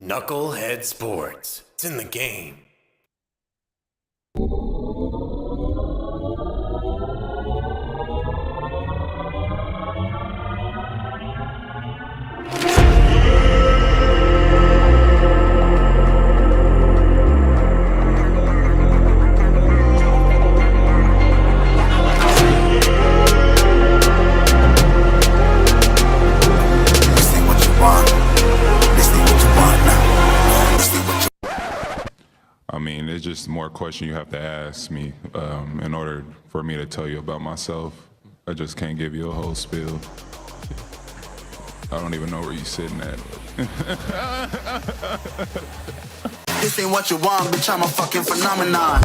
NuKKle HeDD Sports. It's in the game. I mean, it's just more questions you have to ask me in order for me to tell you about myself. I just can't give you a whole spiel. I don't even know where you're sitting at. This ain't what you want, bitch, I'm a fucking phenomenon.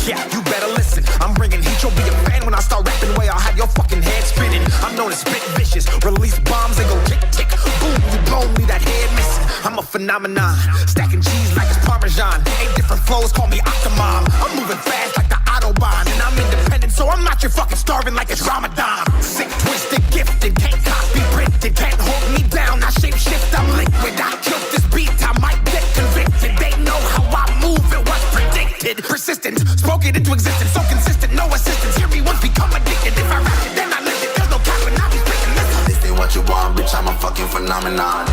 Yeah, you better listen. I'm bringing heat. You'll be a fan when I start rapping. Way I'll have your fucking head spinning. I'm known as spit vicious. Release bombs and go tick tick. Boom, you blow me that head missing. I'm a phenomenon. Stacking cheese like it's Parmesan. 8 different flows, call me Octomom. I'm moving fast like the Autobahn. And I'm independent, so I'm not your fucking starving like it's Ramadan. Sick, twisted, gifted. Can't copy, printed. Can't hold me down. I shape shift, I'm liquid. I killed this beat, I might get convicted. They know how I move, it was predicted. Persistent, spoke it into existence. So consistent, no assistance. Hear me once, become addicted. If I rap it, then I live it. There's no cap when I be spitting. Listen, this ain't what you want, bitch, I'm a fucking phenomenon.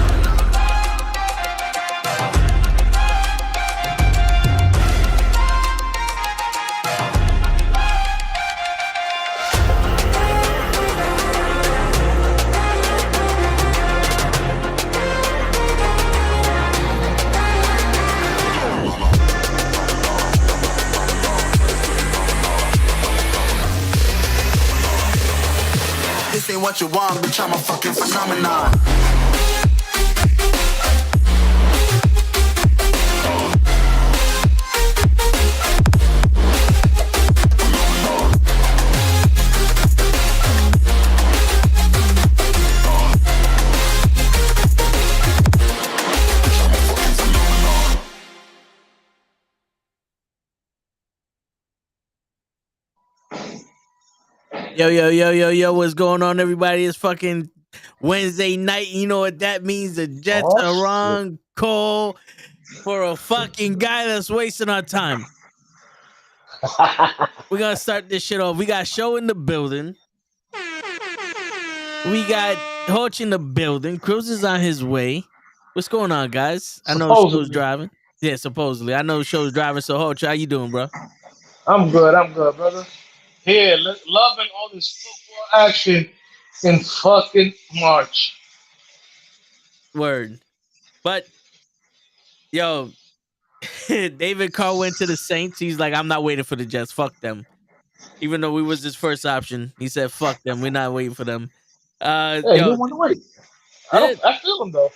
This ain't what you want, bitch, I'm a fucking phenomenon. Yo, what's going on, everybody? It's fucking Wednesday night. You know what that means? The Jets are on call for a fucking guy that's wasting our time. We're gonna start this shit off. We got Show in the building. We got Hoch in the building. Cruz is on his way. What's going on, guys? I know Show's driving. Yeah, supposedly. I know Show's driving. So, Hoch, how you doing, bro? I'm good, brother. Here, loving all this football action in fucking March. Word. But, yo, David Carr went to the Saints. He's like, I'm not waiting for the Jets. Fuck them. Even though we was his first option, he said, fuck them. We're not waiting for them. Hey, you don't want to wait. I feel him, though.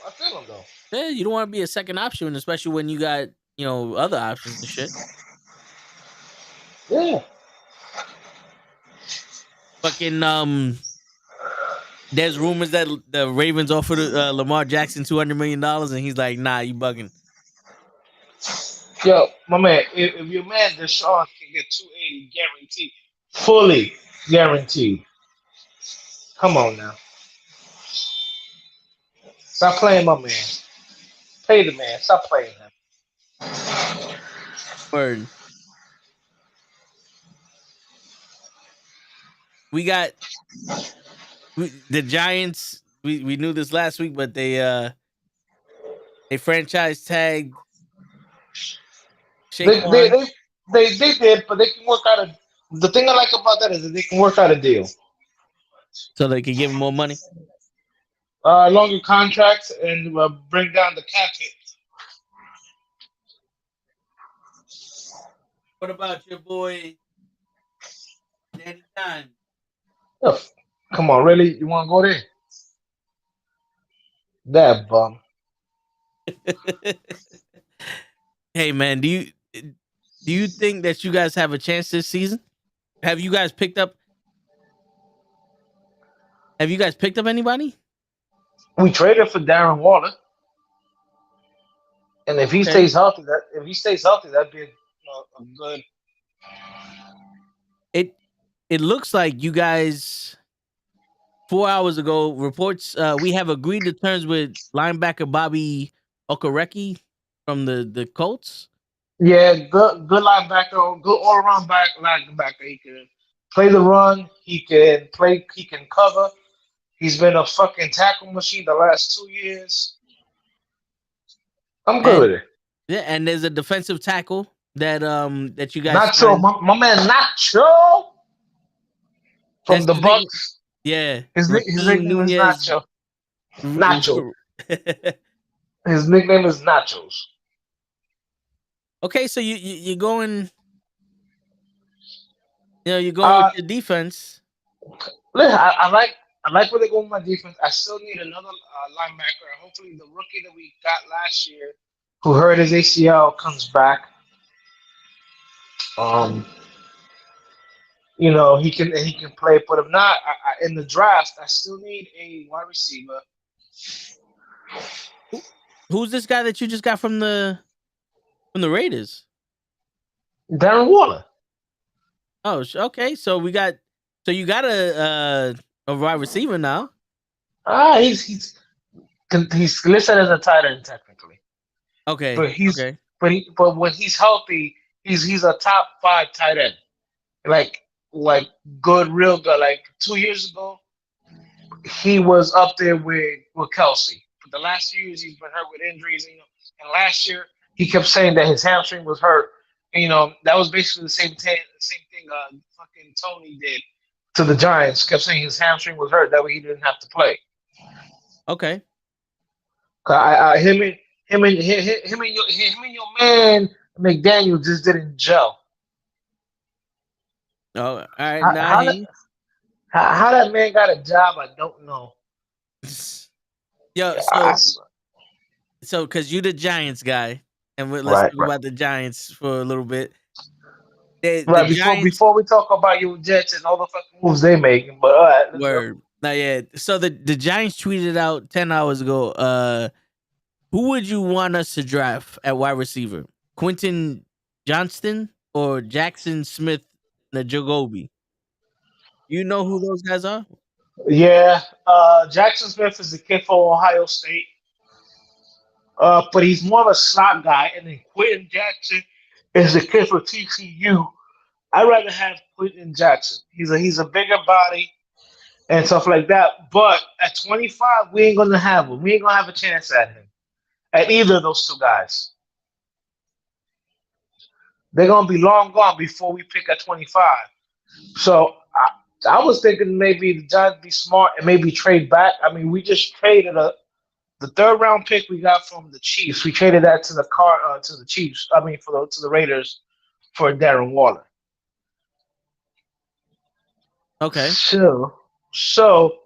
Yeah, you don't want to be a second option, especially when you got, other options and shit. Yeah. Fucking, there's rumors that the Ravens offered Lamar Jackson $200 million, and he's like, nah, you bugging. Yo, my man, if your man Deshaun can get 280 guaranteed, fully guaranteed, come on now. Stop playing my man. Pay the man. Stop playing him. Word. We got the Giants. We knew this last week, but they franchise tagged Saquon. They did, but they can work out a. The thing I like about that is that they can work out a deal. So they can give him more money. Longer contracts and bring down the cap hit. What about your boy Danny Dimes? Oh, come on, really? You want to go there? That bum. Hey man, do you think that you guys have a chance this season? Have you guys picked up? Have you guys picked up anybody? We traded for Darren Waller, and if he Okay. stays healthy, that'd be a good. It it looks like you guys 4 hours ago reports we have agreed to terms with linebacker Bobby Okereke from the Colts. Yeah, good linebacker, good all around linebacker. He can play the run. He can play. He can cover. He's been a fucking tackle machine the last 2 years. I'm good And with it. yeah, and there's a defensive tackle that you guys Nacho, signed. my man Nacho from That's the his nickname. Bucks. Yeah, His Raheem nickname is Nunez. Nacho. Nacho. His nickname is Nachos. Okay, so you're going, you're going with Uh, your defense. listen, I like where they go with my defense. I still need another linebacker. Hopefully, the rookie that we got last year, who hurt his ACL, comes back. Um, he can play. But if not, in the draft, I still need a wide receiver. Who's this guy that you just got from the Raiders? Darren Waller. Oh, okay. So you got a wide receiver now. He's listed as a tight end technically, Okay. but he's Okay. but when he's healthy, he's a top 5 tight end. Like like good, real good. Like 2 years ago, he was up there with Kelsey. But the last few years, he's been hurt with injuries. And last year he kept saying that his hamstring was hurt. That was basically the same thing. Fucking Tony did to the Giants. Kept saying his hamstring was hurt. That way he didn't have to play. Okay. Him and your man McDaniel just didn't gel. Oh, all right. How, Now how, that, how that man got a job, I don't know. yo, I, so because you the Giants guy, and let's right, talk right. about the Giants for a little bit. The Right Giants before we talk about your Jets and all the fucking moves they making, but all right, let's go. were not yet. So the Giants tweeted out 10 hours ago. Who would you want us to draft at wide receiver? Quentin Johnston or Jackson Smith Najagobi? You know who those guys are? Yeah, Jackson Smith is the kid from Ohio State, but he's more of a slot guy, and then Quentin Jackson is the kid from TCU. I'd rather have Quentin Jackson. He's a bigger body and stuff like that. But at 25, we ain't gonna have him. We ain't gonna have a chance at him. At either of those two guys. They're gonna be long gone before we pick at 25. So I was thinking maybe the Giants be smart and maybe trade back. I mean, we just traded the 3rd round pick we got from the Chiefs. We traded that to the Chiefs. I mean, to the Raiders for Darren Waller. Okay. So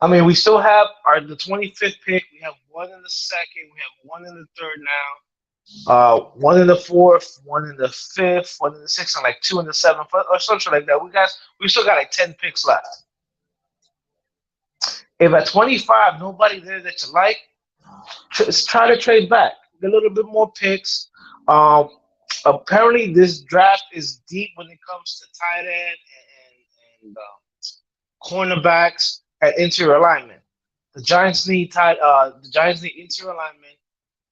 I mean, we still have the 25th pick. We have one in the second. We have one in the third now. One in the fourth, one in the fifth, one in the sixth, and like 2 in the seventh, or something like that. We still got like 10 picks left. If at 25 nobody there that you like, try to trade back. Get a little bit more picks. Apparently, this draft is deep when it comes to tight end and cornerbacks and interior alignment. The Giants need interior alignment,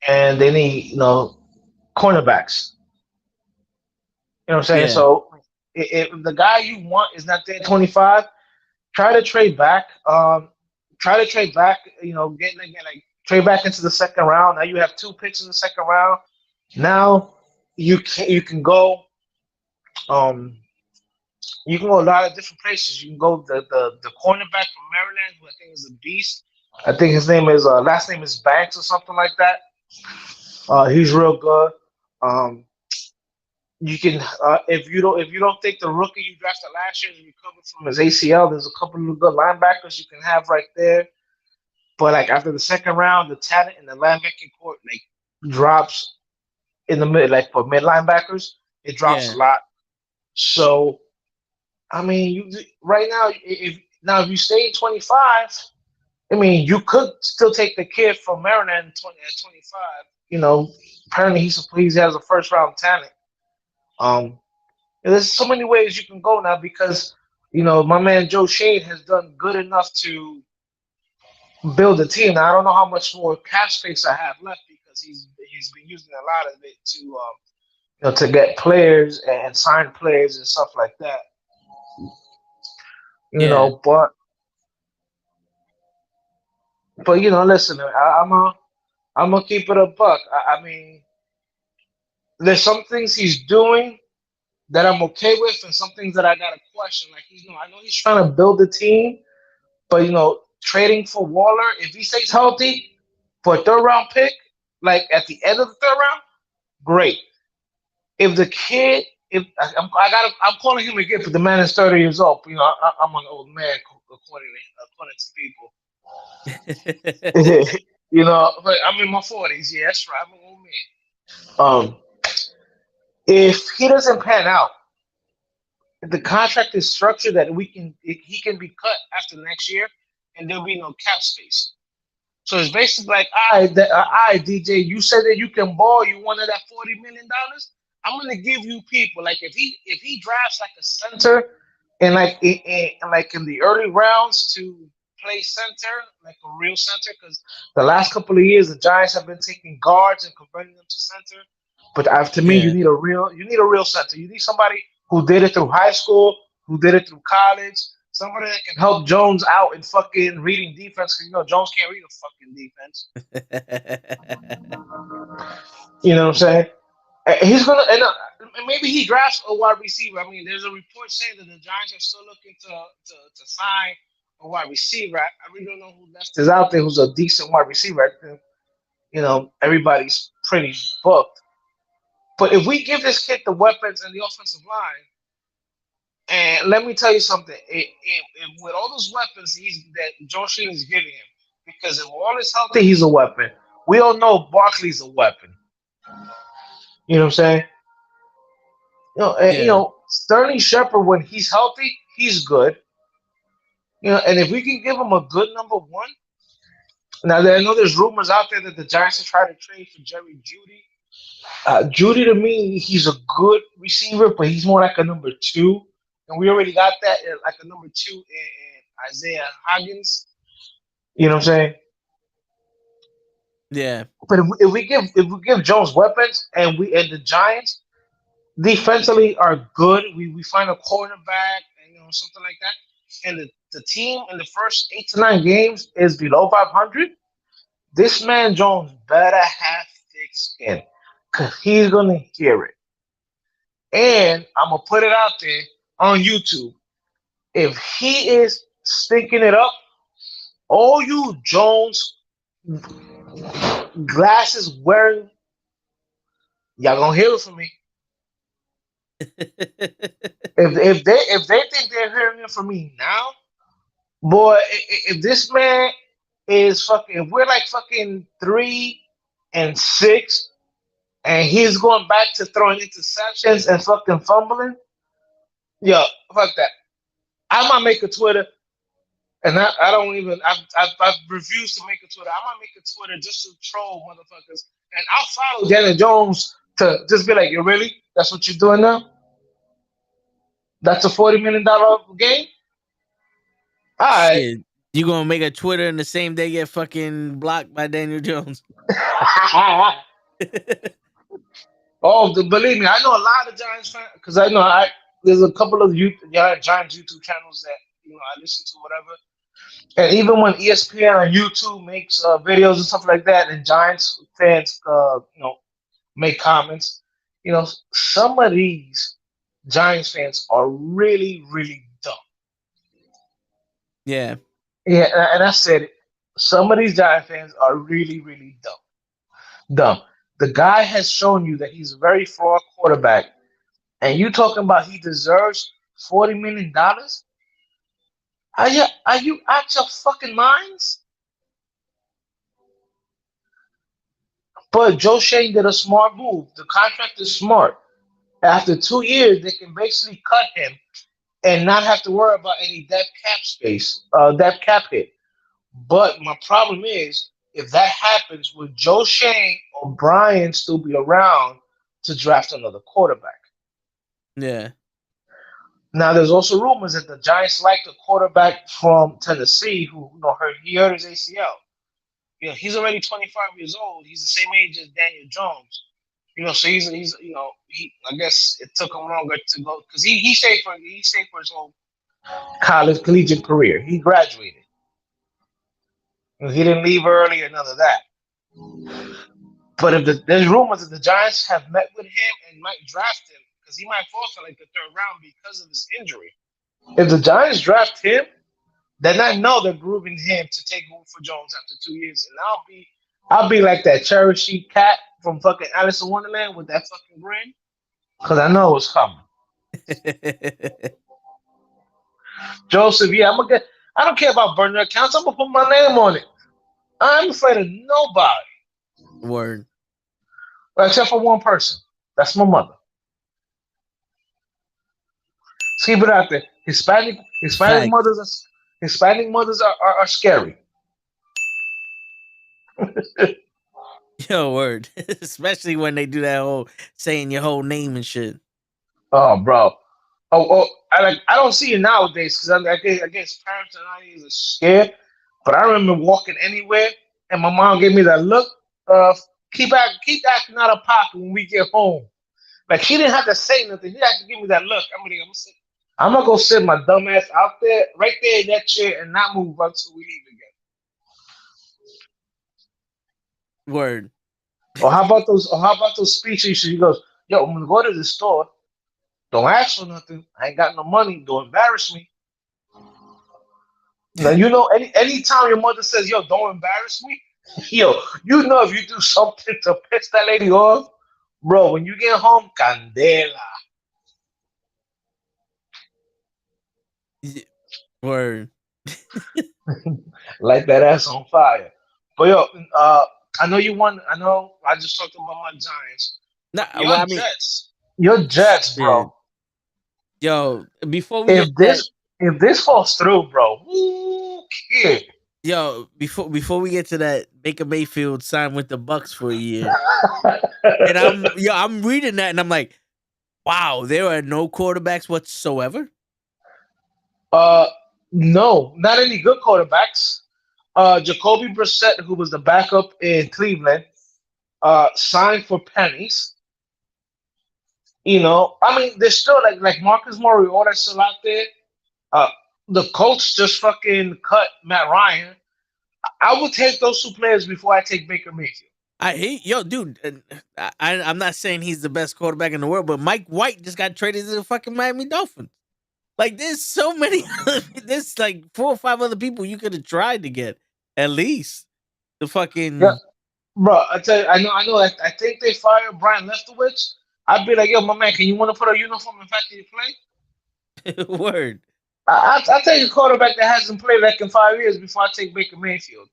and they need cornerbacks. You know what I'm saying? Yeah. So if the guy you want is not there at 25, try to trade back. Trade back into the second round. Now you have 2 picks in the second round. Now you can go. You can go a lot of different places. You can go the cornerback from Maryland, who I think is a beast. I think his name is last name is Banks or something like that. He's real good. You can if you don't think the rookie you drafted last year is recovered from his ACL, there's a couple of good linebackers you can have right there. But like after the second round, the talent in the linebacking court like drops in the mid, like for mid linebackers, it drops Yeah. a lot. So I mean, you right now, if you stay 25, I mean, you could still take the kid from Maryland 25. You know, apparently he has a first round talent. Um, and there's so many ways you can go now because my man Joe Shane has done good enough to build a team. Now I don't know how much more cap space I have left because he's been using a lot of it to to get players and sign players and stuff like that. Yeah. But listen, I'm gonna keep it a buck. I mean, there's some things he's doing that I'm okay with, and some things that I gotta question. Like I know he's trying to build a team, but trading for Waller, if he stays healthy for a third round pick, like at the end of the third round, great. If the kid, if I'm calling him a kid, but the man is 30 years old. I'm an old man according to people. But I'm in my 40s. Yeah, that's right. I'm an old man. If he doesn't pan out, if the contract is structured that he can be cut after next year, and there'll be no cap space. So it's basically like, all right, DJ, you said that you can ball. You wanted that $40 million. I'm gonna give you people like if he drafts like a center and like in the early rounds to play center, like a real center, because the last couple of years the Giants have been taking guards and converting them to center. But to me, Yeah. you need a real center. You need somebody who did it through high school, who did it through college, somebody that can help Jones out in fucking reading defense, because Jones can't read a fucking defense. You know what I'm saying? He's gonna and maybe he drafts a wide receiver. I mean, there's a report saying that the Giants are still looking to sign a wide receiver. I really don't know who left is out there who's a decent wide receiver. I think everybody's pretty booked. But if we give this kid the weapons and the offensive line, and let me tell you something, with all those weapons that Joe Sheen is giving him, because if all is healthy, he's a weapon. We all know Barkley's a weapon. You know what I'm saying? Sterling Shepard, when he's healthy, he's good. And if we can give him a good number one. Now, I know there's rumors out there that the Giants are trying to trade for Jerry Jeudy. Jeudy, to me, he's a good receiver, but he's more like a number two. And we already got that, like a number two in Isaiah Hodgins. You know what I'm saying? Yeah. But if we give Jones weapons and the Giants defensively are good, we find a cornerback and something like that, and the team in the first 8 to 9 games is below 500. This man Jones better have thick skin, cause he's gonna hear it. And I'm gonna put it out there on YouTube. If he is stinking it up, all you Jones glasses wearing, y'all gonna hear it from me. if they think they're hearing it from me now, boy, if this man is fucking, if we're like fucking 3-6, and he's going back to throwing interceptions and fucking fumbling, yo, fuck that. I might make a Twitter, and I don't even. I've refused to make a Twitter. I might make a Twitter just to troll motherfuckers, and I'll follow Janet Jones to just be like, "You really? That's what you're doing now? That's a $40 million game? All right." Shit. You gonna make a Twitter and the same day get fucking blocked by Daniel Jones? Believe me, I know a lot of Giants fans because I know there's a couple of Giants YouTube channels that I listen to, whatever. And even when ESPN on YouTube makes videos and stuff like that, and Giants fans, make comments, some of these Giants fans are really, really dumb. Yeah. Yeah, and I said it. Some of these Giant fans are really, really dumb. Dumb. The guy has shown you that he's a very flawed quarterback, and you talking about he deserves $40 million? Are you out your fucking minds? But Joe Shane did a smart move. The contract is smart. After 2 years, they can basically cut him and not have to worry about any dead cap hit. But my problem is, if that happens, will Joe Shane or Brian still be around to draft another quarterback? Yeah. Now, there's also rumors that the Giants like the quarterback from Tennessee who he hurt his ACL. He's already 25 years old. He's the same age as Daniel Jones. So I guess it took him longer to go because he stayed for his whole collegiate career. He graduated. He didn't leave early or none of that. But if there's rumors that the Giants have met with him and might draft him because he might fall to like the third round because of his injury. If the Giants draft him, then I know they're grooming him to take over for Jones after 2 years, and I'll be like that cherry sheet cat from fucking Alice in Wonderland with that fucking grin, because I know it's coming. Joseph, I'm gonna get. I don't care about burner accounts. I'm gonna put my name on it. I'm afraid of nobody. Word. Except for one person. That's my mother. Let's keep it out there. Hispanic mothers are scary. Yo, word. Especially when they do that whole saying your whole name and shit. Oh, bro. I don't see it nowadays because I guess parents and I are scared. But I remember walking anywhere and my mom gave me that look of keep acting out of pocket when we get home. Like she didn't have to say nothing. She had to give me that look. I'm gonna go sit my dumb ass out there, right there in that chair, and not move until we leave again. Word. Or how about those speeches? She goes, "Yo, I'm gonna go to the store. Don't ask for nothing. I ain't got no money. Don't embarrass me." Now anytime your mother says, "Yo, don't embarrass me," if you do something to piss that lady off, bro. When you get home, candela. Word. Light that ass on fire. But I know you won. I know I just talked about my Giants. Your Jets, bro. Yo, before we if this falls through, bro, who cares? Yo, before we get to that, Baker Mayfield signed with the Bucks for a year. And I'm reading that and I'm like, wow, there are no quarterbacks whatsoever. No, not any good quarterbacks. Jacoby Brissett, who was the backup in Cleveland, signed for pennies. There's still like Marcus Mariota still out there. The Colts just fucking cut Matt Ryan. I would take those two players before I take Baker Mayfield. Dude, I'm not saying he's the best quarterback in the world, but Mike White just got traded to the fucking Miami Dolphins. Like, there's so many, there's like 4 or 5 other people you could have tried to get, at least. The fucking... Yeah. Bro, I tell you, I know. I think they fired Brian Leftwich. I'd be like, yo, my man, can you want to put a uniform in factory play? Word. I'll take a quarterback that hasn't played like in 5 years before I take Baker Mayfield.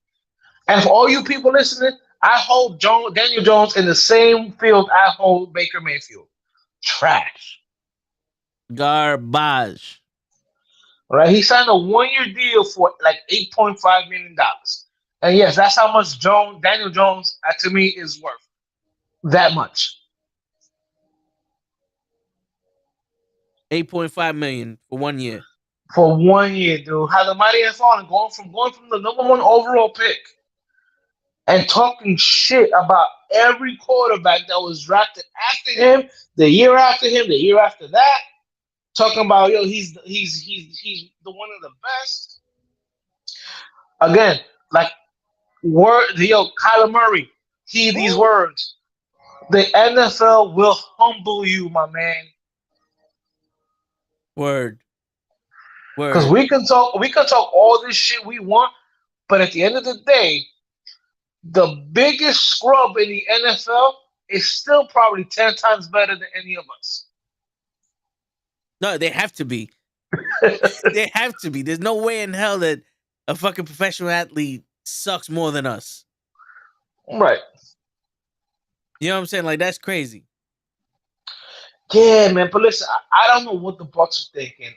And for all you people listening, I hold Daniel Jones in the same field I hold Baker Mayfield. Trash. Garbage. All right, he signed a 1-year deal for like $8.5 million. And yes, that's how much Daniel Jones, to me, is worth. That much. $8.5 million for 1 year. For 1 year, dude. How the mighty has fallen, going from the number 1 overall pick and talking shit about every quarterback that was drafted after him, the year after him, the year after that. Talking about he's the one of the best. Again, like Kyler Murray, these words. The NFL will humble you, my man. Word. Because we can talk all this shit we want, but at the end of the day, the biggest scrub in the NFL is still probably 10 times better than any of us. No, they have to be. They have to be. There's no way in hell that a fucking professional athlete sucks more than us. Right. You know what I'm saying? Like that's crazy. Yeah, man. But listen, I don't know what the Bucks are thinking.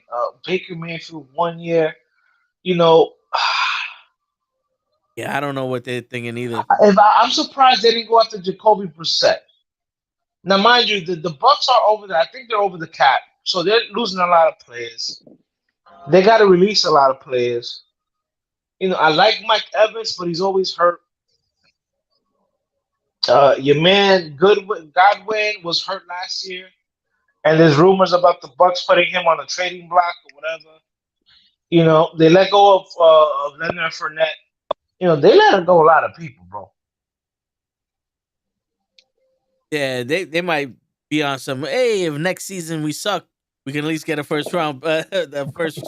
Baker Mayfield 1 year. You know, Yeah, I don't know what they're thinking either. I'm surprised they didn't go after Jacoby Brissett. Now, mind you, the Bucks are over the. I think they're over the cap, so they're losing a lot of players. They got to release a lot of players. I like Mike Evans, but he's always hurt. Your man Godwin was hurt last year, and there's rumors about the Bucks putting him on a trading block or whatever. They let go of Leonard Fournette. They let go a lot of people, bro. Yeah, they might be on some. Hey, if next season we suck, we can at least get a first round, the first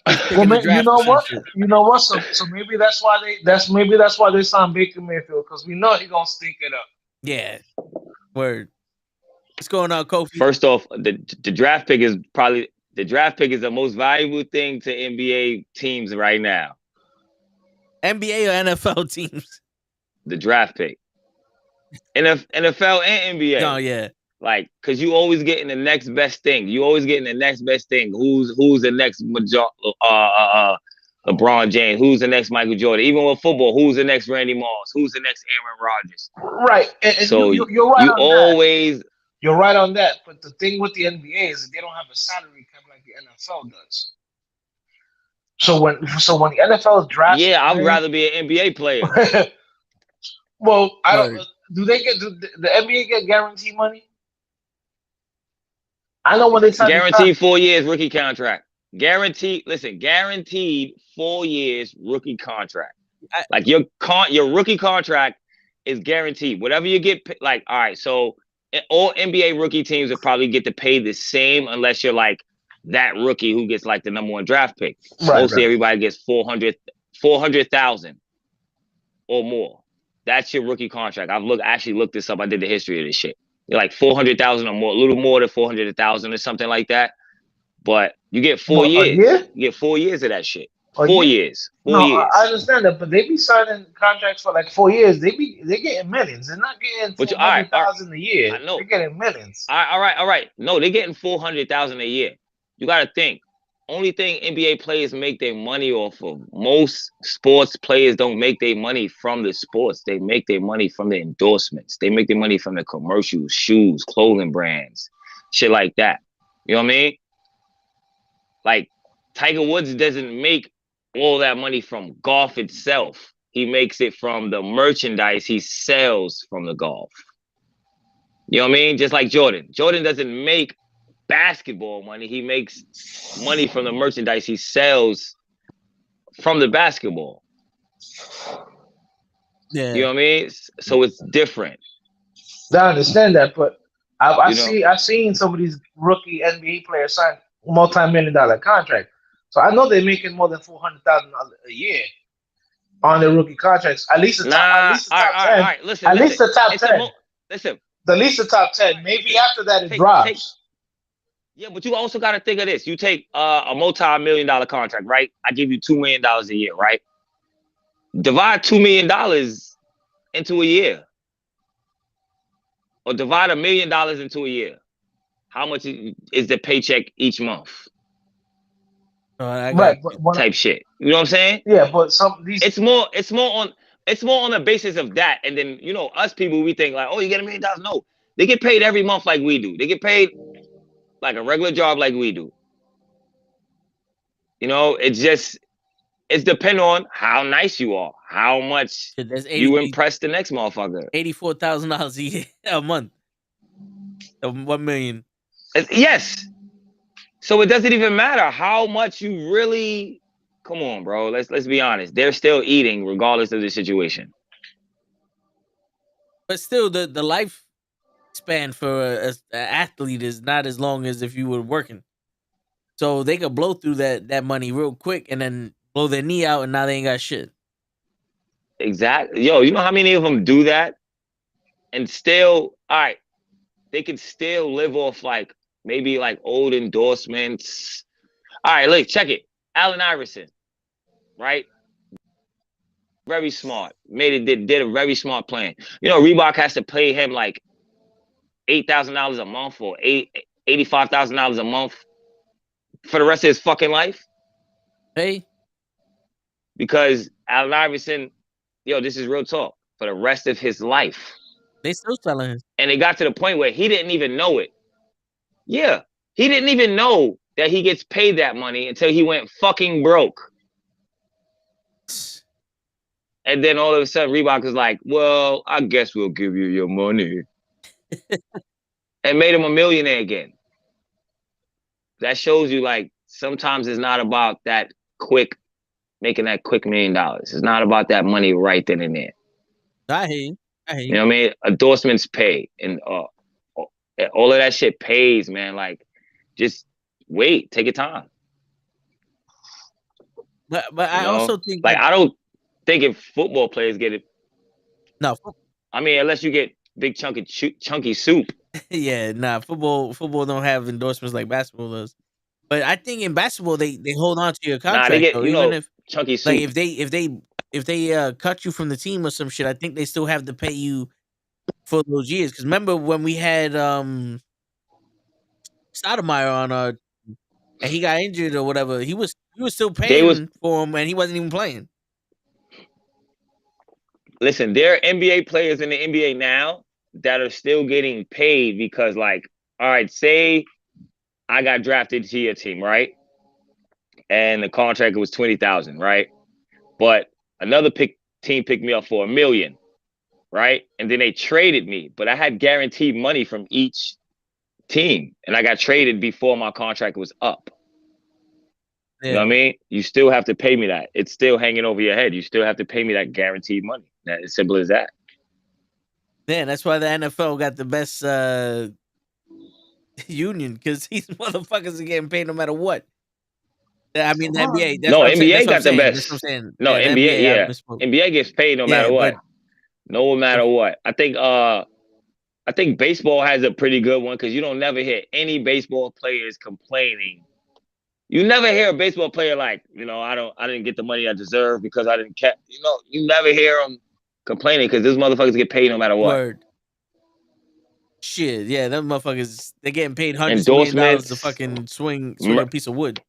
pick Well, in the man, you draft or know some what? shit. You know what? So maybe that's why they signed Baker Mayfield because we know he gonna stink it up. Yeah, word. What's going on, Kofi? First off, the draft pick is probably the most valuable thing to NBA teams right now. NBA or NFL teams? The draft pick. NFL and NBA. Oh yeah. Like, cause you always getting the next best thing. You always getting the next best thing. Who's the next LeBron James? Who's the next Michael Jordan? Even with football, who's the next Randy Moss? Who's the next Aaron Rodgers? Right, and So you're right you on always that. You're right on that. But the thing with the NBA is that they don't have a salary cap like the NFL does. So when the NFL drafts, I'd rather be an NBA player. Well, I don't. Do the NBA get guaranteed money? I know when they sign guaranteed 4 years rookie contract. Guaranteed 4 years rookie contract. Like your rookie contract is guaranteed. Whatever you get, like, all right, so all NBA rookie teams will probably get to pay the same unless you're like that rookie who gets like the #1 draft pick. Mostly everybody gets 400,000 or more. That's your rookie contract. Actually looked this up. I did the history of this shit. You're like 400,000 or more, a little more than 400,000 or something like that. But you get 4 years. You get 4 years of that shit. 4 years. 4 years. I understand that, but they be signing contracts for like 4 years. They're getting millions. They're not getting 400,000 a year. I know. They're getting millions. All right. No, they're getting 400,000 a year. You got to think. Only thing NBA players make their money off of. Most sports players don't make their money from the sports. They make their money from the endorsements. They make their money from the commercials, shoes, clothing brands, shit like that. You know what I mean? Like Tiger Woods doesn't make all that money from golf itself. He makes it from the merchandise he sells from the golf. You know what I mean? Just like Jordan. Jordan doesn't make basketball money. He makes money from the merchandise he sells from the basketball. Yeah. You know what I mean? So it's different. I understand that, but I've seen some of these rookie NBA players sign multi-million-dollar contract. So I know they're making more than $400,000 a year on their rookie contracts. At least the top 10. All right. Listen, at least the top 10. Listen. At least the top 10. Maybe after that it drops. Yeah, but you also got to think of this. You take a multi-million-dollar contract, right? I give you $2 million a year, right? Divide $2 million into a year. Or divide $1 million into a year. How much is the paycheck each month? Type shit. You know what I'm saying? Yeah, but it's more on the basis of that. And then, us people, we think like, oh, you get $1 million. No, they get paid every month like we do. They get paid like a regular job like we do. It's depend on how nice you are, how much you impress the next motherfucker. $84,000 a year, a month. $1 million. Yes. So it doesn't even matter how much you really. Come on, bro. Let's be honest. They're still eating regardless of the situation. But still, the lifespan for an athlete is not as long as if you were working. So they could blow through that money real quick and then blow their knee out, and now they ain't got shit. Exactly. Yo, you know how many of them do that? And still, all right, they can still live off like maybe like old endorsements. All right, look, check it. Allen Iverson, right? Very smart. Did a very smart plan. You know, Reebok has to pay him like $8,000 a month or $85,000 a month for the rest of his fucking life. Hey, Because Allen Iverson, yo, this is real talk, for the rest of his life. they still selling him. And it got to the point where he didn't even know it. Yeah, he didn't even know that he gets paid that money until he went fucking broke. And then all of a sudden, Reebok is like, well, I guess we'll give you your money. And made him a millionaire again. That shows you, like, sometimes it's not about that quick, making that quick $1 million. It's not about that money right then and there. I hear you. You know what I mean? Endorsements pay. And all of that shit pays, man. Like, just wait. Take your time. But I also think like, I don't think if football players get it. No. I mean, unless you get big chunky soup. Yeah, nah. Football don't have endorsements like basketball does. But I think in basketball they hold on to your contract. Nah, they get, though, you even know, if chunky soup. like if they cut you from the team or some shit, I think they still have to pay you for those years. Because remember when we had Stoudemire on and he got injured or whatever, he was still paying for him and he wasn't even playing. Listen, there are NBA players in the NBA now that are still getting paid because, like, all right, say I got drafted to your team, right? And the contract was $20,000, right? But another team picked me up for $1 million, right? And then they traded me, but I had guaranteed money from each team, and I got traded before my contract was up. Yeah. You know what I mean? You still have to pay me that. It's still hanging over your head. You still have to pay me that guaranteed money. That's as simple as that. Yeah, that's why the NFL got the best union, because these motherfuckers are getting paid no matter what. I mean, the NBA. That's NBA got the best. That's what I'm saying. No, yeah, NBA, yeah. NBA gets paid no matter what. No matter what. I think baseball has a pretty good one because you don't never hear any baseball players complaining. You never hear a baseball player like, you know, I didn't get the money I deserve because I didn't catch. You know, you never hear them complaining because these motherfuckers get paid no matter what. Word. Shit, yeah, them motherfuckers, they're getting paid hundreds of $1 million to fucking swing a piece of wood.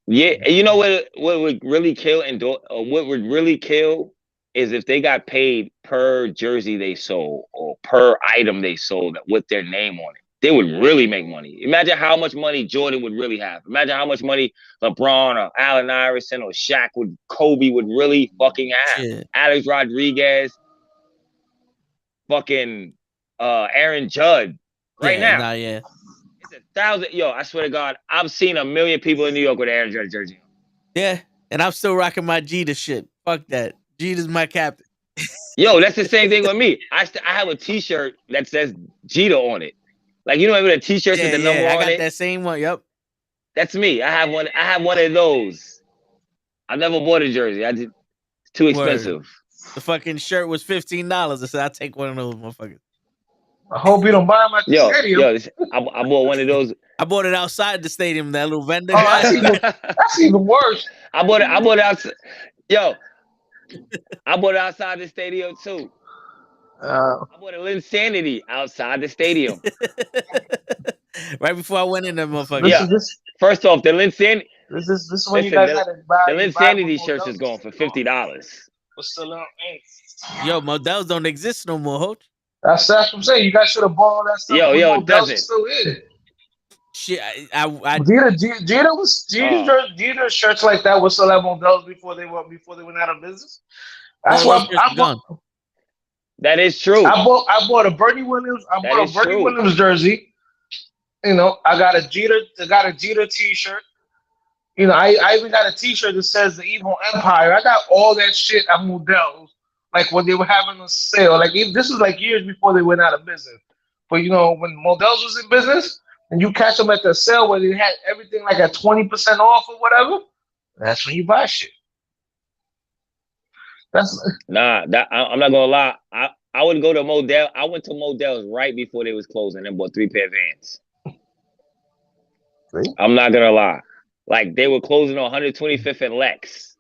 Yeah, you know what would really kill what would really kill is if they got paid per jersey they sold or per item they sold with their name on it. They would really make money. Imagine how much money Jordan would really have. Imagine how much money LeBron or Allen Iverson or Shaq Kobe would really fucking have. Shit. Alex Rodriguez, fucking Aaron Judd right now. Nah, yeah. It's 1,000. Yo, I swear to God, I've seen 1 million people in New York with Aaron Judd jersey. Yeah, and I'm still rocking my Jeter shit. Fuck that. Jeter's my captain. Yo, that's the same thing with me. I have a T-shirt that says Jeter on it. Like, you know, with a T-shirt with the number on it. I got that same one. Yep. That's me. I have one of those. I never bought a jersey. It's too expensive. Word. The fucking shirt was $15. I said, I'll take one of those motherfuckers. I hope you don't buy them at the stadium. Yo, I bought one of those. I bought it outside the stadium. That little vendor guy. That's even worse. I bought it outside. Yo, I bought it outside the stadium too. I bought a Linsanity outside the stadium. Right before I went in there, motherfucker. Yeah. First off, the Linsanity. This is when you guys had to buy. The Linsanity shirts is going for $50. What's still out? Yo, Models don't exist no more, Hoach. That's what I'm saying. You guys should have bought all that stuff. Yo, it doesn't. Still in. Shit, Jeter shirts like that was still at Models before they went out of business. That's why I'm gone. That is true. I bought a Bernie Williams. Williams jersey. You know, I got a Jeter T-shirt. You know, I even got a T-shirt that says the Evil Empire. I got all that shit at Models, like when they were having a sale. Like this was like years before they went out of business. But you know, when Models was in business, and you catch them at the sale where they had everything like at 20% off or whatever, that's when you buy shit. I'm not gonna lie. I would go to Model. I went to Models right before they was closing and bought 3 pair of Vans. I'm not gonna lie. Like they were closing on 125th and Lex.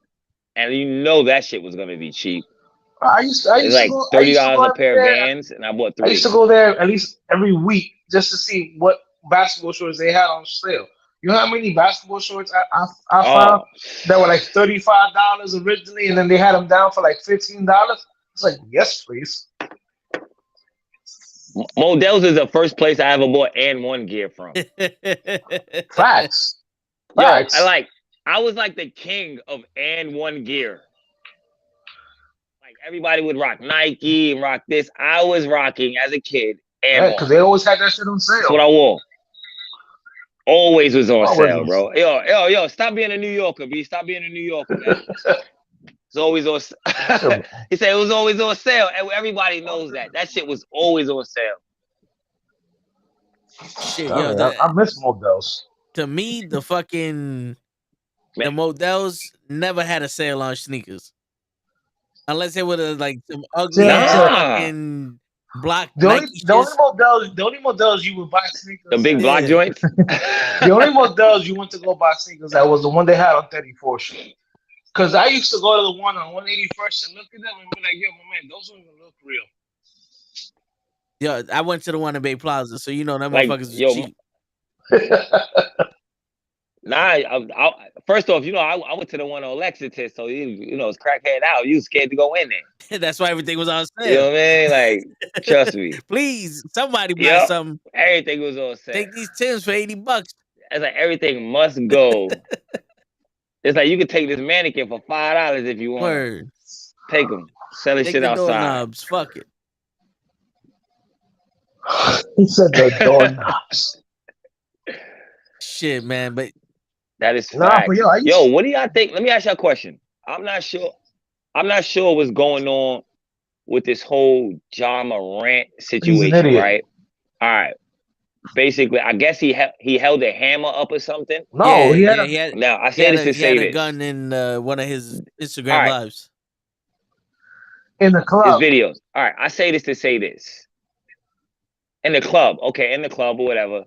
and you know that shit was gonna be cheap. I used to It's go. like I used to go $30 a every pair of day. Vans, and I bought I used 3. to go there at least every week just to see what basketball shorts they had on sale. You know how many basketball shorts I found Oh, that were like $35 originally, and then they had them down for like $15. It's like, yes, please. Modell's is the first place I ever bought and one gear from. Facts. Yo, Facts. I was like the king of and one gear. Like everybody would rock Nike and rock this. I was rocking as a kid and Because they always had that shit on That's what I sale. wore. Always was on Always sale, on bro. Yo, stop being a New Yorker, B. Stop being a New Yorker, man. It's always on. He said it was always on sale, and everybody knows that. That shit was always on sale. Shit, I yo, mean, I miss Models. to me, the fucking the Man. Models never had a sale on sneakers, unless it was like some ugly Yeah, ass Nah. fucking block The only, Nike the only shits. models you would buy sneakers. The big at- block Yeah. joints. The only models you went to go buy sneakers at was the one they had on 34th Street. Because I used to go to the one on 181st and look at them and be like, yo, my man, those don't even look real. Yo, I went to the one in Bay Plaza, so you know that Like, motherfuckers was yo, cheap. Nah, first off, I went to the one on Lexington, so it's crackhead out. You scared to go in there. That's why everything was on You know sale. what I mean? Like, trust me. Please, somebody buy Yep. something. Everything was on sale. Take these Tims for $80. It's like everything must go. It's like you could take this mannequin for $5 if you want. Word. Take them, sell this Take shit the outside. doorknobs. Fuck it. He said the doorknobs. Shit, man. But That is Nah, fact. but yo, What do y'all think? Let me ask y'all a question. I'm not sure what's going on with this whole John Morant situation, idiot. right? All right. Basically, I guess he held a hammer up or something. No, he had he had Now I he say had this to he say had a this. gun in one of his Instagram All right. lives. in the His club. videos. All right, I say this to say this. In the club, okay, in the club or whatever,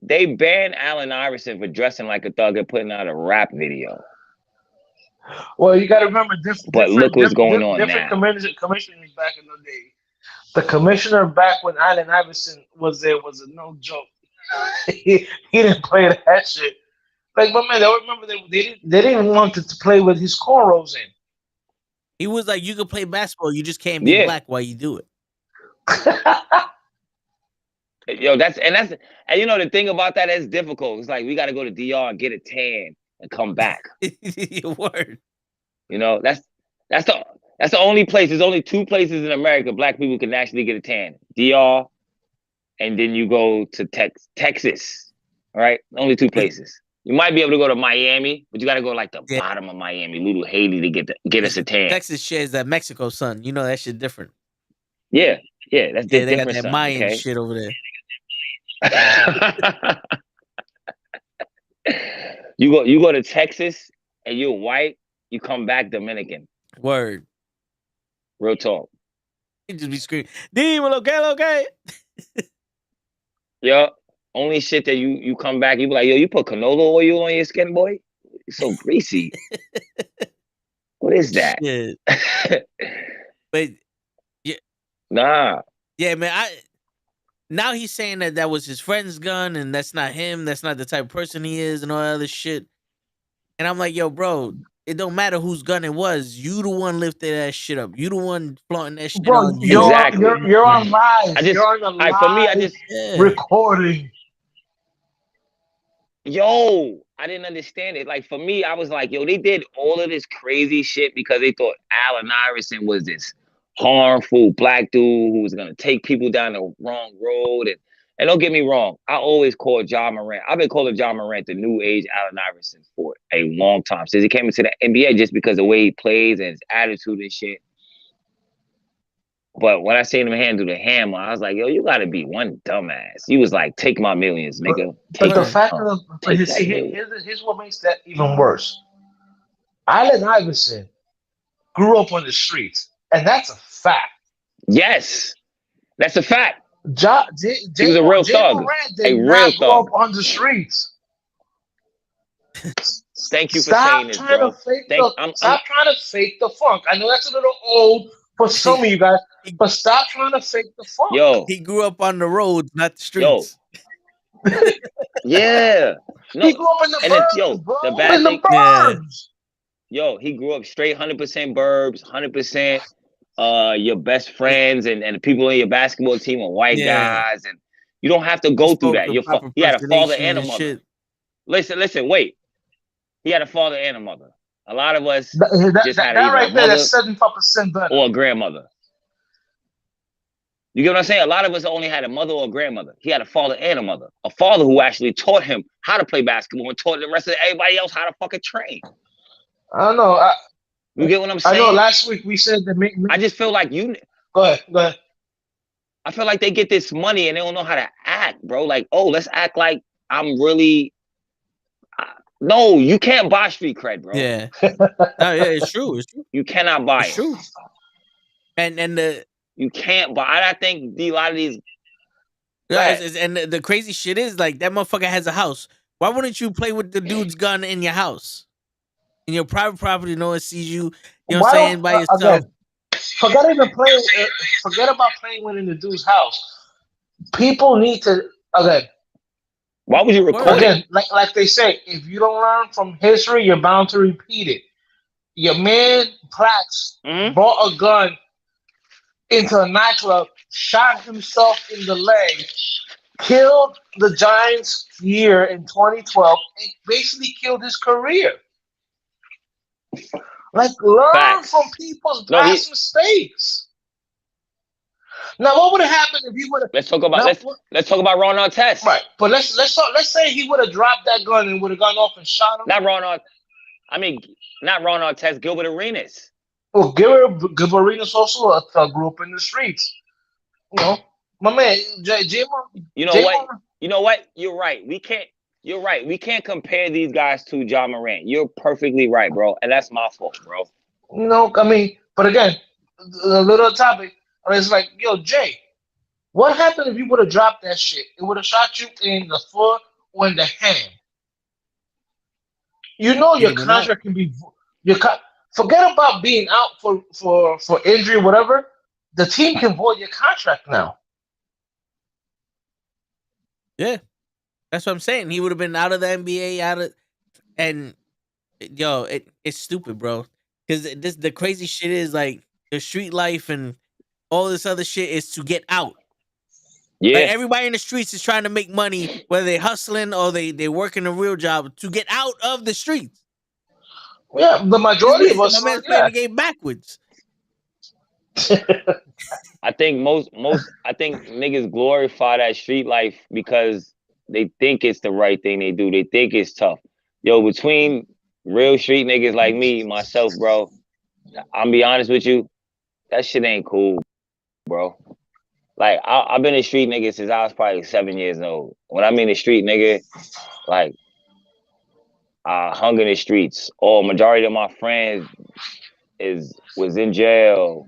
they banned Allen Iverson for dressing like a thug and putting out a rap video. Well, you got to remember, But look what's going on different now. commissioners back in the day. The commissioner back when Allen Iverson was there was a no joke. he didn't play that shit. Like, but man, I remember they didn't want to play with his cornrows in. He was like, you can play basketball, you just can't be Yeah. black while you do it. Yo, that's the thing about that is difficult. It's like we got to go to DR and get a tan and come back. Word. That's the only place. There's only 2 places in America black people can actually get a tan. DR, and then you go to Texas. All right, only 2 places. You might be able to go to Miami, but you got to go like the bottom of Miami, Little Haiti, to get us a tan. Texas shares that Mexico sun. You know that shit different. Yeah, that's Yeah, they different. got that son, Mayan okay? shit over there. You go to Texas and you're white, you come back Dominican. Word. Real talk. You just be screaming, Dímelo, okay. Yeah. Only shit that you come back, you be like, yo, you put canola oil on your skin, boy? It's so greasy. What is that? Shit. But Nah. yeah, man, now he's saying that was his friend's gun and that's not him. That's not the type of person he is and all that other shit. And I'm like, yo, bro, it don't matter whose gun it was. You the one lifted that shit up. You the one flaunting that shit Bro, on Exactly. you're on live. You're on the live for me, recording. Yo, I didn't understand it. Like, for me, I was like, yo, they did all of this crazy shit because they thought Allen Iverson was this harmful black dude who was going to take people down the wrong road. And don't get me wrong, I always called John Morant. I've been calling John Morant the new age Allen Iverson for a long time, since he came into the NBA, just because of the way he plays and his attitude and shit. But when I seen him handle the hammer, I was like, yo, you got to be one dumbass. He was like, take my millions, nigga. But the fact of here's what makes that even worse. Allen Iverson grew up on the streets, and that's a fact. Yes, that's a fact. He was a real thug. Morant did not grow up on the streets. Thank you for Stop saying this, trying bro. to fake stop trying to fake the funk. I know that's a little old for some of you guys, but stop trying to fake the funk. Yo, He grew up on the roads, not the yo, streets. yeah. No, He grew up in the and then, burbs, bro. the bad In the thing, Yeah. burbs. yo, he grew up straight 100% burbs, 100%. Your best friends and the people in your basketball team are white Yeah. guys, and you don't have to He go through spoke that. the proper He had a father pronunciation and a and mother. shit. Listen, wait. He had a father and a mother. A lot of us just had That either right a there, mother that's 75% better. or a grandmother. You get what I'm saying? A lot of us only had a mother or a grandmother. He had a father and a mother. A father who actually taught him how to play basketball and taught the rest of everybody else how to fucking train. I don't know. You get what I'm I know saying? last week we said that I just feel like Go ahead. I feel like they get this money and they don't know how to act, bro. Like, oh, let's act like I'm really. No, you can't buy street cred, bro. Yeah. No, yeah, it's true. It's true. You cannot buy It's it. true. And the You can't buy. I think a lot of these. and the crazy shit is like that motherfucker has a house. Why wouldn't you play with the dude's gun in your house? In your private property, no one sees you. You know what I'm saying? By yourself. Again, forget about playing within the dude's house. People need to Why would you record it? again, like they say, if you don't learn from history, you're bound to repeat it. Your man Platts brought a gun into a nightclub, shot himself in the leg, killed the Giants year in 2012, and basically killed his career. Like, learn Facts. from people's past mistakes. Now, what would have happened if he would have? Let's talk about Ron Artest. Right, but let's say he would have dropped that gun and would have gone off and shot him. Not Ron Artest, Gilbert Arenas. Well, Gilbert Arenas also a thug, grew up in the streets. You know, my man, You know what? You're right. You're right. We can't compare these guys to Ja Morant. You're perfectly right, bro. And that's my fault, bro. You know, I mean, but again, a little topic. It's like, yo, Jay, what happened if you would have dropped that shit? It would have shot you in the foot or in the hand. You know your contract can be forget about being out for injury, whatever. The team can void your contract now. Yeah. That's what I'm saying. He would have been out of the NBA, it's stupid, bro. Because the crazy shit is like the street life and all this other shit is to get out. Yeah. Like everybody in the streets is trying to make money, whether they hustling or they working a real job to get out of the streets. Yeah, the majority of us. My man's playing the game backwards. I think niggas glorify that street life because they think it's the right thing they do. They think it's tough. Yo, between real street niggas like me, myself, bro, I'm be honest with you, that shit ain't cool, bro. Like, I've been a street nigga since I was probably 7 years old. When I mean a street nigga, like, I hung in the streets. Or majority of my friends was in jail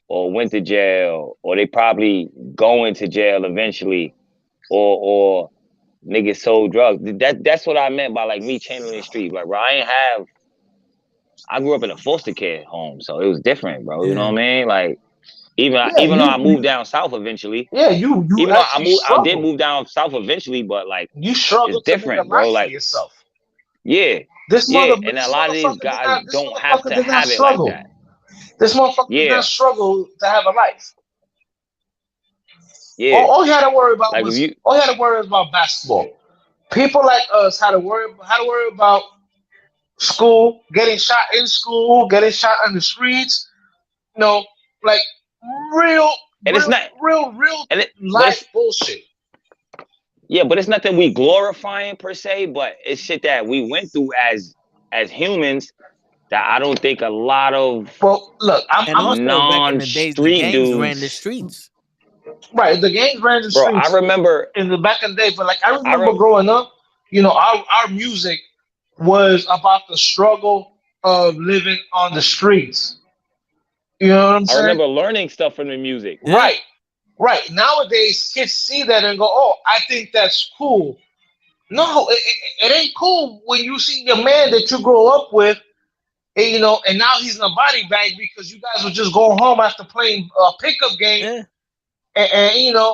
or went to jail, or they probably going to jail eventually, or niggas sold drugs. That's what I meant by like me channeling the street. Like, bro, I grew up in a foster care home, so it was different, bro. You know what I mean? Like, even though I moved down south eventually. Yeah, you even though I did move down south eventually, but like you struggle. It's different, bro. Like yourself. Yeah. And a lot of these guys don't have to have it like that. This motherfucker did not struggle to have a life. Yeah. All he had to worry about like all he had to worry about basketball. People like us had to worry about school, getting shot in school, getting shot on the streets. You know, like real life bullshit. Yeah, but it's nothing we glorifying per se, but it's shit that we went through as humans that I don't think a lot of I'm non-street dudes ran the streets. Right, the gangs ran the streets. Bro, I remember in the back in the day, but like I remember growing up, you know, our music was about the struggle of living on the streets. You know what I'm saying? I remember learning stuff from the music. Right. Nowadays, kids see that and go, "Oh, I think that's cool." No, it ain't cool when you see your man that you grow up with, and, and now he's in a body bag because you guys were just going home after playing a pickup game, Yeah.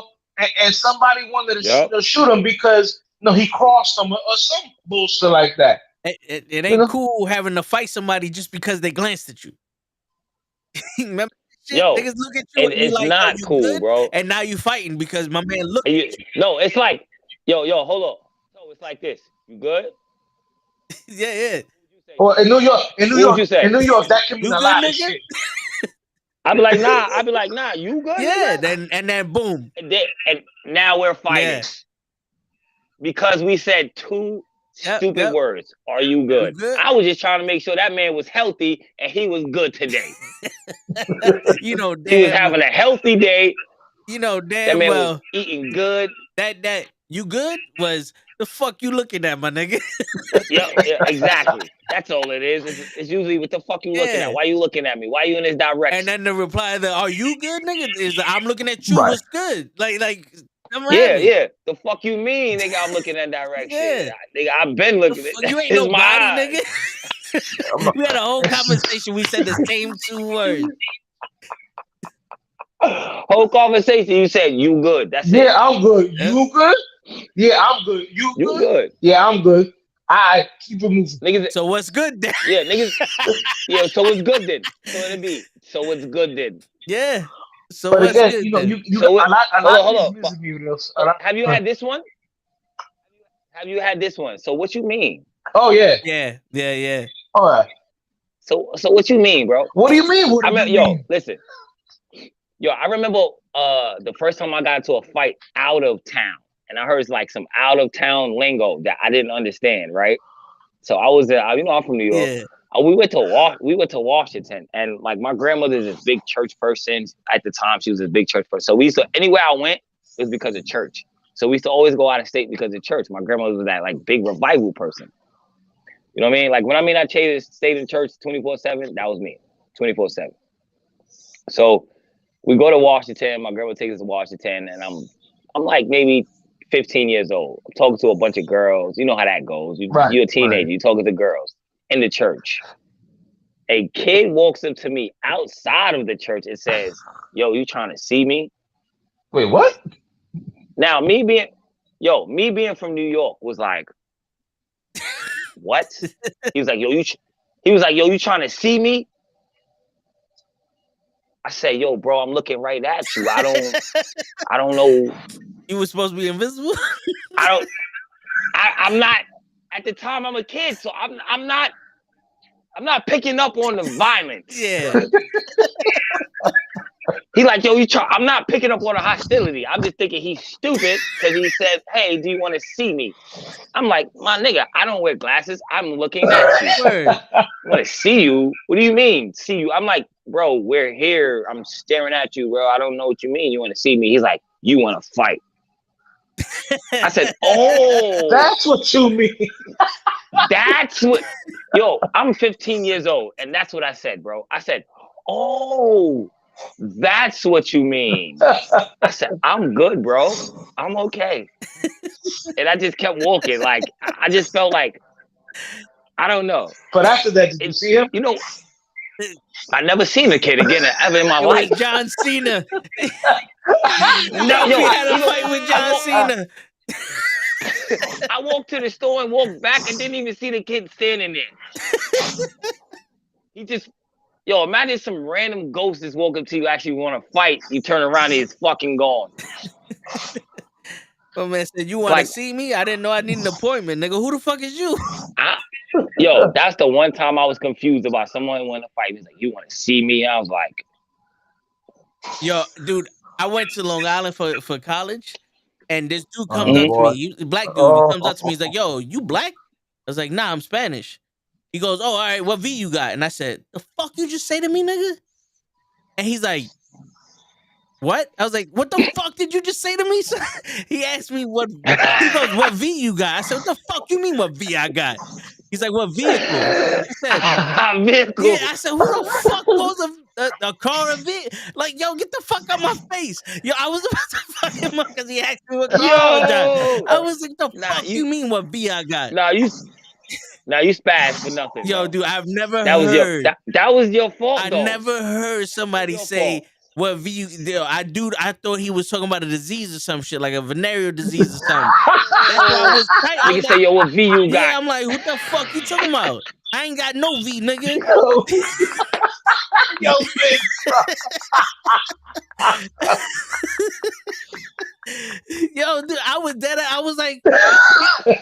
and somebody wanted to Yep. shoot him because he crossed him or some bullshit like that. It ain't cool having to fight somebody just because they glanced at you. Remember that shit? Yo, Niggas look at you and be it's like, not you cool, good? bro. And now you fighting because my man looked And at you. no, it's like, yo, hold up. So it's like this. You good? Yeah. Well, in New York, What would you say? that can mean You a good, lot of nigga? shit. I'd be like, nah. You good? Yeah, nigga? then boom. And now we're fighting Yeah. because we said two stupid Yep. words. Are you good? You good? I was just trying to make sure that man was healthy and he was good today. You know, He was damn. having a healthy day. You know, That damn man well was eating good. that you good was the fuck you looking at, my nigga. Yeah, exactly. That's all it is. It's usually what the fuck you looking Yeah. at? Why you looking at me? Why you in this direction? And then the reply that are you good, nigga? Is I'm looking at you. Right. What's good? Like I'm Yeah. The fuck you mean, nigga? I'm looking that direction. Yeah. Nigga, I've been looking at You ain't It's nobody, my eyes. nigga. We had a whole conversation. We said the same 2 words. Whole conversation, you said you good. That's it. Yeah, I'm good. Yeah. You good? Yeah, I'm good. You good? Yeah, I'm good. Alright, keep it moving. Niggas, So what's good then? yeah, niggas. Yeah, so it's good then. So it'll be. So it's good then. Yeah. So But what's again, good you then? So a lot hold of on. these music videos. Have you had this one? Have you had this one? So what you mean? Oh yeah. Yeah. All right. So what you mean, bro? What do you mean? What do you mean? Listen. Yo, I remember the first time I got into a fight out of town, and I heard like some out of town lingo that I didn't understand, right? So I was, I'm from New York. Yeah. We went to Washington, and like my grandmother's this big church person. At the time, she was a big church person. So we used to, anywhere I went, it was because of church. So we used to always go out of state because of church. My grandmother was that like big revival person. You know what I mean? Like when I mean I stayed in church 24/7, that was me, 24/7. So we go to Washington. My grandma takes us to Washington, and I'm like maybe 15 years old. I'm talking to a bunch of girls. You know how that goes. You're a teenager. You're talking to girls in the church. A kid walks up to me outside of the church and says, "Yo, you trying to see me?" Wait, what? Now, me being from New York was like, what? He was like, "Yo, you trying to see me?" I say, "Yo, bro, I'm looking right at you. I don't know. You were supposed to be invisible? I'm not, at the time I'm a kid, so I'm not picking up on the violence." Yeah. He like, "Yo, I'm not picking up on the hostility. I'm just thinking he's stupid because he said, 'Hey, do you want to see me?'" I'm like, "My nigga, I don't wear glasses. I'm looking at you. Word. I want to see you. What do you mean, see you?" I'm like, "Bro, we're here. I'm staring at you, bro. I don't know what you mean. You want to see me?" He's like, "You want to fight?" I said, "Oh, That's what you mean." that's what." Yo, I'm 15 years old, and that's what I said, bro. I said, "Oh, that's what you mean." I said, "I'm good, bro. I'm okay." And I just kept walking. Like, I just felt like, I don't know. But after that, did you see him? You know, I never seen a kid again ever in my It life. was John Cena. No, He yo, had a fight with John Cena. I walked to the store and walked back and didn't even see the kid standing there. He just, imagine some random ghost just walk up to you, actually want to fight. You turn around and he's fucking gone. My man said, "You want to see me? I didn't know I need an appointment, nigga. Who the fuck is you?" That's the one time I was confused about someone wanting to fight. He was like, "You want to see me?" I was like, Yo, dude, I went to Long Island for college, and this dude comes up to me, black dude. He comes up to me. He's like, "Yo, you black?" I was like, "Nah, I'm Spanish." He goes, "Oh, all right. What V you got?" And I said, "The fuck you just say to me, nigga?" And he's like, "What?" I was like, "What the fuck did you just say to me?" He asked me what. He goes, "What V you got?" I said, "What the fuck you mean? What V I got?" He's like, what vehicle? I said, Vehicle. yeah. I said, who the fuck calls a car a vehicle? Like, yo, get the fuck out my face. Yo, I was about to fuck him up because he asked me what car I got. I was like, the fuck you mean what V I got? Nah, you spazzed for nothing. Yo, bro. dude, I've never That was heard. that was your fault. I though. never heard somebody say fault. what V. Yo, I thought he was talking about a disease or some shit, like a venereal disease or something. That's why I was tight. I Nigga was say, like, yo, what V you got? yeah, I'm like, what the fuck you talking about? I ain't got no V, nigga. Yo, bitch. Yo, dude, I was dead. I was like,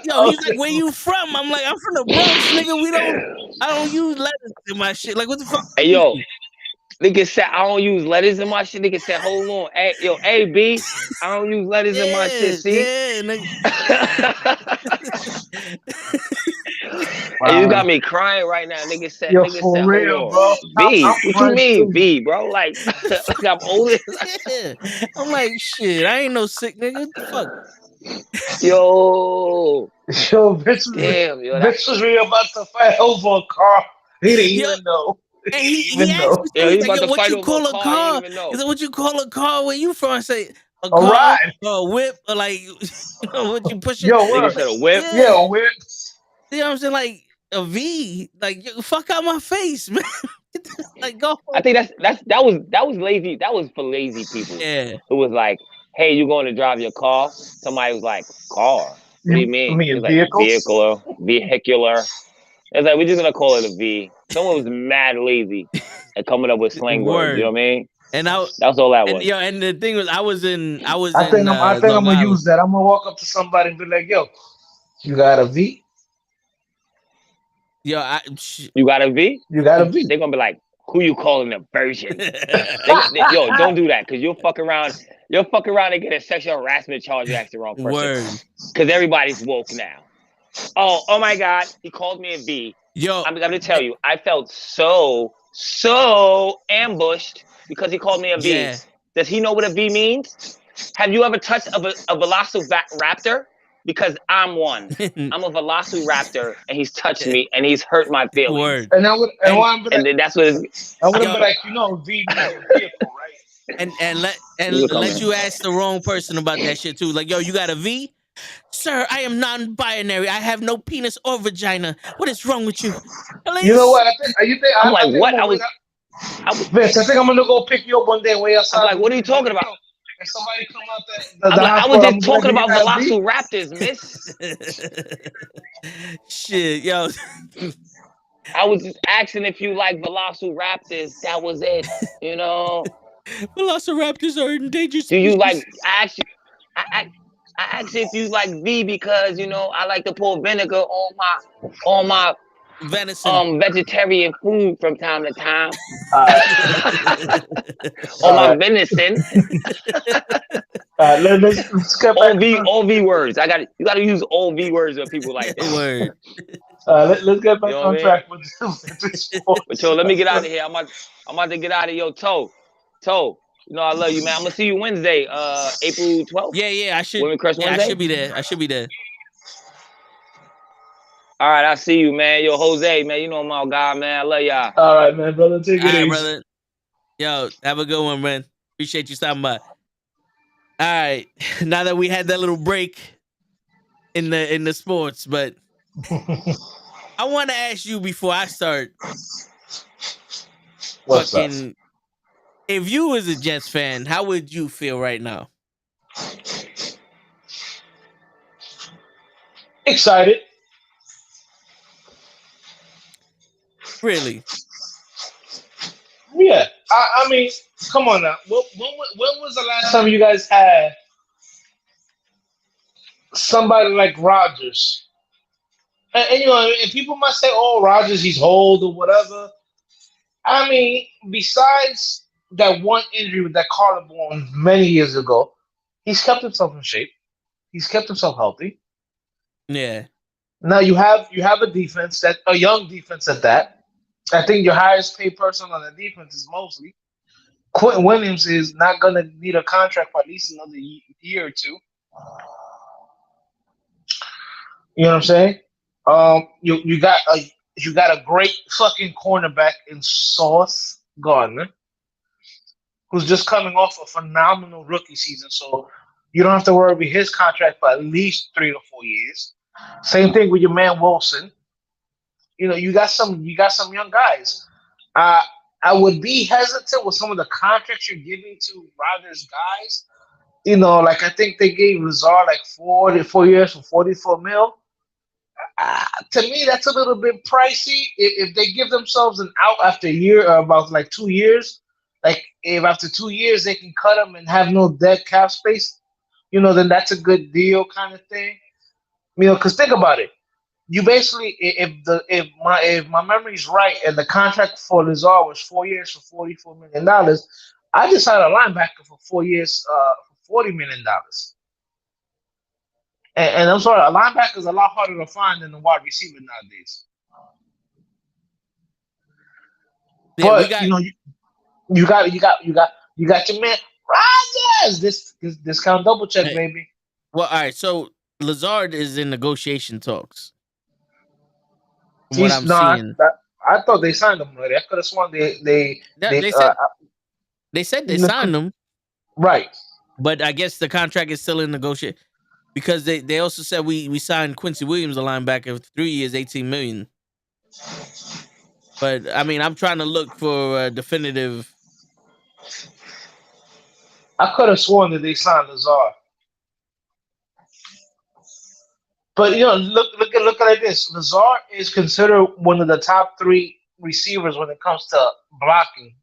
yo, he's like, where you from? I'm like, I'm from the Bronx, nigga. I don't use letters in my shit. Like, what the fuck? Hey, yo, nigga said I don't use letters in my shit. Nigga said, hold on, hey, yo, B, I don't use letters in my shit. See? Yeah, nigga. Hey, you got me crying right now. Nigga said, Yo, nigga for said, real, hold bro. on. B, I'm what you crying mean, too. B, bro? Like I'm older. Yeah. I'm like, shit, I ain't no sick nigga. What the fuck? Yo, Bitch damn, yo, bitch was really about to fight over a car. He didn't even know. And he asked me, Yo, he's he like, about yo, to what fight you over call a a car, car? he didn't even know. He said, what you call a car? Where you from? I say, a A car, ride. or a whip, or like, you know, what you push it? Yo, Nigga what? said a whip. Yeah, a whip. You know what I'm saying? Like a V. Like, yo, fuck out my face, man. Like, go home. I think that was lazy. That was for lazy people. Yeah. It was like, hey, you going to drive your car? Somebody was like, car. What do you mean? mean It was vehicles? like vehicular. It's like, we're just gonna call it a V. Someone was mad lazy and coming up with slang words. You know what I mean? And that's all that was. And yo, and the thing was, I think I'm gonna use that. I'm gonna walk up to somebody and be like, yo, you got a V? Yo, you got a V? You got a V? They're gonna be like, who you calling a virgin? Yo, don't do that, because you'll fuck around and get a sexual harassment charge. You ask the wrong person. Because everybody's woke now. Oh my God, he called me a V. Yo, I'm gonna tell you, I felt so ambushed because he called me a V. Yeah. Does he know what a V means? Have you ever touched a velociraptor? Because I'm one. I'm a velociraptor, and he's touched me, and he's hurt my feelings. And I would, and that's what it's. I would have been like, you know, V means a vehicle, right? And let you ask the wrong person about that shit too. Like, yo, you got a V? Sir, I am non-binary. I have no penis or vagina. What is wrong with you? You know what? I'm like, what? Vince, I think I'm gonna go pick you up one day way outside. I'm like, what are you talking about? And somebody come out I was just talking about velociraptors, miss. Shit, yo. I was just asking if you like velociraptors. That was it, you know. Velociraptors are endangered. Do you like? I asked if you like V because you know I like to pour vinegar on my venison, vegetarian food from time to time. On my venison. Let's get back. All V words. You got to use all V words when people like that. Word. Let's get back on track with this. But yo, let me get out of here. I'm about to get out of here. Toe. You know I love you, man. I'm gonna see you Wednesday, April 12th. Yeah, I should. Women Crush Wednesday. I should be there. All right, I'll see you, man. Yo, Jose, man, you know my guy, man. I love y'all. All right, man, brother. Take it easy. Brother. Yo, have a good one, man. Appreciate you stopping by. All right, now that we had that little break in the sports, but I want to ask you before I start. What's up? If you was a Jets fan, how would you feel right now? Excited. Really? Yeah. I mean, come on now. When was the last time you guys had somebody like Rodgers? And you know, and people might say, "Oh, Rodgers, he's old or whatever." I mean, besides that one injury with that collarbone many years ago, he's kept himself in shape. He's kept himself healthy. Yeah. Now you have a defense a young defense at that. I think your highest paid person on the defense is Mosley. Quentin Williams is not gonna need a contract for at least another year or two. You know what I'm saying? You got a great fucking cornerback in Sauce Gardner, who's just coming off a phenomenal rookie season. So you don't have to worry about his contract for at least 3 to 4 years. Same thing with your man Wilson. You got some young guys. Uh, I would be hesitant with some of the contracts you're giving to Rodgers guys. Like I think they gave Lazard like 4 years for 44 mil. To me, that's a little bit pricey. If they give themselves an out after a year, or about like 2 years, like if after 2 years they can cut them and have no dead cap space, then that's a good deal kind of thing. Because think about it. You basically, if my memory is right, and the contract for Lazard was 4 years for $44 million, I just had a linebacker for 4 years for $40 million. And I'm sorry, a linebacker is a lot harder to find than a wide receiver nowadays. Yeah, but you got your man Rodgers. This discount double check, baby. Well, all right. So Lazard is in negotiation talks. From what I'm seeing, I thought they signed him already. I could have sworn they said they signed him, right? But I guess the contract is still in negotiation. Because they also said we signed Quincy Williams, a linebacker, for 3 years, $18 million. But I mean, I'm trying to look for a definitive. I could have sworn that they signed Lazard. But look at it like this. Lazard is considered one of the top 3 receivers when it comes to blocking.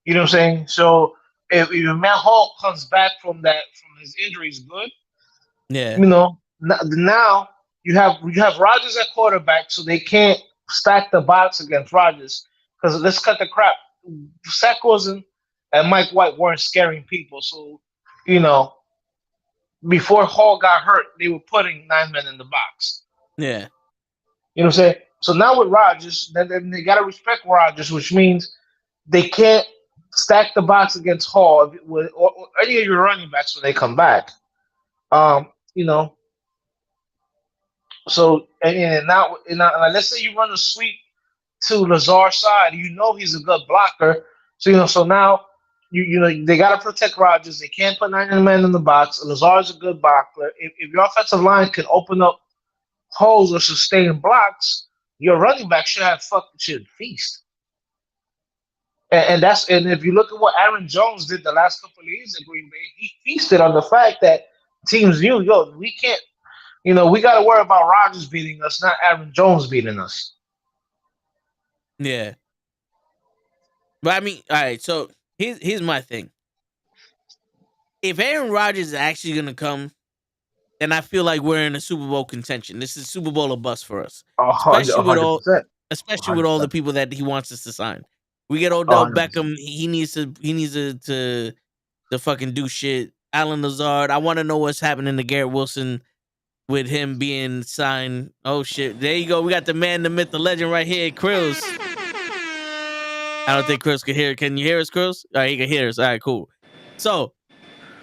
You know what I'm saying? So if Matt Hall comes back from his injuries, good. Yeah. Now you have Rodgers at quarterback, so they can't stack the box against Rodgers. Because let's cut the crap. Zach Wilson and Mike White weren't scaring people. So, before Hall got hurt, they were putting 9 men in the box. Yeah. You know what I'm saying? So now with Rodgers, then they got to respect Rodgers, which means they can't stack the box against Hall or any of your running backs when they come back. So and now let's say you run a sweep to Lazard's side, he's a good blocker. So now they gotta protect Rodgers. They can't put 9 men in the box. Lazard's a good blocker. If your offensive line can open up holes or sustain blocks, your running back should feast. And if you look at what Aaron Jones did the last couple of years at Green Bay, he feasted on the fact that teams knew, we can't, we got to worry about Rodgers beating us, not Aaron Jones beating us. Yeah. But I mean, all right, so here's my thing. If Aaron Rodgers is actually going to come, then I feel like we're in a Super Bowl contention. This is Super Bowl or bust for us. 100%. Especially with all the people that he wants us to sign. We get Odell Beckham, he needs to fucking do shit. Alan Lazard, I want to know what's happening to Garrett Wilson with him being signed. Oh shit, there you go. We got the man, the myth, the legend right here, Krills. I don't think Krills can hear. Can you hear us, Krills? All right, he can hear us. All right, cool. So,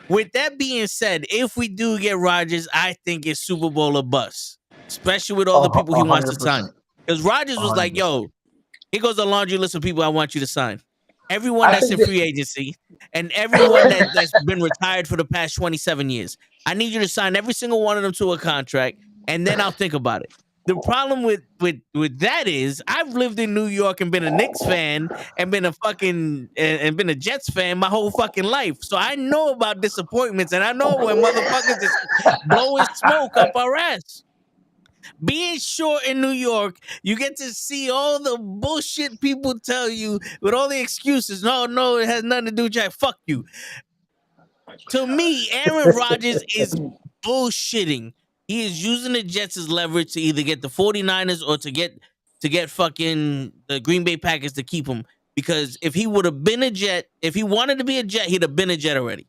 with that being said, if we do get Rodgers, I think it's Super Bowl or bust. Especially with all the people he wants to sign. Because Rodgers was like, yo, here goes a laundry list of people I want you to sign. Everyone that's in free agency and everyone that's been retired for the past 27 years. I need you to sign every single one of them to a contract, and then I'll think about it. The problem with that is I've lived in New York and been a Knicks fan and been a Jets fan my whole fucking life. So I know about disappointments, and I know when motherfuckers is blowing smoke up our ass. Being short in New York, you get to see all the bullshit people tell you with all the excuses. No, it has nothing to do with Jack. Fuck you. To me, Aaron Rodgers is bullshitting. He is using the Jets as leverage to either get the 49ers or to get fucking the Green Bay Packers to keep him. Because if he would have been a Jet, if he wanted to be a Jet, he'd have been a Jet already.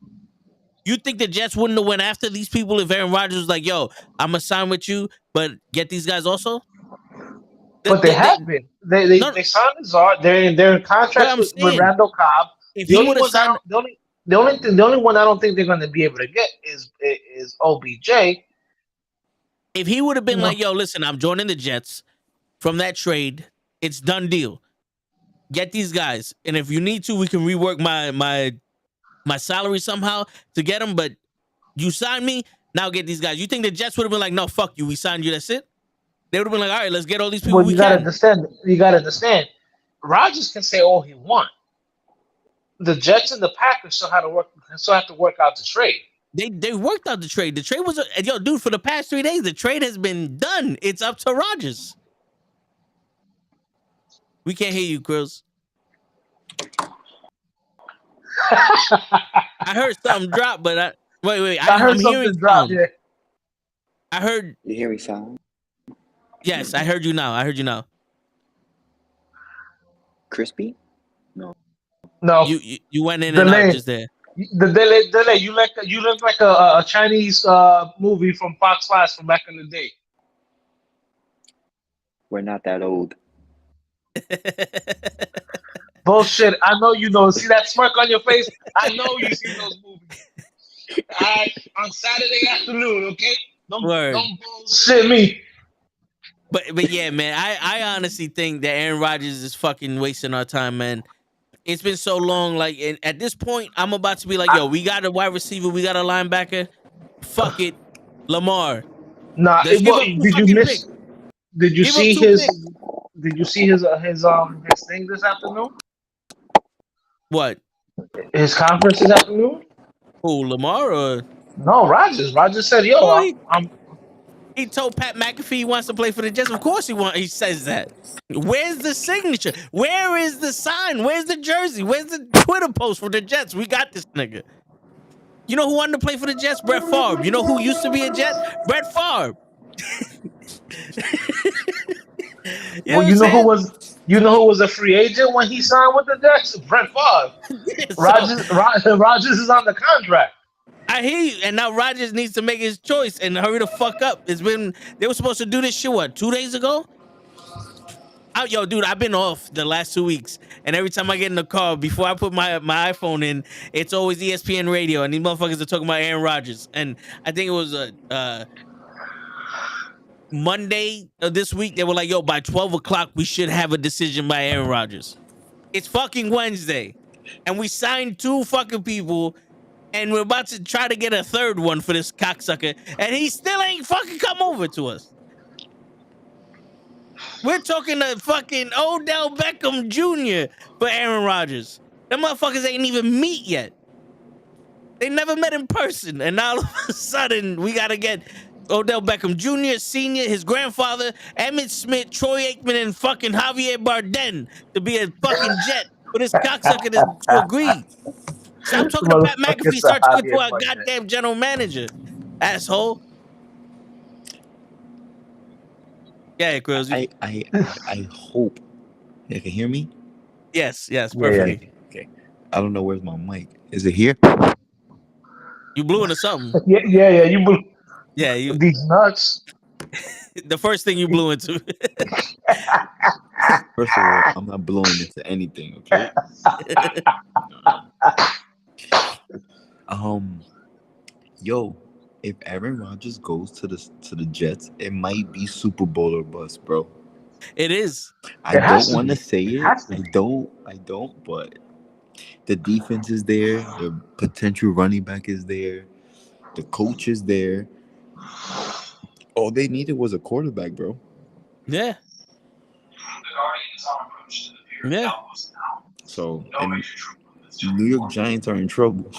You think the Jets wouldn't have went after these people if Aaron Rodgers was like, yo, I'm going to sign with you, but get these guys also? But they have been. They signed Lazard. They're in contract with Randall Cobb. If he would have signed... The only one I don't think they're going to be able to get is OBJ. If he would have been like, yo, listen, I'm joining the Jets from that trade, it's done deal. Get these guys. And if you need to, we can rework my salary somehow to get them. But you signed me, now get these guys. You think the Jets would have been like, no, fuck you, we signed you, that's it? They would have been like, all right, let's get all these people Well, we you gotta can. understand. You gotta understand. Rodgers can say all he wants. The Jets and the Packers still have to work out the trade. They worked out the trade. The trade was yo, dude. For the past 3 days, the trade has been done. It's up to Rodgers. We can't hear you, Krills. I heard something drop, but wait. I heard I'm something hearing drop. sound. Yeah. I heard. You hear me sound? Yes, I heard you now. Crispy? No. You went in and out just there. The delay. You look like a Chinese movie from Fox 5 from back in the day. We're not that old. Bullshit. I know you know. See that smirk on your face? I know you seen those movies. On Saturday afternoon, okay? Don't bullshit me. But yeah, man, I honestly think that Aaron Rodgers is fucking wasting our time, man. It's been so long. Like, and at this point, I'm about to be like, yo, we got a wide receiver, we got a linebacker. Fuck it, Lamar. Nah, Did you see his thing this afternoon? What? His conference this afternoon? Who, Lamar or? No, Rodgers. Rodgers said, yo, He told Pat McAfee he wants to play for the Jets. Of course he says that. Where's the signature? Where is the sign? Where's the jersey? Where's the Twitter post for the Jets? We got this nigga. You know who wanted to play for the Jets? Brett Favre. You know who used to be a Jet? Brett Favre. You know who was a free agent when he signed with the Jets? Brett Favre. Rodgers is on the contract. I hear you, and now Rodgers needs to make his choice and hurry the fuck up. They were supposed to do this shit 2 days ago? Yo, dude, I've been off the last 2 weeks, and every time I get in the car, before I put my iPhone in, it's always ESPN radio, and these motherfuckers are talking about Aaron Rodgers. And I think it was Monday of this week, they were like, yo, by 12 o'clock, we should have a decision by Aaron Rodgers. It's fucking Wednesday, and we signed 2 fucking people, and we're about to try to get a third one for this cocksucker, and he still ain't fucking come over to us. We're talking to fucking Odell Beckham Jr. for Aaron Rodgers. Them motherfuckers ain't even meet yet. They never met in person, and now all of a sudden we gotta get Odell Beckham Jr., Sr., his grandfather, Emmitt Smith, Troy Aikman, and fucking Javier Bardem to be a fucking Jet for this cocksucker to agree. Stop talking to Pat McAfee. Start talking to our goddamn general manager, asshole. Yeah, Krills. I hope you can hear me. Yes, perfectly. Okay. I don't know where's my mic. Is it here? You blew into something. Yeah. You blew. Yeah, you. These nuts. The first thing you blew into. First of all, I'm not blowing into anything. Okay. Yo, if Aaron Rodgers goes to the Jets, it might be Super Bowl or bust, bro. It is. I don't want to say it. I don't. But the defense is there. The potential running back is there. The coach is there. All they needed was a quarterback, bro. Yeah. Yeah. So, and New York Giants are in trouble.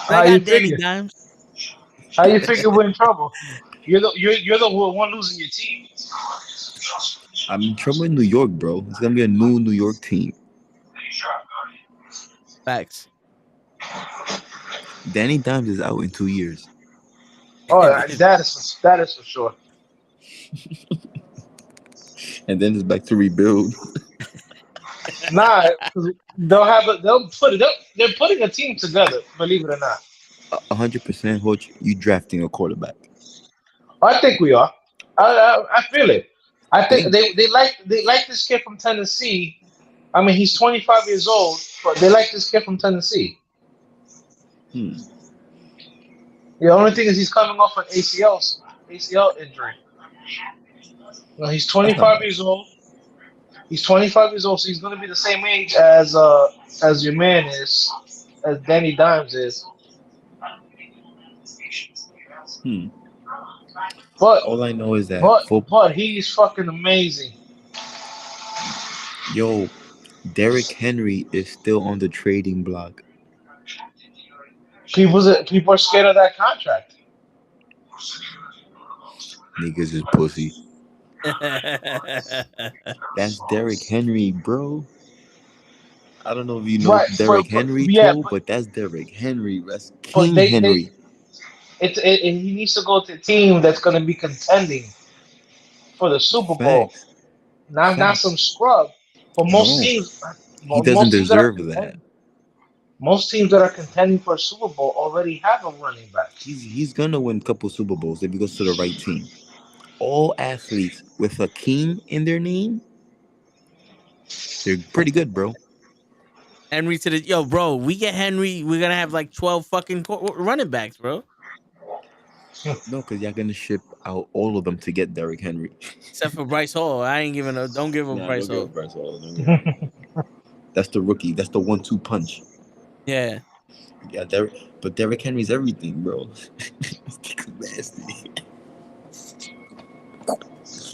How you figure? Dimes. How you figure we're in trouble? You're the one losing your team. I'm in trouble in New York, bro. It's gonna be a new New York team. Facts. Danny Dimes is out in 2 years. Oh, that is for sure. And then it's back to rebuild. Nah, they're putting a team together, believe it or not. 100%, Hodge, you drafting a quarterback. I think we are. I feel it. I think they like this kid from Tennessee. I mean, he's 25 years old, but they like this kid from Tennessee. The only thing is he's coming off an ACL injury. Well, he's That's not 25 bad. years old. He's 25 years old, so he's going to be the same age as your man is, as Danny Dimes is. But All I know is that but he's fucking amazing. Yo, Derrick Henry is still on the trading block. People are scared of that contract. Niggas is pussy. That's Derrick Henry, bro. I don't know if you know Right, Derrick Henry, yeah, Toe, but that's Derrick Henry. That's but King Henry. he needs to go to a team that's going to be contending for the Super Bowl, Facts. not some scrub. But No, he doesn't most teams that are deserve that. contending, most teams that are contending for a Super Bowl already have a running back. He's gonna win a couple Super Bowls if he goes to the right team. All athletes with a king in their name, they're pretty good, bro. Henry to the bro. We get Henry. We're gonna have like 12 fucking running backs, bro. No, because y'all gonna ship out all of them to get Derrick Henry. Except for Bryce Hall. I ain't giving a. Don't give him Bryce Hall. Bryce Hall. Don't give him. That's the rookie. That's the 1-2 punch. Yeah. Yeah, but Derrick Henry's everything, bro. Nasty.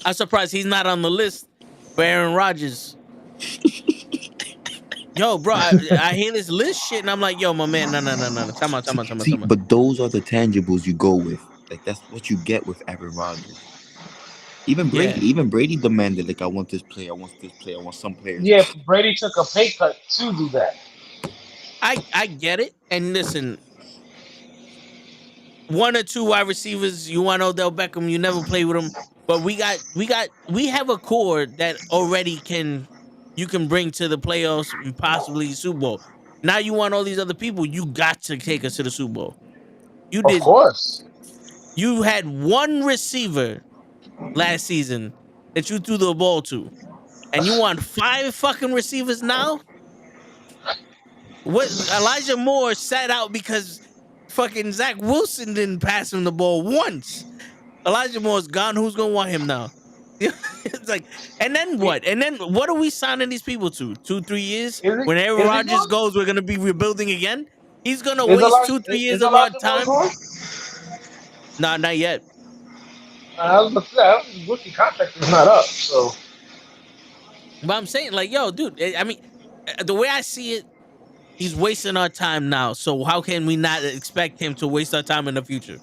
I'm surprised he's not on the list for Aaron Rodgers. Yo, bro, I hear this list shit and I'm like, yo, my man, no. Come on. See, but those are the tangibles you go with. Like, that's what you get with Aaron Rodgers. Even Brady demanded, like, I want this player, I want some players. Yeah, Brady took a pay cut to do that. I get it. And listen, one or two wide receivers, you want Odell Beckham, you never play with him. But we have a core that already you can bring to the playoffs and possibly Super Bowl. Now you want all these other people, you got to take us to the Super Bowl. Of course. You had one receiver last season that you threw the ball to. And you want 5 fucking receivers now? What Elijah Moore sat out because fucking Zach Wilson didn't pass him the ball once. Elijah Moore's gone. Who's gonna want him now? It's like, and then what? And then what are we signing these people to? 2-3 years? When Aaron Rodgers goes, we're gonna be rebuilding again. He's gonna waste 2-3 years of our time. Nah, not yet. I was gonna say, his rookie contract is not up, so. But I'm saying, like, yo, dude. I mean, the way I see it, he's wasting our time now. So how can we not expect him to waste our time in the future?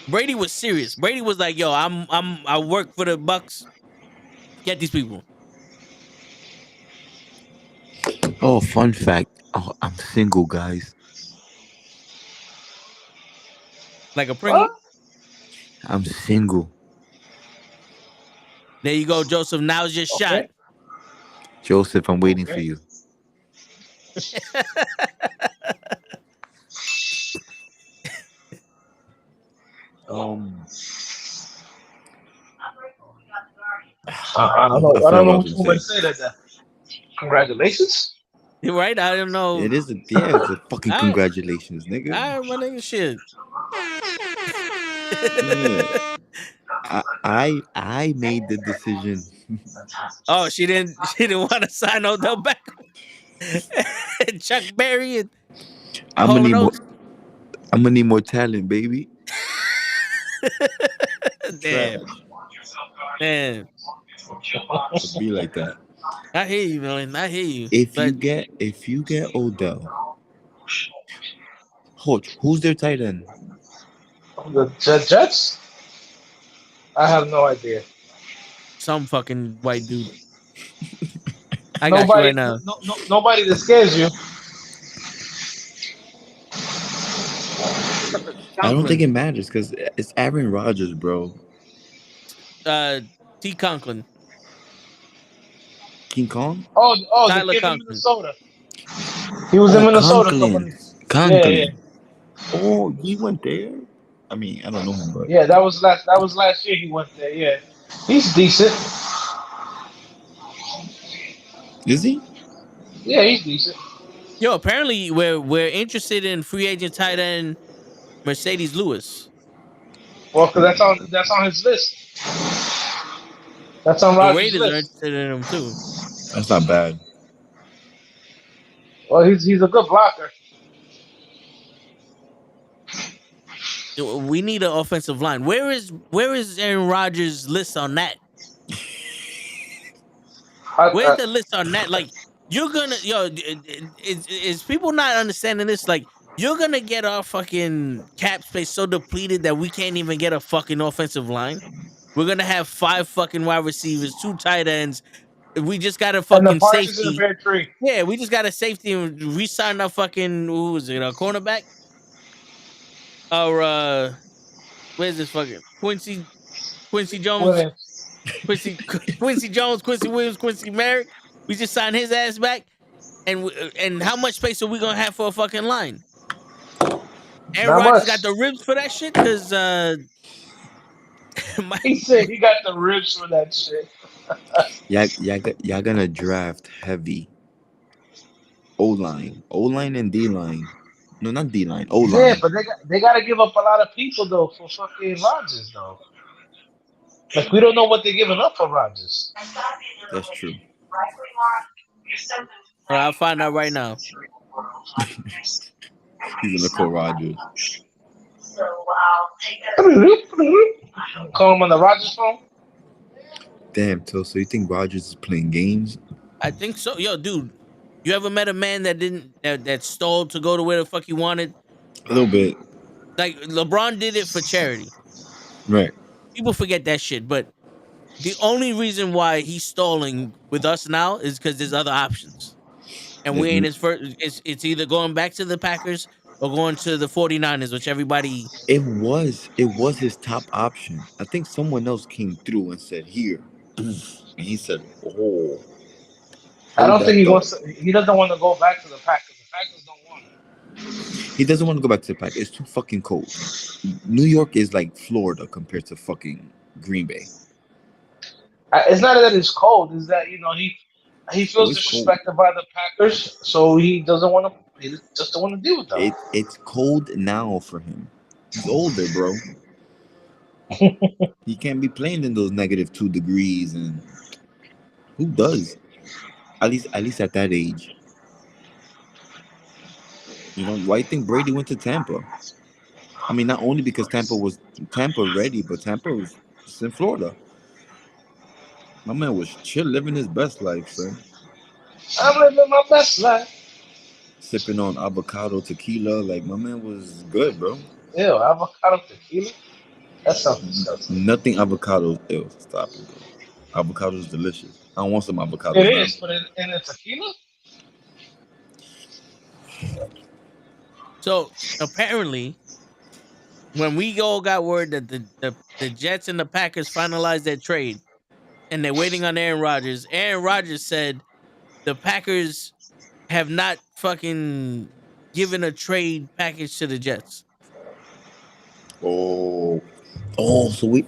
Brady was serious. Brady was like, yo, I work for the Bucks. Get these people. Oh, fun fact. Oh, I'm single, guys. Like a Pringle? What? I'm single. There you go, Joseph. Now's your shot. Joseph, I'm waiting for you. I don't know who's going to say that. Congratulations. You're right. I don't know. It's a fucking congratulations, nigga. All right, my nigga, shit. Yeah. I made the decision. Oh, she didn't want to sign Odell Beckham. Chuck Berry and I'm gonna need more talent, baby. Damn. Man. It'd be like that. I hear you, man. I hear you. If you get Odell, who's their tight end? The Jets? I have no idea. Some fucking white dude. I got you right now. Nobody that scares you. I don't think it matters because it's Aaron Rodgers, bro. T. Conklin. King Kong? Oh, Tyler the kid in Conklin. Minnesota. He was in Minnesota. Conklin. Yeah. Oh, he went there? I mean, I don't know him, but yeah, that was last year he went there. Yeah, he's decent. Is he? Yeah, he's decent. Yo, apparently we're interested in free agent tight end Mercedes Lewis. Well, because that's on his list. That's on The Rodgers' Raiders are list. interested in him too. That's not bad. Well, he's a good blocker. We need an offensive line. Where is Aaron Rodgers' list on that? Where's the list on that? Like, you're gonna is people not understanding this? Like, you're gonna get our fucking cap space so depleted that we can't even get a fucking offensive line. We're gonna have 5 fucking wide receivers, 2 tight ends. We just got a And the fucking partridge in the safety. pear tree. Yeah, we just got a safety and re-signed our fucking who was it? A cornerback? Or where's this fucking Quincy Jones? Williams. Quincy Jones, Quincy Williams, Quincy Merrick. We just signed his ass back. And how much space are we gonna have for a fucking line? Aaron Not Rodgers much. got the ribs for that shit because He said he got the ribs for that shit. Y'all gonna draft heavy. O-line and D-line. No, not D-line. O-line. Yeah, but they got to give up a lot of people though for fucking Rodgers though. Like we don't know what they're giving up for Rodgers. That's true. I'll find out right now. He's gonna call Rodgers. Call him on the Rodgers phone. Damn, so you think Rodgers is playing games? I think so. Yo, dude, you ever met a man that stole to go to where the fuck he wanted? A little bit. Like LeBron did it for charity. Right. People forget that shit, but the only reason why he's stalling with us now is because there's other options. And we ain't his first. It's either going back to the Packers or going to the 49ers, which everybody. It was his top option. I think someone else came through and said, "Here," and he said, "Oh." I don't think he wants. He doesn't want to go back to the Packers. The Packers don't want him. He doesn't want to go back to the Packers. It's too fucking cold. New York is like Florida compared to fucking Green Bay. It's not that it's cold. It's that he feels disrespected by the Packers, so he doesn't want to. He just don't want to deal with them. It's cold now for him. He's older, bro. He can't be playing in those -2 degrees, and who does? At least at that age. You know, why do you think Brady went to Tampa? I mean, not only because Tampa ready, but Tampa was just in Florida. My man was chill, living his best life, son. I'm living my best life. Sipping on avocado tequila, like my man was good, bro. Ew, avocado tequila? That sounds disgusting. Nothing avocado. Ew, stop it, bro. Avocado is delicious. I don't want some avocado. It is, but in a tequila? So apparently, when we all got word that the Jets and the Packers finalized their trade, and they're waiting on Aaron Rodgers said the Packers have not fucking given a trade package to the Jets. So we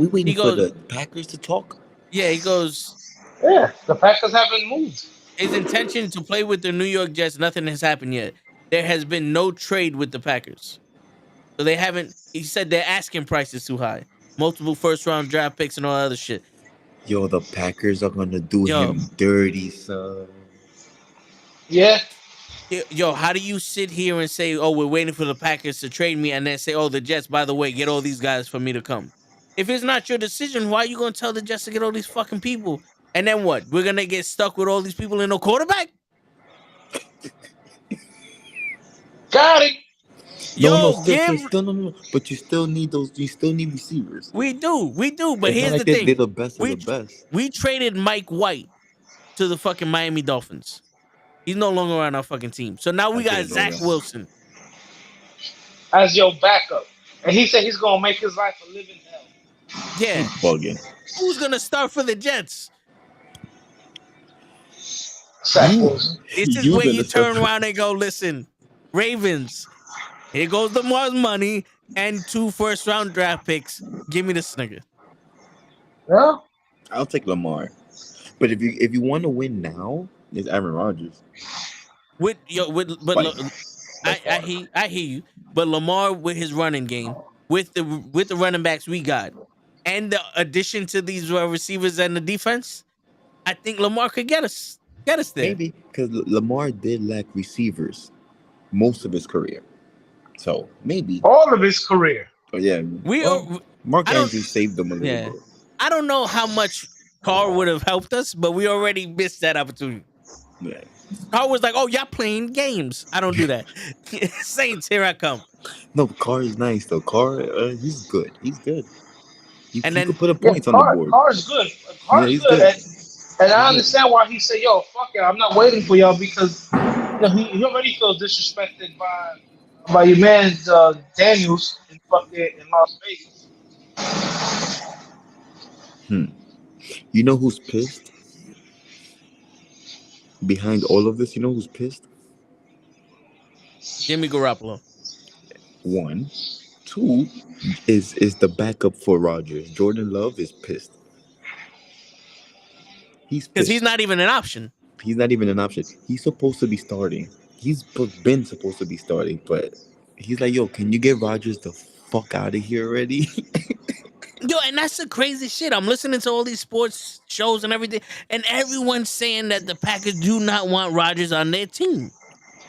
waiting for the Packers to talk? Yeah, he goes. Yeah, the Packers haven't moved. His intention to play with the New York Jets, nothing has happened yet. There has been no trade with the Packers. So they haven't. He said their asking price is too high. Multiple first-round draft picks and all that other shit. Yo, the Packers are gonna do him dirty, son. Yeah. Yo, how do you sit here and say, "Oh, we're waiting for the Packers to trade me," and then say, "Oh, the Jets, by the way, get all these guys for me to come"? If it's not your decision, why are you gonna tell the Jets to get all these fucking people? And then what? We're gonna get stuck with all these people and no quarterback? Got it. No. But you still need those. You still need receivers. We do. But it's here's like the thing: they're the best of the best. We traded Mike White to the fucking Miami Dolphins. He's no longer on our fucking team. So now we got Zach Wilson as your backup, and he said he's gonna make his life a living hell. Yeah, bugging. Who's gonna start for the Jets? Zach Wilson. This is where you turn around and go, listen, Ravens. Here goes the money and 2 first-round draft picks. Give me this nigga. Yeah, I'll take Lamar. But if you want to win now, it's Aaron Rodgers. With I hear you. But Lamar with his running game, with the running backs we got, and the addition to these receivers and the defense, I think Lamar could get us there. Maybe because Lamar did lack receivers most of his career, so maybe. All of his career. But yeah, Mark Andrews saved them a little bit. I don't know how much Carr would have helped us, but we already missed that opportunity. Yeah. Carr was like, "Oh, y'all playing games. I don't do that." Saints, here I come. No, Carr is nice though. Carr, he's good. He's good. He could put points on the board. Carr's good. Carr's good. And I understand why he said, "Yo, fuck it, I'm not waiting for y'all," because he already feels disrespected by your man Daniels in Las Vegas. You know who's pissed? Behind all of this, you know who's pissed? Jimmy Garoppolo. 1, 2 is the backup for Rodgers. Jordan Love is pissed. Because he's not even an option. He's not even an option. He's supposed to be starting. He's been supposed to be starting, but he's like, "Yo, can you get Rodgers the fuck out of here already?" Yo, and that's the crazy shit. I'm listening to all these sports shows and everything, and everyone's saying that the Packers do not want Rodgers on their team.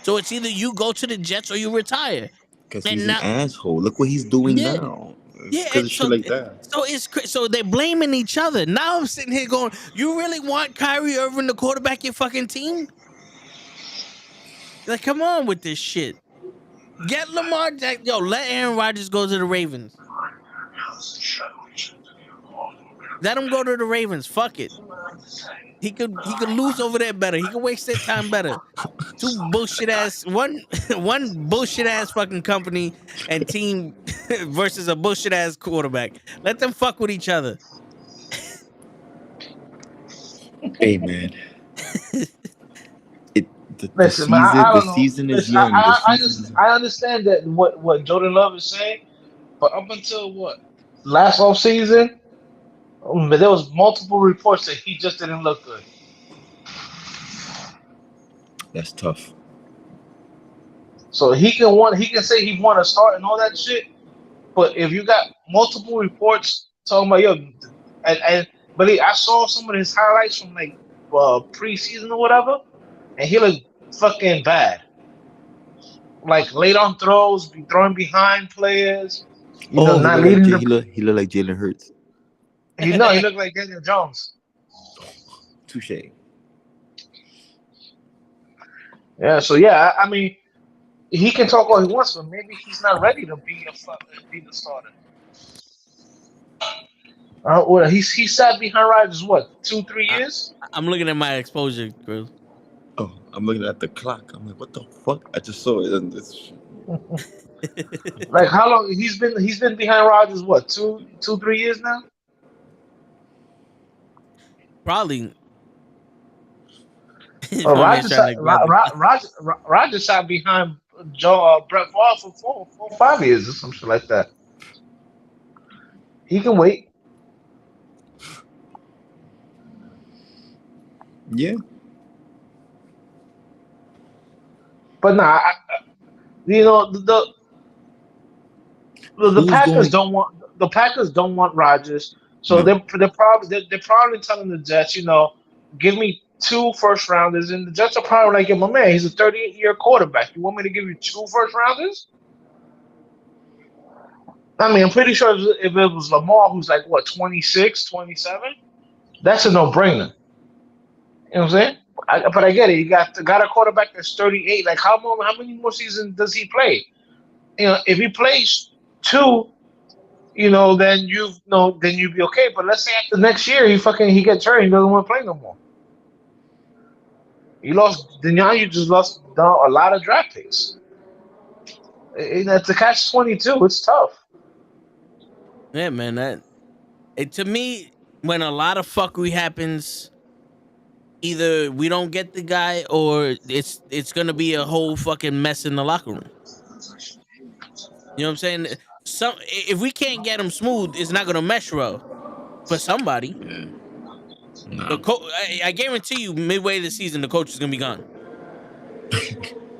So it's either you go to the Jets or you retire. Because he's an asshole. Look what he's doing now. Because of shit like that. So they're blaming each other. Now I'm sitting here going, "You really want Kyrie Irving to quarterback your fucking team?" Like, come on with this shit. Get Lamar Jackson. Yo, let Aaron Rodgers go to the Ravens. Let him go to the Ravens. Fuck it. He could lose over there better. He could waste their time better. One bullshit ass fucking company and team versus a bullshit ass quarterback. Let them fuck with each other. Hey man. The season is young. I understand that what Jordan Love is saying, but up until last offseason, there was multiple reports that he just didn't look good. That's tough. So he can say he want to start and all that shit, but if you got multiple reports talking about but I saw some of his highlights from like preseason or whatever, and he looked fucking bad. Like late on throws, be throwing behind players. Not leading. He looked like Jalen Hurts. He looked like Daniel Jones. Touche. Yeah, so I mean, he can talk all he wants, but maybe he's not ready to be the starter. He sat behind Rodgers 2-3 years? I'm looking at my exposure, bro. Oh, I'm looking at the clock. I'm like, what the fuck? I just saw it. Like how long he's been behind Rodgers? 2-3 years now? Probably. Rodgers sat behind Brett Favre for 5 years or some shit like that. He can wait. Yeah. But nah, the Packers don't want Rodgers, so they're probably telling the Jets, give me 2 first rounders, and the Jets are probably like, "Yeah, my man, he's a 38-year quarterback. You want me to give you 2 first rounders?" I mean, I'm pretty sure if it was Lamar, who's like 26, 27, that's a no-brainer. You know what I'm saying? But I get it. You got a quarterback that's 38. Like how many more seasons does he play? If he plays 2, then you'd be okay. But let's say after next year he gets hurt, he doesn't want to play no more. You just lost a lot of draft picks. It's a catch-22. It's tough. Yeah, man. To me, when a lot of fuckery happens, either we don't get the guy or it's gonna be a whole fucking mess in the locker room. You know what I'm saying? If we can't get him smooth, it's not gonna mesh well for somebody. Yeah. No. I guarantee you, midway of the season, the coach is gonna be gone.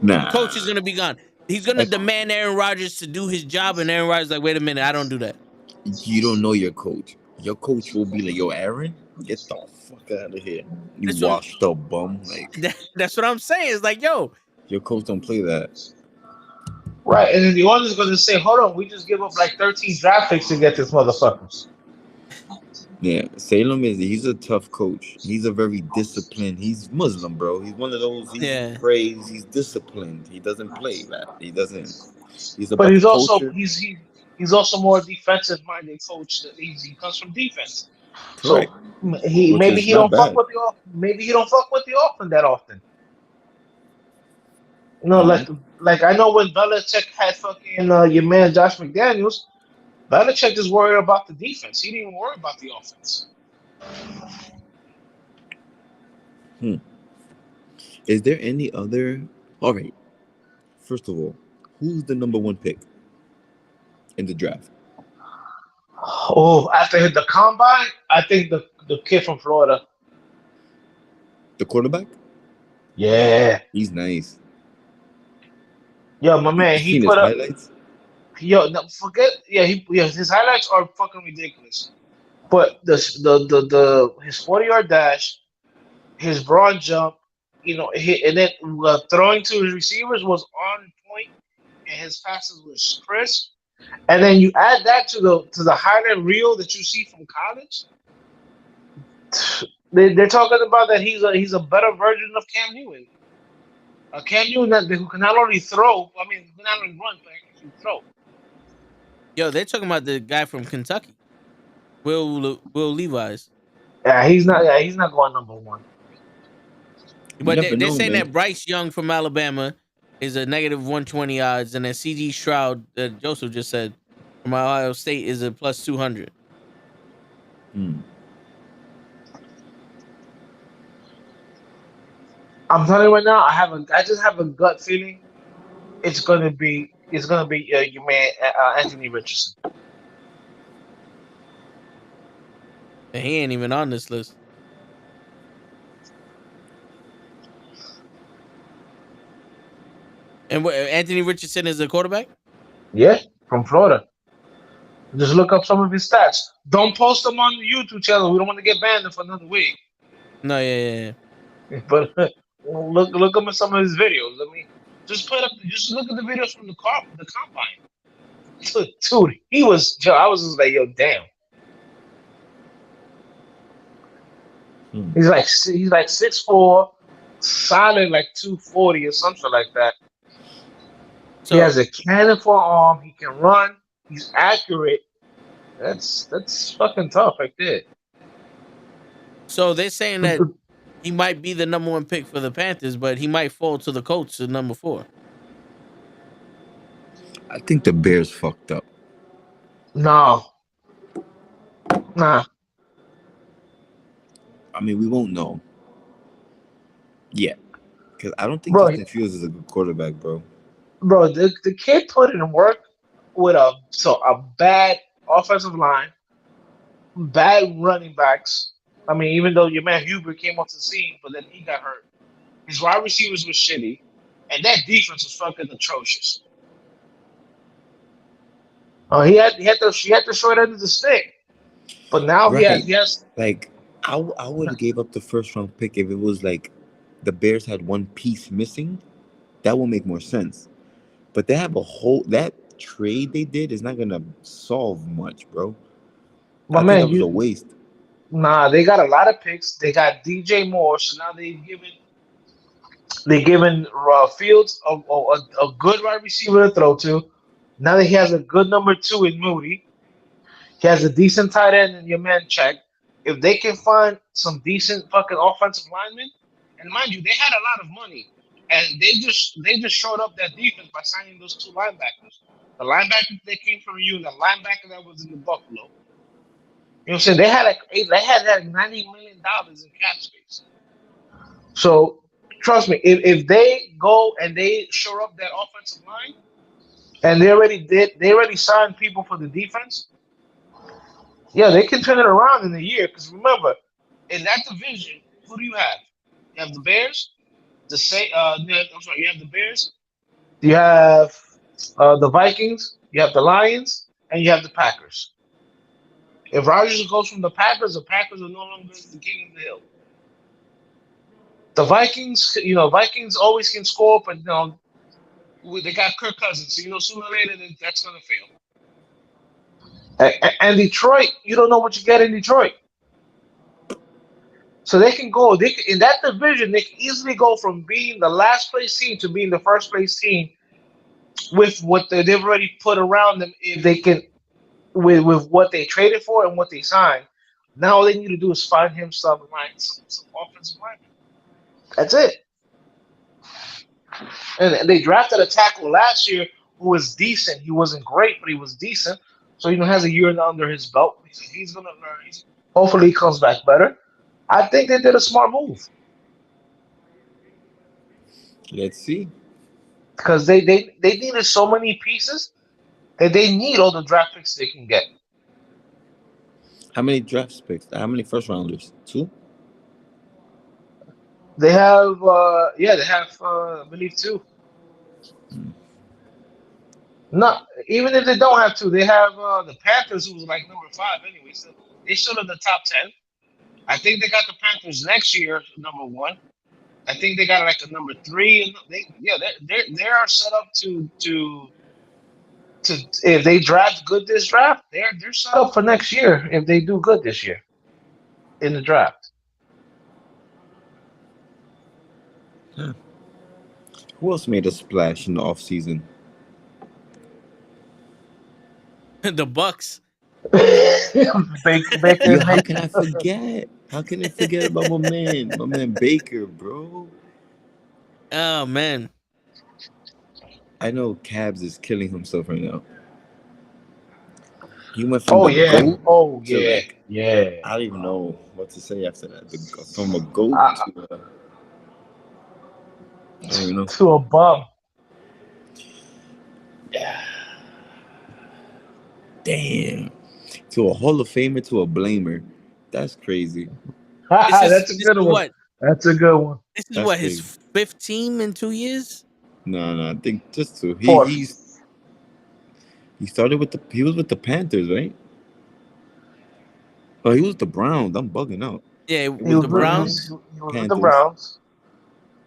Nah. Coach is gonna be gone. He's gonna demand Aaron Rodgers to do his job, and Aaron Rodgers like, wait a minute, I don't do that. You don't know your coach. Your coach will be like, yo, Aaron, get the fuck out of here. You That's what washed up bum. Like, that's what I'm saying. It's like, yo, your coach don't play that. Right, and then the owner's going to say, hold on, we just give up like 13 draft picks to get this motherfucker. Yeah, Salem he's a tough coach. He's a very disciplined. He's Muslim, bro. He's one of those. He prays. He's disciplined. He doesn't play that. He doesn't. He's about But he's the also culture. he's also more defensive minded coach. He comes from defense, Correct. so maybe he don't fuck with the offense that often. You know, like I know when Belichick had fucking your man Josh McDaniels, Belichick just worried about the defense. He didn't even worry about the offense. Is there any other? All right. First of all, who's the number one pick in the draft? Oh, after the combine, I think the kid from Florida. The quarterback? Yeah. He's nice. Yo, my man, he put up highlights. Yo, no, forget. Yeah, his highlights are fucking ridiculous. But his 40-yard dash, his broad jump, you know, and then throwing to his receivers was on point, and his passes was crisp. And then you add that to the highlight reel that you see from college. They're talking about that he's a better version of Cam Newton. A Cam Newton who can not only throw, I mean, who can not only run, but actually throw. Yo, they're talking about the guy from Kentucky, Will Levis. Yeah, he's not going number one. But they're saying that Bryce Young from Alabama is a negative 120 odds, and that C.J. Stroud that Joseph just said from Ohio State is a plus 200. I'm telling you right now, I just have a gut feeling it's gonna be your man Anthony Richardson. And he ain't even on this list. And Anthony Richardson is a quarterback? Yeah, from Florida. Just look up some of his stats. Don't post them on the YouTube channel. We don't want to get banned for another week. No, yeah. But look up at some of his videos. I mean, just look at the videos from the combine. Dude, I was just like, yo, damn. He's like 6'4", solid like 240 or something like that. So, he has a cannon for an arm. He can run. He's accurate. That's fucking tough right there. So they're saying that he might be the number one pick for the Panthers, but he might fall to the Colts at number 4. I think the Bears fucked up. No. Nah. I mean, we won't know yet. Because I don't think Justin Fields is a good quarterback, bro. Bro, the kid put in work with a bad offensive line, bad running backs. I mean, even though your man Hubert came onto the scene, but then he got hurt. His wide receivers were shitty, and that defense was fucking atrocious. He had the short end of the stick, but now he has. Like I would have gave up the first round pick if it was like the Bears had one piece missing. That would make more sense. But they have that trade they did is not gonna solve much, bro. I think that was a waste. Nah, they got a lot of picks. They got DJ Moore, so now they're giving Fields a good wide receiver to throw to. Now that he has a good number 2 in Moody, he has a decent tight end in your man Check. If they can find some decent fucking offensive linemen, and mind you, they had a lot of money, and they just showed up that defense by signing those 2 linebackers. The linebacker that came from you, and the linebacker that was in the Buffalo. You know what I'm saying? They had $90 million in cap space. So trust me, if they go and they shore up that offensive line, and they already signed people for the defense, yeah, they can turn it around in a year. Because remember, in that division, who do you have? You have the Bears, I'm sorry, you have the Bears, you have the Vikings, you have the Lions, and you have the Packers. If Rodgers goes from the Packers are no longer the king of the hill. The Vikings, Vikings always can score, but they got Kirk Cousins, so sooner or later that's gonna fail. And Detroit, you don't know what you get in Detroit. So they can go. In that division, they can easily go from being the last place team to being the first place team with what they've already put around them. If they can, with what they traded for and what they signed, now all they need to do is find him some offensive line. That's it. And they drafted a tackle last year who was decent. He wasn't great, but he was decent. So has a year under his belt. He's gonna learn. Hopefully, he comes back better. I think they did a smart move. Let's see. Because they needed so many pieces that they need all the draft picks they can get. How many draft picks? How many first rounders? 2? They have, I believe 2. No, even if they don't have 2, they have the Panthers, who was like number 5 anyway. So they still in the top 10. I think they got the Panthers next year, number 1. I think they got like a number 3, and they are set up to if they draft good this draft, they're set up for next year if they do good this year in the draft. Who else made a splash in the offseason? The Bucks. Baker, Yo, how can I forget? How can I forget about my man Baker, bro? Oh man, I know Cabs is killing himself right now. He went from Oh the yeah, GOAT oh to yeah, like, yeah. I don't even know what to say after that. From a GOAT to I don't even know. To a bum. Damn. To a Hall of Famer to a blamer. That's crazy. That's a good one. What? That's a good one. This is That's what crazy. his 5th team in 2 years. No, I think just 2. Fourth. He started with he was with the Panthers, right? Oh, he was the Browns. I'm bugging out. Yeah, He with was the Browns. He was with the Panthers. Browns.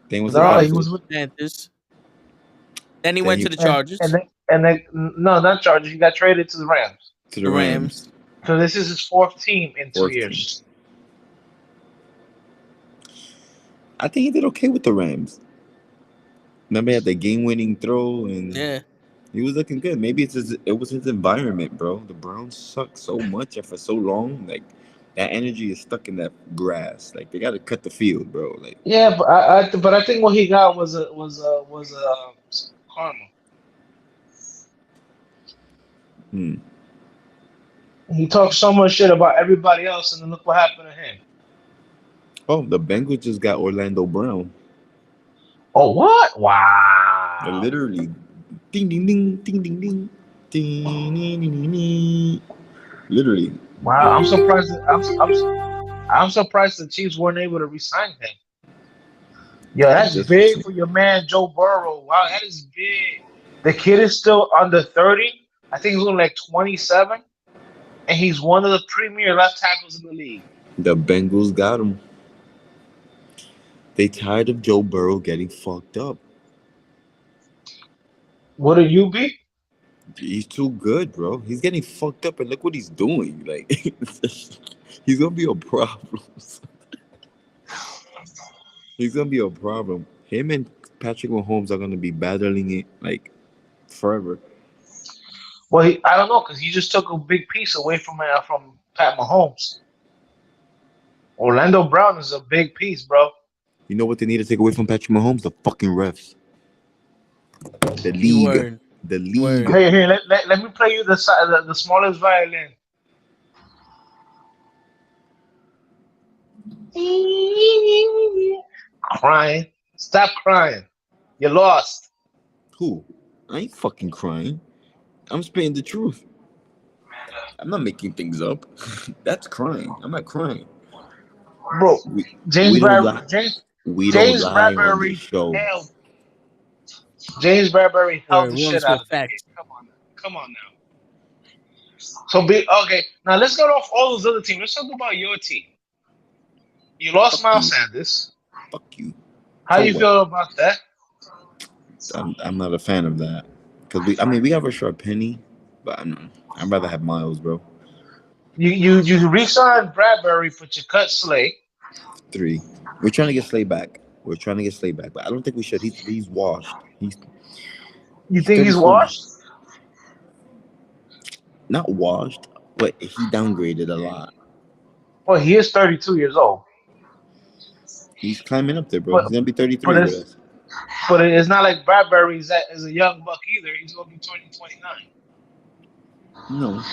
Then was No, the he Panthers. was with Panthers. Then he Then went he- to the Chargers. and then no, not Chargers. He got traded to the Rams. to the Rams. So this is his 4th team in 2 Fourth years. I think he did okay with the Rams. Remember, he had the game-winning throw, and Yeah. he was looking good. Maybe it was his environment, bro. The Browns suck so much and for so long. Like, that energy is stuck in that grass. Like, they got to cut the field, bro. Like, Yeah, but I think what he got was a karma. He talked so much shit about everybody else, and then look what happened to him. oh, the Bengals just got Orlando Brown. Oh, what? Wow. Literally, ding, ding, ding, ding, ding, ding, ding, ding, ding, ding. Literally. Wow, I'm surprised. I'm surprised the Chiefs weren't able to re-sign him. Yeah, that's Just big for- for your man Joe Burrow. Wow, that is big. The kid is still under 30. I think he's only like 27, and he's one of the premier left tackles in the league. The Bengals got him. They tired of Joe Burrow getting fucked up. What do you be? He's too good, bro. He's getting fucked up, and look what he's doing. Like, he's gonna be a problem. He's gonna be a problem. Him and Patrick Mahomes are gonna be battling it like forever. Well, I don't know because he just took a big piece away from Pat Mahomes. Orlando Brown is a big piece, bro. You know what they need to take away from Patrick Mahomes? The fucking refs. The league. Word. The league. Word. Here, let me play you the smallest violin. Crying. Stop crying. You lost. Who? I ain't fucking crying. I'm spitting the truth. I'm not making things up. That's crying. I'm not crying. Bro, We James don't lie. We don't James lie on this Bradbury show. held. James Bradbury held the We only shit out spit of the facts. kid. Come on now. So okay. Now let's get off all those other teams. Let's talk about your team. You lost Fuck Miles you. Sanders. Fuck you. How So you what? feel about that? I'm not a fan of that because we have a short penny, but I'd rather have Miles, bro. You re-signed Bradbury, but you cut Slay. 3. We're trying to get Slay back. But I don't think we should. He's washed. You He's think he's 34. washed? Not washed, but he downgraded a lot. Well, he is 32 years old. He's climbing up there, bro. But He's gonna be but 33 with it's us. but it's not like Bradbury is a young buck either. He's gonna be 29. No,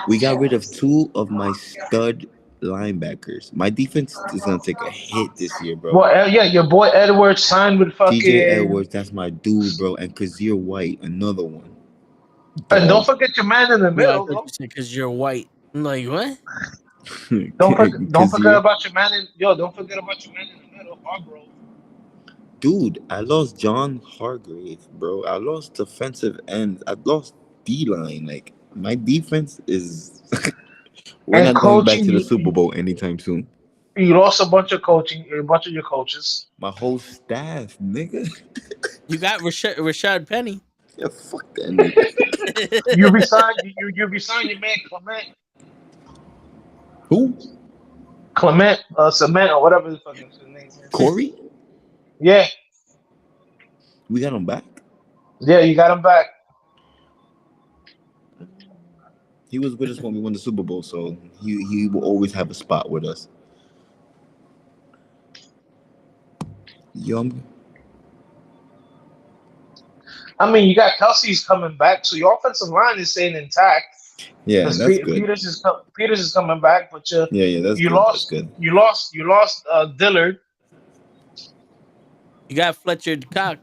we got rid of 2 of my stud linebackers. My defense is gonna take a hit this year, bro. Well, yeah, your boy Edwards signed with TJ fucking. Edwards, that's my dude, bro, and Kazir White, another one. And don't Dog. forget your man in the Yo, I middle. thought you said because you're white. I'm like, what? Don't forget Kazir. about your man in Don't forget about your man in the middle, Hargrove. Dude, I lost John Hargrave, bro. I lost defensive ends. I lost D line. Like my defense is. We're And not going back coaching, to the Super Bowl anytime soon. you lost a bunch of your coaches. My whole staff, nigga. You got Rashad Penny. Yeah, fuck that nigga. You resigned your man Clement. Who? Clement, Cement or whatever the fucking name is. Corey? Yeah, We got him back. you got him back. He was with us when we won the Super Bowl, so he will always have a spot with us. Young. I mean, you got Kelsey's coming back, so your offensive line is staying intact. Yeah, that's good. Peters is coming back, but Yeah, that's you good. lost. That's good. You lost Dillard. You got Fletcher Cox.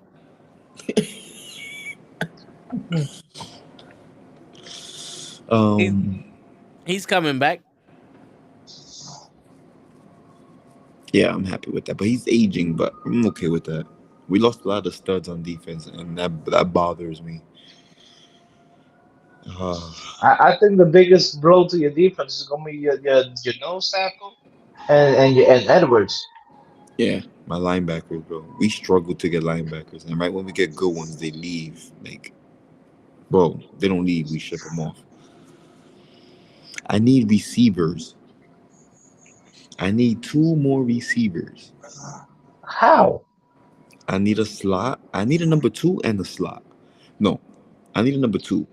He's coming back. Yeah, I'm happy with that. But he's aging, but I'm okay with that. We lost a lot of studs on defense, and that bothers me. I think the biggest blow to your defense is gonna be your nose tackle and Edwards. Yeah, my linebackers, bro. We struggle to get linebackers, and right when we get good ones, they leave. Like, bro, they don't leave. We ship them off. I need receivers. I need 2 more receivers. How? I need a slot. I need a number 2 and a slot. No, I need a number 2.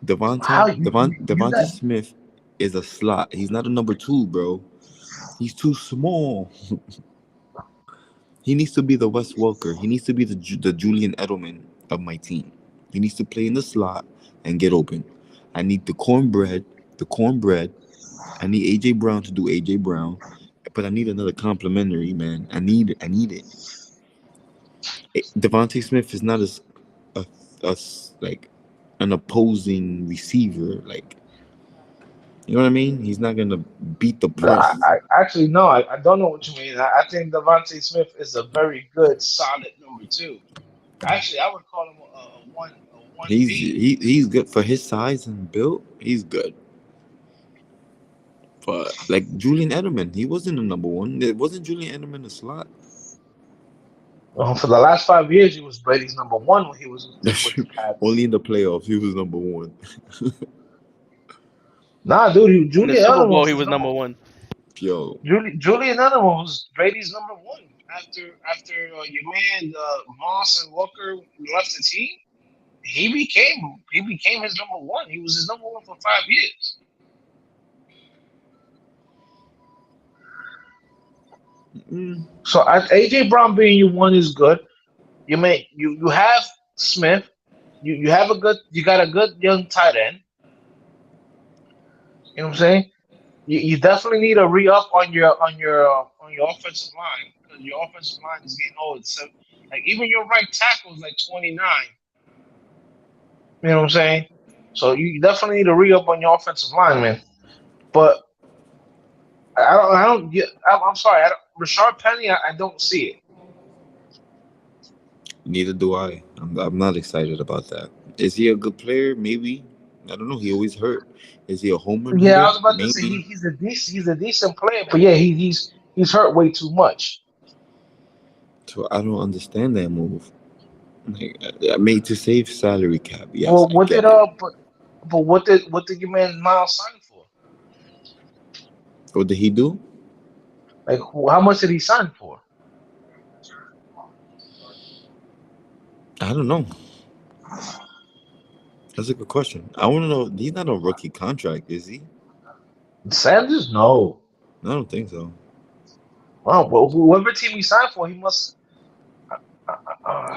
Devontae Smith is a slot. He's not a number 2, bro. He's too small. He needs to be the Wes Welker. He needs to be the Julian Edelman of my team. He needs to play in the slot and get open. I need the cornbread. I need AJ Brown to do AJ Brown, but I need another complimentary, man. I need it. Devontae Smith is not like an opposing receiver, like, you know what I mean? He's not gonna beat the press. I actually no, I don't know what you mean. I think Devontae Smith is a very good, solid number 2. Actually, I would call him a 1. He's good for his size and build. He's good. But like Julian Edelman, he wasn't a number 1. Wasn't Julian Edelman a slot? For the last 5 years, he was Brady's number 1 when he was with the Cavs. Only in the playoffs he was number 1. Nah, dude, In the Super Bowl, he was number 1. Yo, Julian Edelman was Brady's number 1 after your man Moss and Walker left the team. He became his number 1. He was his number 1 for 5 years. So AJ Brown being your 1 is good. You have Smith. You got a good young tight end. You know what I'm saying? You definitely need a re-up on your offensive line, because your offensive line is getting old. So like even your right tackle is like 29. You know what I'm saying? So you definitely need a re-up on your offensive line, man. But I'm sorry. Rashard Penny, I don't see it. Neither do I. I'm not excited about that. Is he a good player? Maybe. I don't know. He always hurt. Is he a home run Yeah, I hitter? was about to say Maybe. he's a decent player, but yeah, he's hurt way too much. So I don't understand that move. Like, I made to save salary cap. Yes, Well, I what did get it. but what did your man Miles sign for? What did he do? Like, how much did he sign for? I don't know. That's a good question. I want to know. He's not on rookie contract, is he? Sanders? No. I don't think so. Well, whoever team he signed for, he must.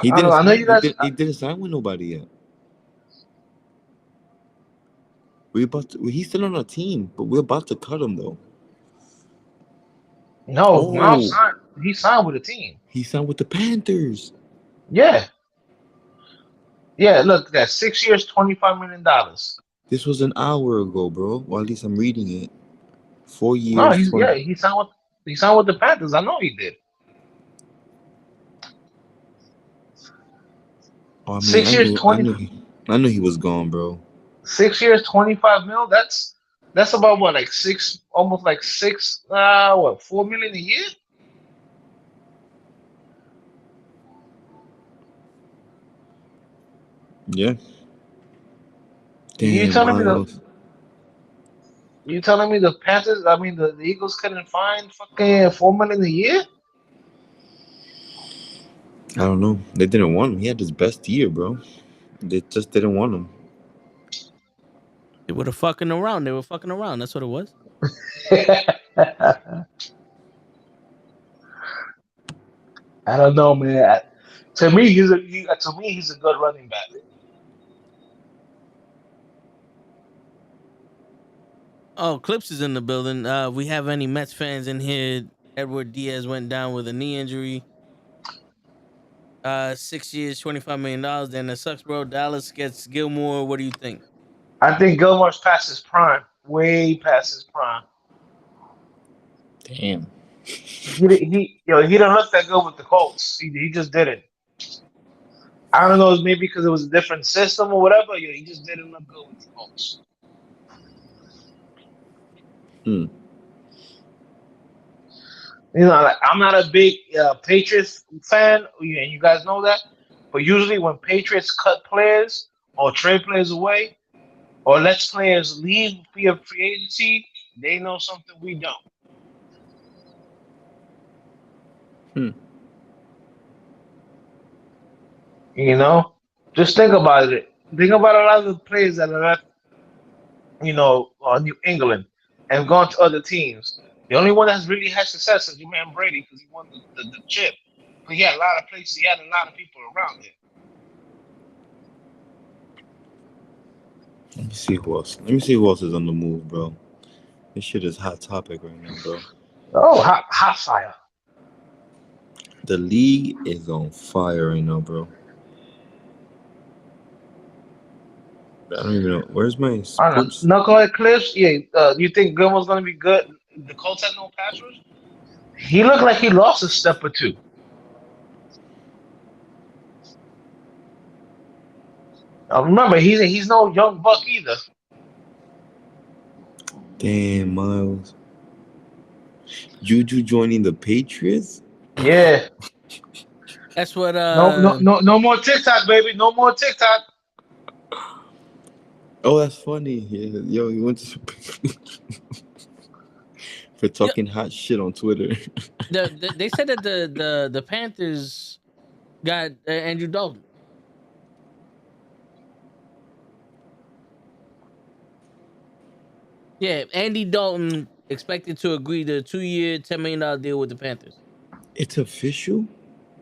He I don't know. didn't I know sign. you guys. He didn't sign with nobody yet. He's still on our team, but we're about to cut him though. No, Miles Oh, signed. He signed with a team. he signed with the Panthers. Yeah, yeah. Look, that's 6 years, $25 million. This was an hour ago, bro. Well, at least I'm reading it. 4 No, years, 20. he signed with the Panthers. I know he did. Oh, I mean, 6 years, 20. I knew he was gone, bro. 6 years, 25 mil. That's about what, like six, almost like six. What, 4 million a year? Yeah. You Damn, telling me Miles. the Panthers? I mean, the Eagles couldn't find fucking 4 million a year? I don't know. They didn't want him. He had his best year, bro. They just didn't want him. They were fucking around. They were fucking around. That's what it was. I don't know, man. To me, he's a good running back. Oh, Clips is in the building. We have any Mets fans in here? Edward Diaz went down with a knee injury. 6 years, $25 million. Then it sucks, bro. Dallas gets Gilmore. What do you think? I think Gilmore's past his prime, way past his prime. Damn. He didn't look that good with the Colts. He just didn't. I don't know, maybe because it was a different system or whatever. He just didn't look good with the Colts. Hmm. Like, I'm not a big Patriots fan, and you guys know that. But usually, when Patriots cut players or trade players away, or lets players leave via free agency, they know something we don't. Just think about it. Think about a lot of the players that are left, New England and gone to other teams. The only one that's really had success is your man Brady because he won the chip. But he had a lot of places. He had a lot of people around him. Let me see who else. Let me see who else is on the move, bro. This shit is hot topic right now, bro. Oh, hot fire. The league is on fire right now, bro. I don't even know. Where's my sports? NuKKle Clips. Yeah. You think Gilmore's gonna be good? The Colts had no pass rush. He looked like he lost a step or two. Remember, he's no young buck either. Damn, Miles. Juju joining the Patriots? Yeah. That's what. No more TikTok, baby. No more TikTok. Oh, that's funny. Yeah, yo, he went to for talking hot shit on Twitter. They said that the Panthers got Andrew Dalton. Yeah, Andy Dalton expected to agree to a 2-year, $10 million deal with the Panthers. It's official.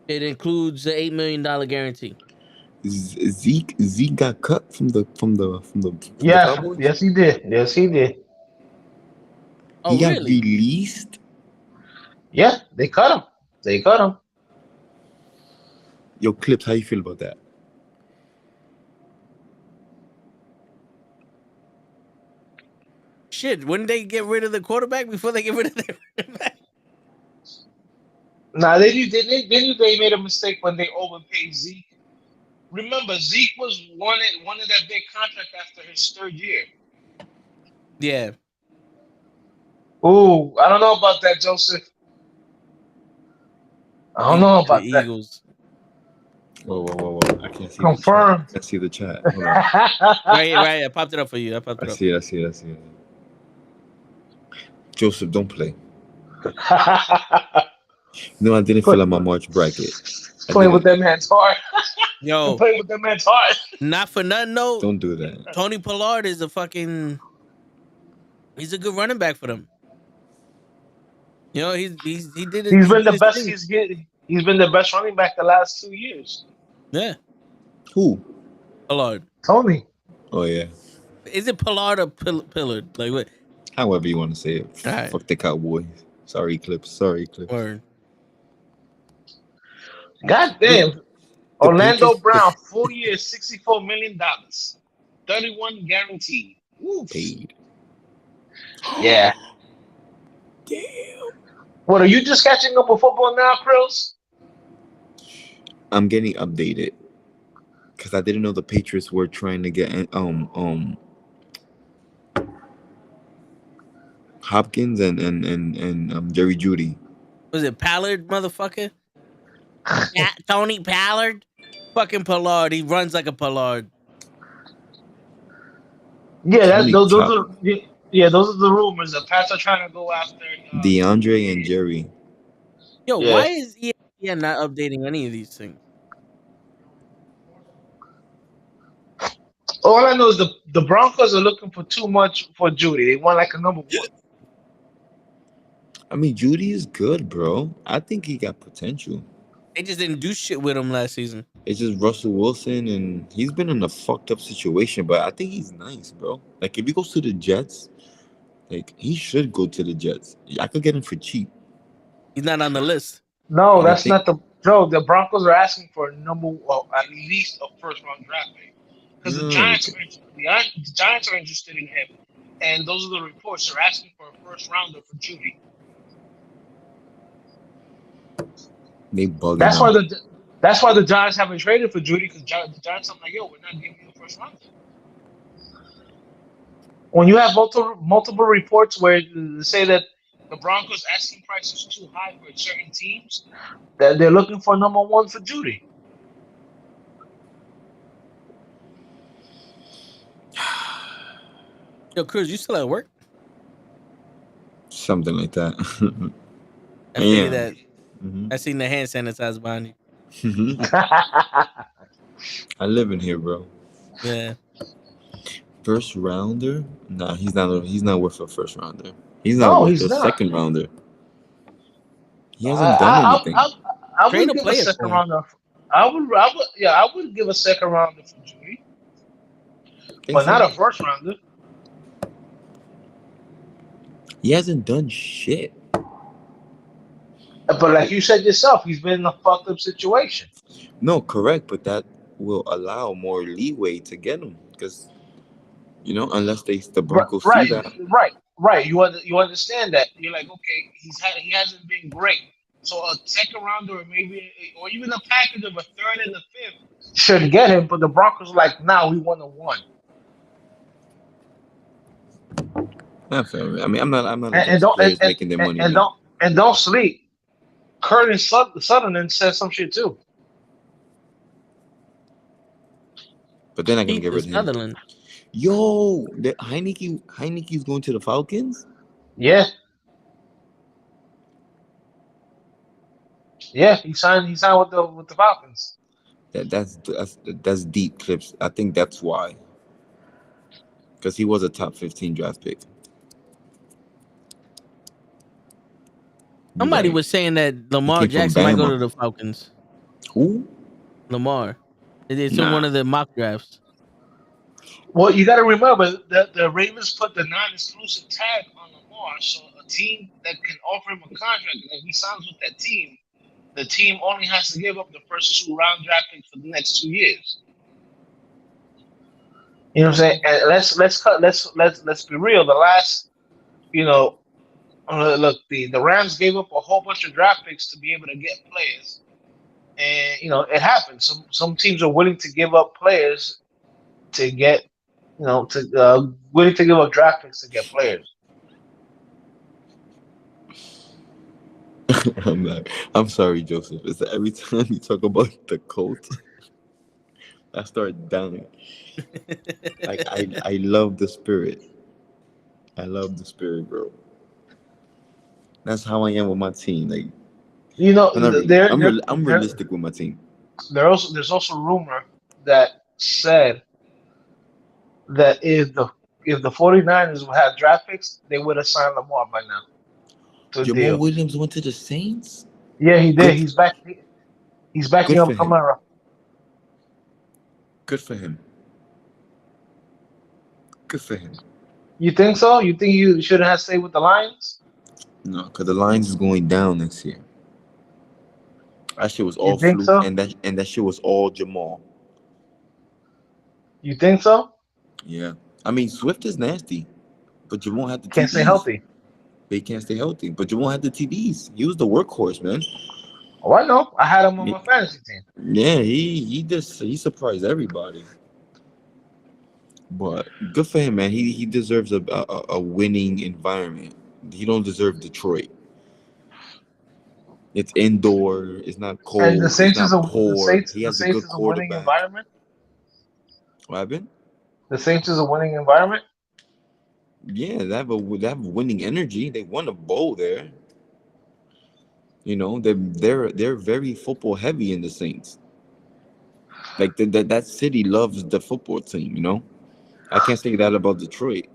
It includes the $8 million guarantee. Zeke got cut from the Yes, Cowboys. yes, he did. Yes, he did. Oh, He got really? released. Yeah, they cut him. Yo, Clips, how you feel about that? Shit, wouldn't they get rid of the quarterback before they get rid of their running back? Nah, they knew they made a mistake when they overpaid Zeke. Remember, Zeke was wanted that big contract after his third year. Yeah. Ooh, I don't know about that, Joseph. I don't know The about that. Eagles. Whoa. I can't see Confirmed. the chat. I can't see the chat. Hold on. Right here. I popped it up for you. I see it. Joseph, don't play. No, I didn't fill out my March bracket. Playing with that man's heart. Yo, Playing with that man's heart. not for nothing though. Don't do that. Tony Pollard is he's a good running back for them. You know, he did it. He's been the his best. thing. He's been the best running back the last 2 years. Yeah, Who? Pollard. Tony. Oh yeah. Is it Pollard or Pillard? Like what? However you want to say it. All right. Fuck the Cowboys. Sorry, Clips. Word. God damn. Orlando Patriots- Brown, 4 years, $64 million. 31 guaranteed. Oof. Paid. Yeah. Damn. What, are you just catching up with football now, Krills? I'm getting updated because I didn't know the Patriots were trying to get Hopkins and Jerry Jeudy. Was it Pollard, motherfucker? Tony Pollard? Fucking Pollard. He runs like a Pollard. Yeah, Tony those Chop. are those are the rumors. The Pats are trying to go after DeAndre and Jerry. Yo, Yeah. why is ESPN not updating any of these things? All I know is the Broncos are looking for too much for Judy. They want like a number 1. I mean, Jeudy is good, bro. I think he got potential. They just didn't do shit with him last season. It's just Russell Wilson, and he's been in a fucked up situation, but I think he's nice, bro. Like, if he goes to the Jets, like, he should go to the Jets. I could get him for cheap. He's not on the list. No, I that's think- not the Joe. The Broncos are asking for at least a first-round draft pick because the Giants are interested in him, and those are the reports. They're asking for a first-rounder for Judy. They bugging That's out. why the Giants haven't traded for Judy because the Giants are like, yo, we're not giving you a first-rounder. When you have multiple reports where they say that the Broncos' asking price is too high for certain teams, that they're looking for number 1 for Judy. Yo, Cruz, you still at work? Something like that. I figured Yeah. that. I seen the hand sanitizer behind you. I live in here, bro. Yeah. First rounder? Nah, he's not worth a first rounder. He's not worth a second rounder. He hasn't done anything. I Trade would a give a player second for him. rounder. I would give a second rounder for Judy, but not a first rounder. He hasn't done shit. But like you said yourself, he's been in a fucked up situation. No, correct, but that will allow more leeway to get him because, unless the Broncos see that. Right. You understand that? You're like, okay, he hasn't been great. So a second rounder or even a package of a third and a fifth should get him. But the Broncos are like, nah, we want a 1. Not fair. I mean, I'm not And against players making their money. Don't sleep. Curtis Sutherland said some shit too. But then I can get rid of him. Sutherland. Yo, the Heineke's going to the Falcons? Yeah. Yeah, he signed with the Falcons. That's deep, Clips. I think that's why. Because he was a top 15 draft pick. Somebody was saying that Lamar came from Jackson might go Bama. to the Falcons. Who? Lamar. It's in one of the mock drafts. Well, you got to remember that the Ravens put the non-exclusive tag on Lamar, so a team that can offer him a contract, and if he signs with that team, the team only has to give up the first 2-round draft picks for the next 2 years. You know what I'm saying? And let's be real. The last, look, the Rams gave up a whole bunch of draft picks to be able to get players, and it happens. Some teams are willing to give up players to get, willing to give up draft picks to get players. I'm sorry, Joseph. It's that every time you talk about the Colts, I start dying. Like I love the spirit. I love the spirit, bro. That's how I am with my team. Like I'm not really. I'm realistic with my team. There's also rumor that said that if the 49ers had draft picks, they would have signed Lamar by now to a Jamal deal. Williams went to the Saints. Yeah, he did. Good, He's back. He's backing good up for him. Kamara. Good for him. Good for him. You think so? You think you shouldn't have stayed with the Lions? No, because the Lions is going down next year. That shit was all You think fluke, so? and that shit was all Jamal. You think so? Yeah, I mean Swift is nasty, but Jamal had the Can't TDs. stay healthy. They can't stay healthy, but Jamal had the TDs. He was the workhorse, man. Oh, I know. I had him on my fantasy team. Yeah, he surprised everybody. But good for him, man. He deserves a winning environment. He don't deserve Detroit. It's indoor. It's not cold. And the It's Saints not poor. He the has a Saints good is a winning quarterback. environment. What happened? The Saints is a winning environment. Yeah, they have winning energy. They won a bowl there. They're very football heavy in the Saints. Like that city loves the football team. I can't say that about Detroit.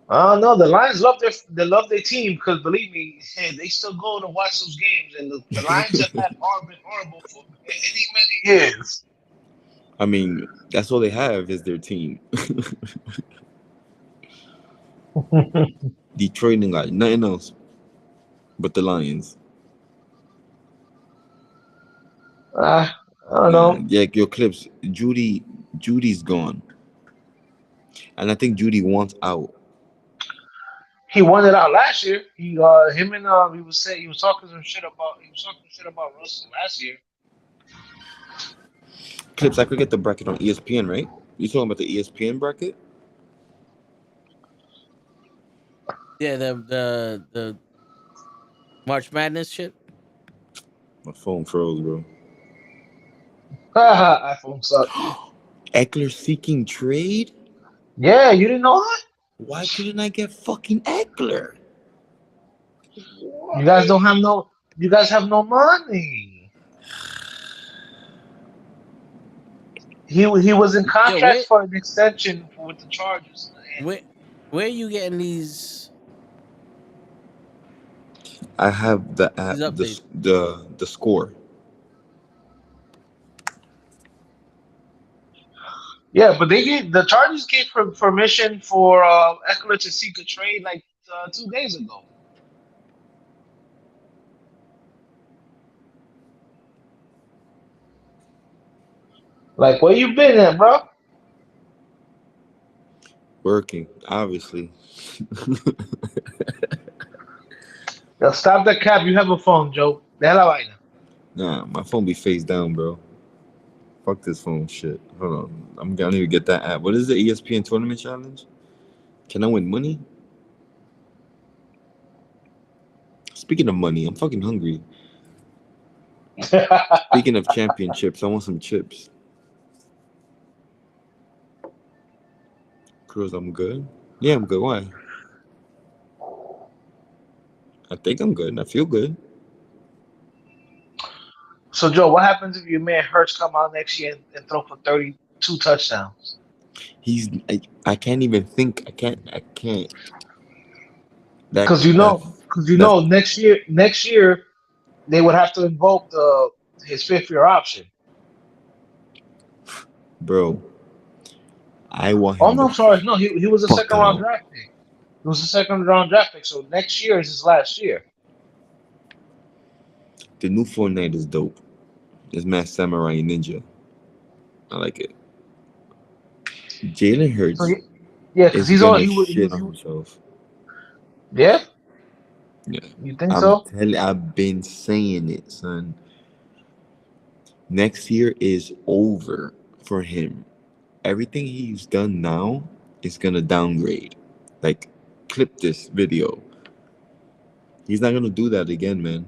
No, the Lions love their team because believe me, they still go to watch those games, and the Lions have been horrible for many years. I mean, that's all they have is their team. Detroit ain't got nothing else but the Lions. I don't know. Yeah, your clips. Judy's gone, and I think Judy wants out. He won it out last year. He he was talking some shit about Russell last year. Clips, I could get the bracket on ESPN, right? You talking about the ESPN bracket? Yeah, the March Madness shit. My phone froze, bro. iPhone sucks. Eckler seeking trade? Yeah, you didn't know that? Why couldn't I get fucking Eckler? You guys don't have no. You guys have no money. He was in contract for an extension with the Chargers. Where are you getting these? I have the app, the score. Yeah, but the Chargers gave permission for Eckler to seek a trade like 2 days ago. Like, where you been at, bro? Working, obviously. Yo, stop that cap. You have a phone, Joe. De la vaina. Nah, my phone be face down, bro. Fuck this phone shit. Hold on. I need to get that app. What is the ESPN Tournament Challenge? Can I win money? Speaking of money, I'm fucking hungry. Speaking of championships, I want some chips. Cruz, I'm good. Yeah, I'm good. Why? I think I'm good. I feel good. So, Joe, what happens if your man Hurts come out next year and throw for 32 touchdowns? I can't even think. I can't. Because next year they would have to invoke his 5th-year option. Bro, I want him. Oh no, sorry, no, he was a second-round draft pick. He was a second-round draft pick, so next year is his last year. The new Fortnite is dope. It's Mass Samurai Ninja. I like it. Jalen Hurts. So, yeah, because he's on. He was on himself. Yeah. Yeah. You think so? I've been saying it, son. Next year is over for him. Everything he's done now is gonna downgrade. Like, clip this video. He's not gonna do that again, man.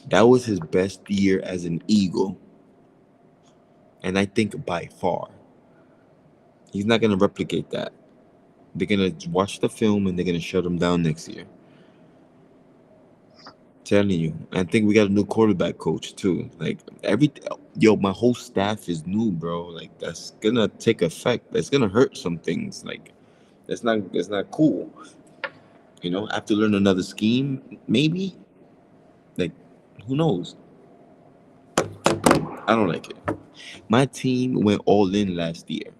That was his best year as an Eagle. And I think by far. He's not gonna replicate that. They're gonna watch the film and they're gonna shut him down next year. Telling you. I think we got a new quarterback coach too. Like my whole staff is new, bro. Like, that's gonna take effect. That's gonna hurt some things. Like, that's not cool. You know, I have to learn another scheme, maybe. Like, who knows? I don't like it. My team went all in last year.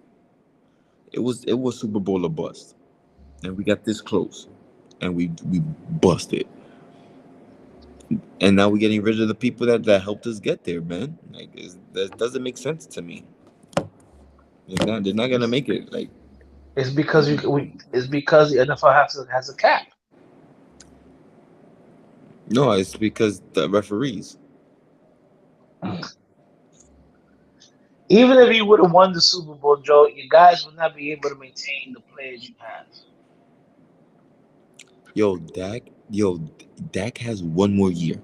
It was Super Bowl or bust, and we got this close, and we busted. And now we're getting rid of the people that helped us get there, man. Like, that doesn't make sense to me. They're not gonna make it. Like, It's because it's because the NFL has a cap. no, it's because the referees. Even if you would have won the Super Bowl, Joe, you guys would not be able to maintain the players you have. Dak has one more year.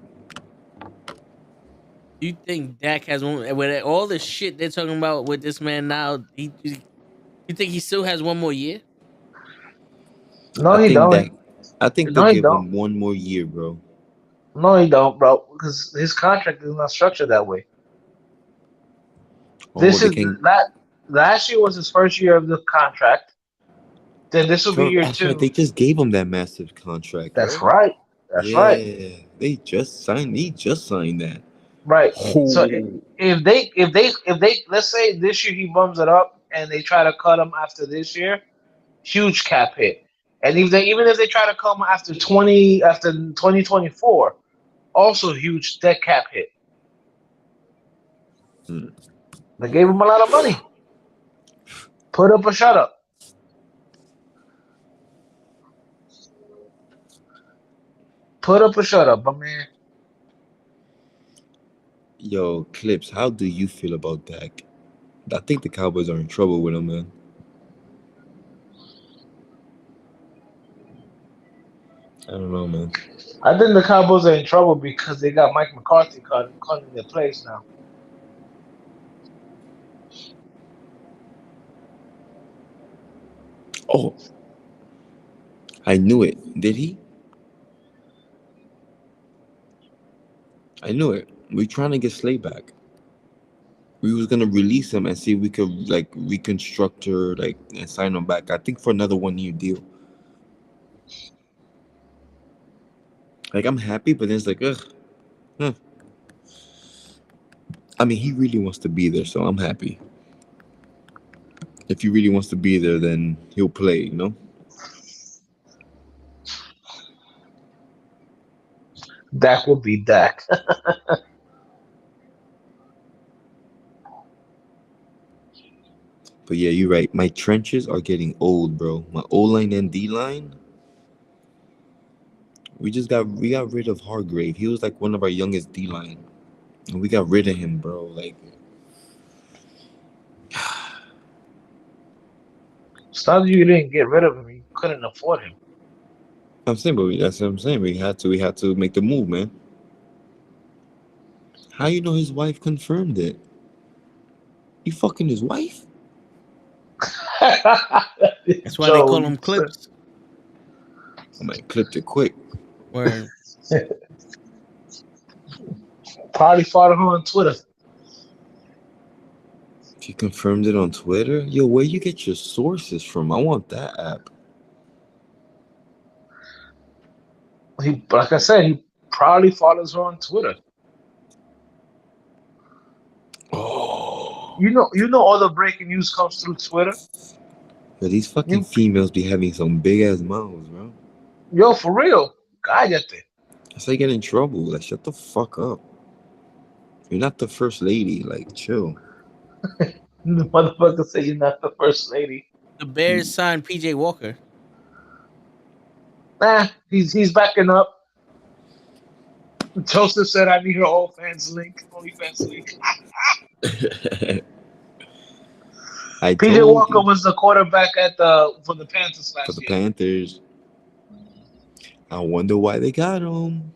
You think Dak has one with all the shit they're talking about with this man now? You think he still has one more year? No, I he think don't. that I think No, they'll he give don't. him one more year, bro. No, he don't, bro. Because his contract is not structured that way. Oh, This they is can. that last year was his first year of the contract. Then this will be year That's right. 2. They just gave him that massive contract, That's right? right. That's right. Yeah, they just signed. He just signed that. Right. So Oh, if they let's say this year he bums it up and they try to cut him after this year, huge cap hit. And even if they try to cut him after 2024, also huge dead cap hit. Hmm. They gave him a lot of money. Put up or shut up. Put up or shut up, my man. Yo, Clips, how do you feel about Dak? I think the Cowboys are in trouble with him, man. I don't know, man. I think the Cowboys are in trouble because they got Mike McCarthy cutting their place now. Oh, I knew it. Did he? I knew it. We trying to get Slay back. We was gonna release him and see if we could like reconstruct her, like, and sign him back. I think for another 1 year deal. Like, I'm happy, but then it's like, ugh. Huh. I mean, he really wants to be there, so I'm happy. If he really wants to be there, then he'll play, you know? Dak will be Dak. But yeah, you're right. My trenches are getting old, bro. My O line and D line. We got rid of Hargrave. He was like one of our youngest D line. And we got rid of him, bro. Like, It's not that you didn't get rid of him; you couldn't afford him. I'm saying, that's what I'm saying. We had to make the move, man. How you know his wife confirmed it? You fucking his wife? That's why they call him Clips. I might clipped it quick. Where Probably followed her on Twitter. She confirmed it on Twitter. Yo, where you get your sources from? I want that app. Like I said, he probably follows her on Twitter. Oh, You know, all the breaking news comes through Twitter. yo, these fucking females be having some big ass mouths, bro. Yo, for real, cállate. That's how you get in trouble. Like, shut the fuck up. You're not the first lady. Like, chill. The motherfucker say you're not the first lady. the Bears signed PJ Walker. Nah, he's backing up. Joseph said, "I need your OnlyFans link." I PJ told Walker you was the quarterback for the Panthers for last the year. Panthers. I wonder why they got him.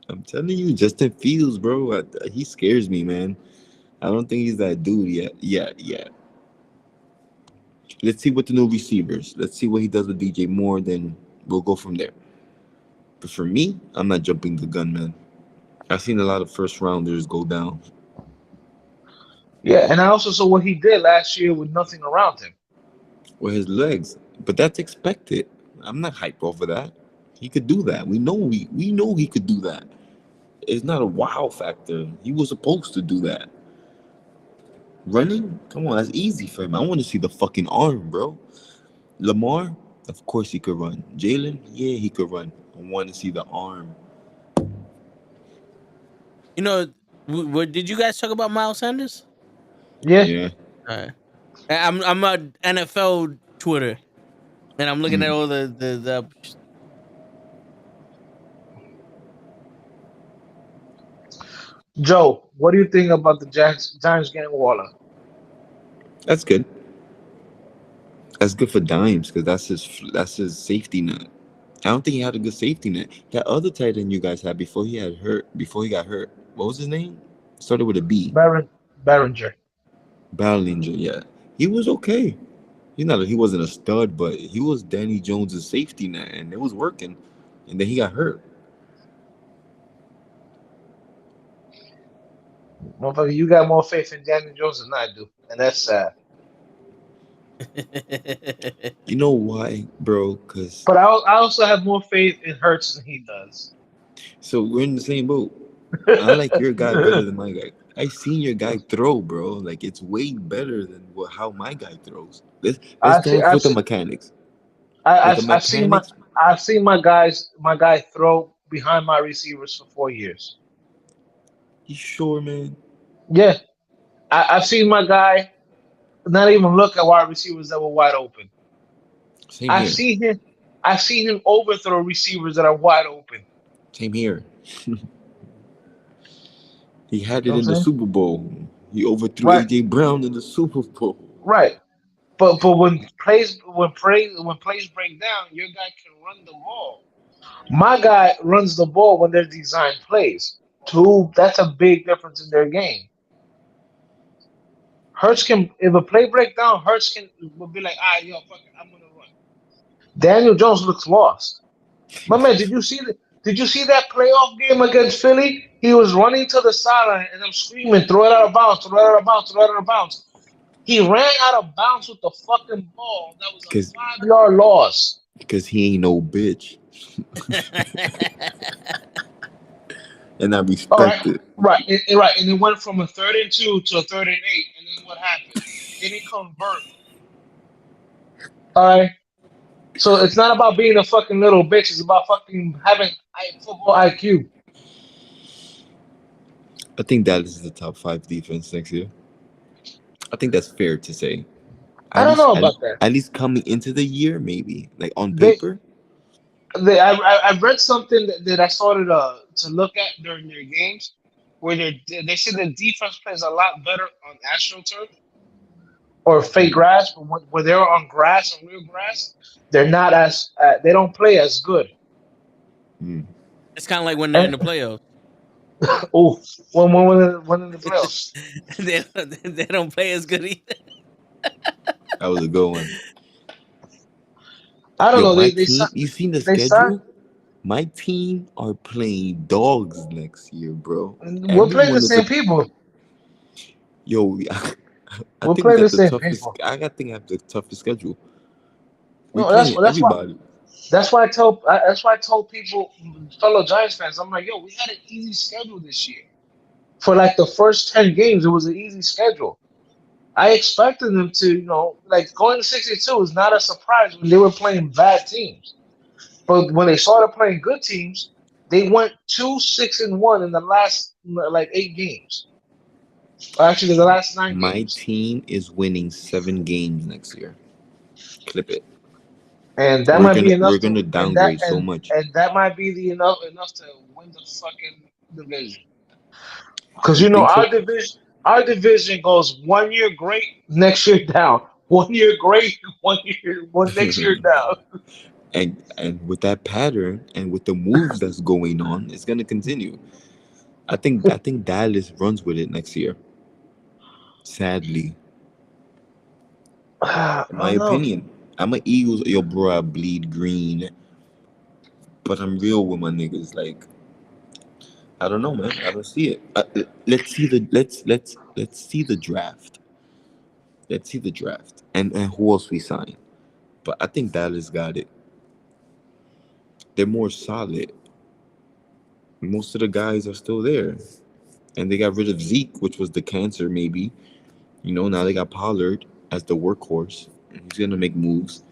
I'm telling you, Justin Fields, bro. He scares me, man. I don't think he's that dude yet. Yeah. Let's see what the new receivers. Let's see what he does with DJ Moore. Then we'll go from there. But for me, I'm not jumping the gun, man. I've seen a lot of first rounders go down Yeah, and I also saw what he did last year with nothing around him. with his legs. But that's expected. I'm not hyped over that. He could do that. We know he could do that. It's not a wow factor. He was supposed to do that. Running? Come on, that's easy for him. I want to see the fucking arm, bro. Lamar? Of course he could run. Jalen? Yeah, he could run. I want to see the arm. You know, did you guys talk about Miles Sanders? Yeah. Yeah. All right. I'm on NFL Twitter, and I'm looking at all the Joe, what do you think about the Giants getting Waller? That's good. That's good for Dimes because that's his safety net. I don't think he had a good safety net. That other tight end you guys had before he got hurt. What was his name? Started with a B. Barringer. Ballinger, yeah. He was okay. He wasn't a stud, but he was Danny Jones' safety net, and it was working. And then he got hurt. Motherfucker, you got more faith in Daniel Jones than I do, and that's sad. You know why, bro? Because But I also have more faith in Hurts than he does. so we're in the same boat. I like your guy better than my guy. I seen your guy throw, bro. Like it's way better than how my guy throws. Let's I've start seen, off I've with the seen, mechanics. I, With the I've seen my mechanics, I've seen my guy throw behind my receivers for 4 years. you sure, man? Yeah, I've seen my guy not even look at wide receivers that were wide open. Same I've here. seen him. I've seen him overthrow receivers that are wide open. Same here. He had You it know what in I'm the saying? Super Bowl. He overthrew Right, AJ Brown in the Super Bowl. right. But when plays break down, your guy can run the ball. My guy runs the ball when they're designed plays. That's a big difference in their game. Hurts can, if a play break down, Hurts will be like, "Ah, yo, fuck it, I'm gonna run." Daniel Jones looks lost. My man, did you see that playoff game against Philly? He was running to the sideline and I'm screaming, "Throw it out of bounds! Throw it out of bounds! Throw it out of bounds!" He ran out of bounds with the fucking ball. That was a Cause 5-yard loss. because he ain't no bitch. And I All right, respect it. right, right, and it went from a 3rd and 2 to a 3rd and 8, and then what happened? They didn't convert. All right, so it's not about being a fucking little bitch. It's about fucking having football IQ. I think Dallas is the top 5 defense next year. I think that's fair to say. I At don't least know at, about that. at least coming into the year, maybe. Like on They, paper. I read something that I started to look at during their games, where they said the defense plays a lot better on AstroTurf or fake grass, but when they're on grass and real grass, they're not as they don't play as good. Hmm. it's kind of like when they're in the playoffs. Oh, when in the playoffs. They don't play as good either. That was a good one. I don't Yo, know. my They team, you seen the they signed. schedule? My team are playing dogs next year, bro. We're playing the Everyone is a same people. yo. I We're think we playing got the the same toughest. people. think I have the toughest schedule. We No, that's playing that's why everybody. that's why I told people, fellow Giants fans, I'm like, yo, we had an easy schedule this year. For like the first 10 games, it was an easy schedule. I expected them to, like going to 62 is not a surprise when they were playing bad teams. But when they started playing good teams, they went 2-6-1 in the last like 8 games. Actually, the last nine My games. team is winning 7 games next year. Clip it. and that might be enough we're to gonna downgrade so much. and that might be the enough to win the fucking division. Because You you know think so? our division goes 1 year great, next year down. 1 year great, 1 year, one next year down. And with that pattern and with the moves that's going on, it's gonna continue. I think Dallas runs with it next year. Sadly, I in my don't know. opinion, I'm a Eagles. Yo, bro, I bleed green, but I'm real with my niggas. Like, I don't know, man. I don't see it. Let's see the let's see the draft. Let's see the draft and who else we sign. But I think Dallas got it. They're more solid. Most of the guys are still there, and they got rid of Zeke, which was the cancer, maybe. Now they got Pollard as the workhorse. He's gonna make moves.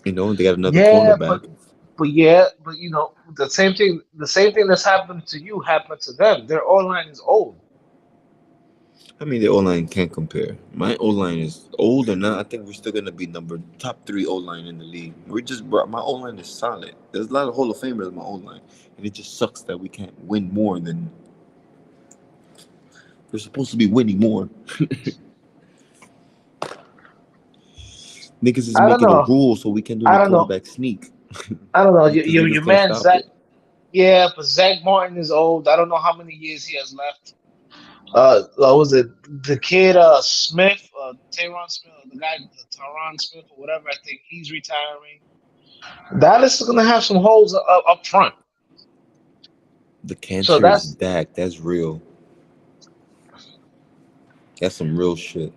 They got another Yeah, cornerback. but the same thing that's happened to you happened to them. Their O line is old. I mean, the O line can't compare. My O line is old or not. I think we're still gonna be number top three O line in the league. My O line is solid. There's a lot of Hall of Famers in my O line, and it just sucks that we can't win more than we're supposed to be winning more. Niggas is I don't making a know. rule so we can do I the don't know. quarterback sneak I don't know. because Your niggas can't man stop Zach. it. Yeah, but Zach Martin is old. I don't know how many years he has left. Was it the kid Smith, Tyron Smith, the guy, Tyron Smith or whatever? I think he's retiring. Dallas is gonna have some holes up front. The So cancer is that's back. That's real. That's some real shit.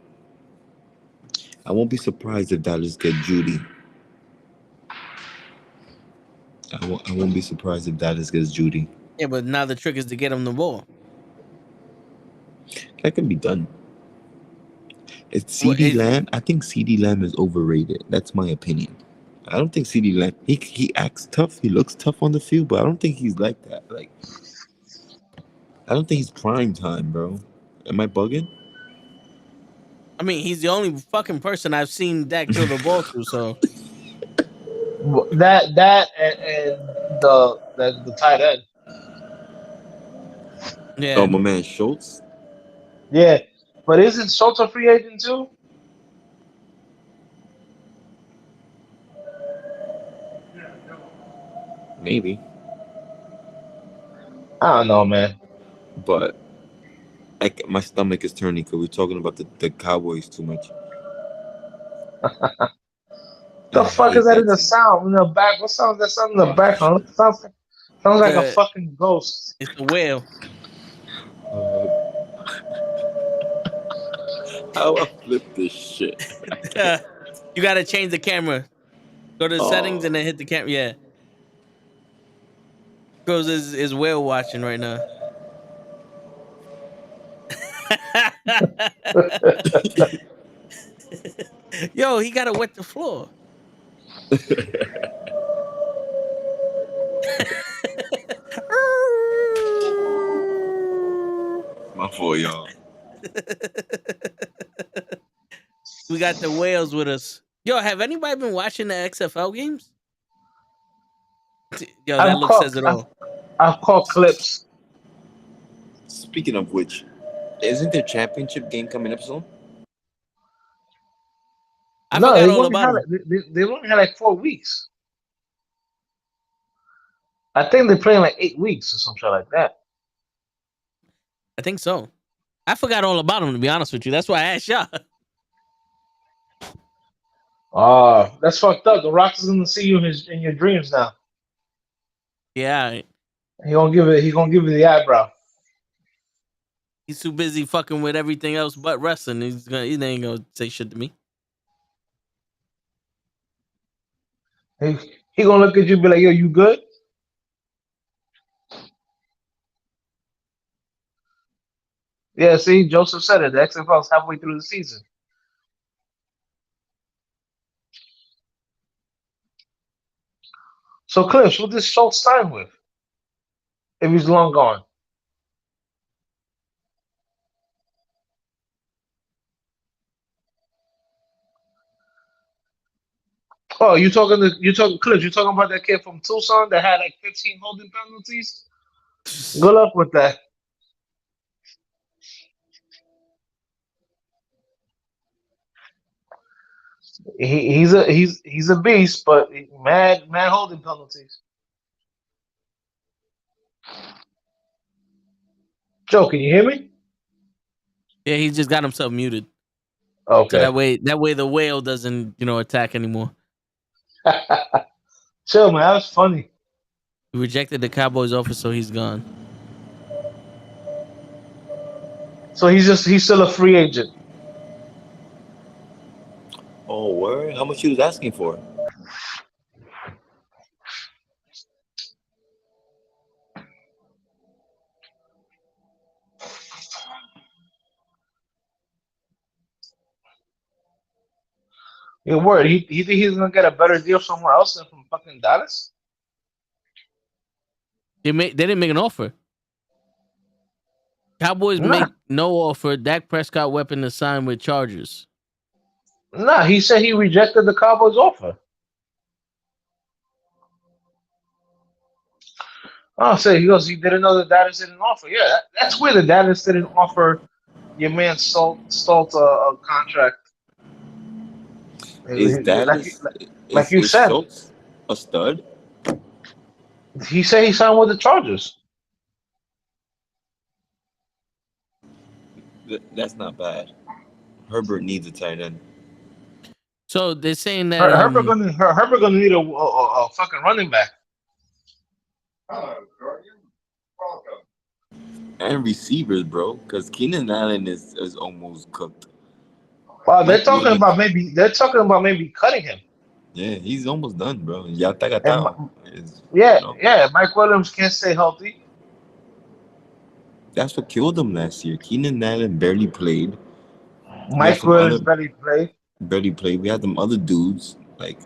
I won't be surprised if Dallas get Judy. I won't be surprised if Dallas gets Judy. Yeah, but now the trick is to get him the ball. That can be done. It's Well, CD Lamb. I think CD Lamb is overrated. That's my opinion. I don't think CD Lamb. He acts tough. He looks tough on the field, but I don't think he's like that. Like, I don't think he's prime time, bro. Am I bugging? I mean, he's the only fucking person I've seen Dak throw the ball to. So and the tight end. Oh, yeah, my man Schultz. Yeah, but isn't Schultz a free agent too? Maybe, I don't know, man. but my stomach is turning because we're talking about the Cowboys too much. I The fuck is hate that in that the team. sound in the back? What sounds that sound in the background? Sounds like a the fucking ghost. it's the whale. How I flip this shit? You got to change the camera. Go to the settings and Oh, then hit the camera. Yeah, Goes is whale watching right now. Yo, he got to wet the floor. my fault, y'all. We got the whales with us. Yo, have anybody been watching the XFL games? Yo, that I've look caught says it I've, all. I've caught clips. Speaking of which, isn't there championship game coming up soon? I No, forgot all about them. they've only had like 4 weeks. I think they're playing like 8 weeks or something like that. I think so. I forgot all about them, to be honest with you. That's why I asked y'all. That's fucked up. The Rock is gonna see you in your dreams now. Yeah, He gonna give you the eyebrow. he's too busy fucking with everything else but wrestling. He ain't gonna say shit to me. He, he gonna look at you and be like, yo, you good? Yeah, see, Joseph said it. The XFL is halfway through the season. So Cliff, what this Schultz time with? If he's long gone. Oh, Cliff, you talking about that kid from Tucson that had like 15 holding penalties? Good luck with that. He's a beast, but mad holding penalties. Joe, can you hear me? Yeah, he just got himself muted. So Okay. that way the whale doesn't, attack anymore. Chill, man. That was funny. He rejected the Cowboys offer, so he's gone. So he's still a free agent. Oh, word? How much he was asking for? Your word. He think he's gonna get a better deal somewhere else than from fucking Dallas? They didn't make an offer. Cowboys Nah. make no offer. Dak Prescott weapon to sign with Chargers. Nah, he said he rejected the Cowboys offer. Oh, so he didn't know that Dallas didn't offer. Yeah, that's weird that Dallas didn't offer your man Stoltz a contract. Is Dallas Like you is said, Schultz a stud? he said he signed with the Chargers. That's not bad. Herbert needs a tight end. So they're saying that Herbert gonna need a fucking running back. And receivers, bro, because Keenan Allen is almost cooked. Wow, they're Mike talking Williams. about maybe cutting him. Yeah, he's almost done, bro. And Yatagatao. yeah, Mike Williams can't stay healthy. That's what killed him last year. Keenan Allen barely played. Mike Williams barely played. Barely played. We had them other dudes like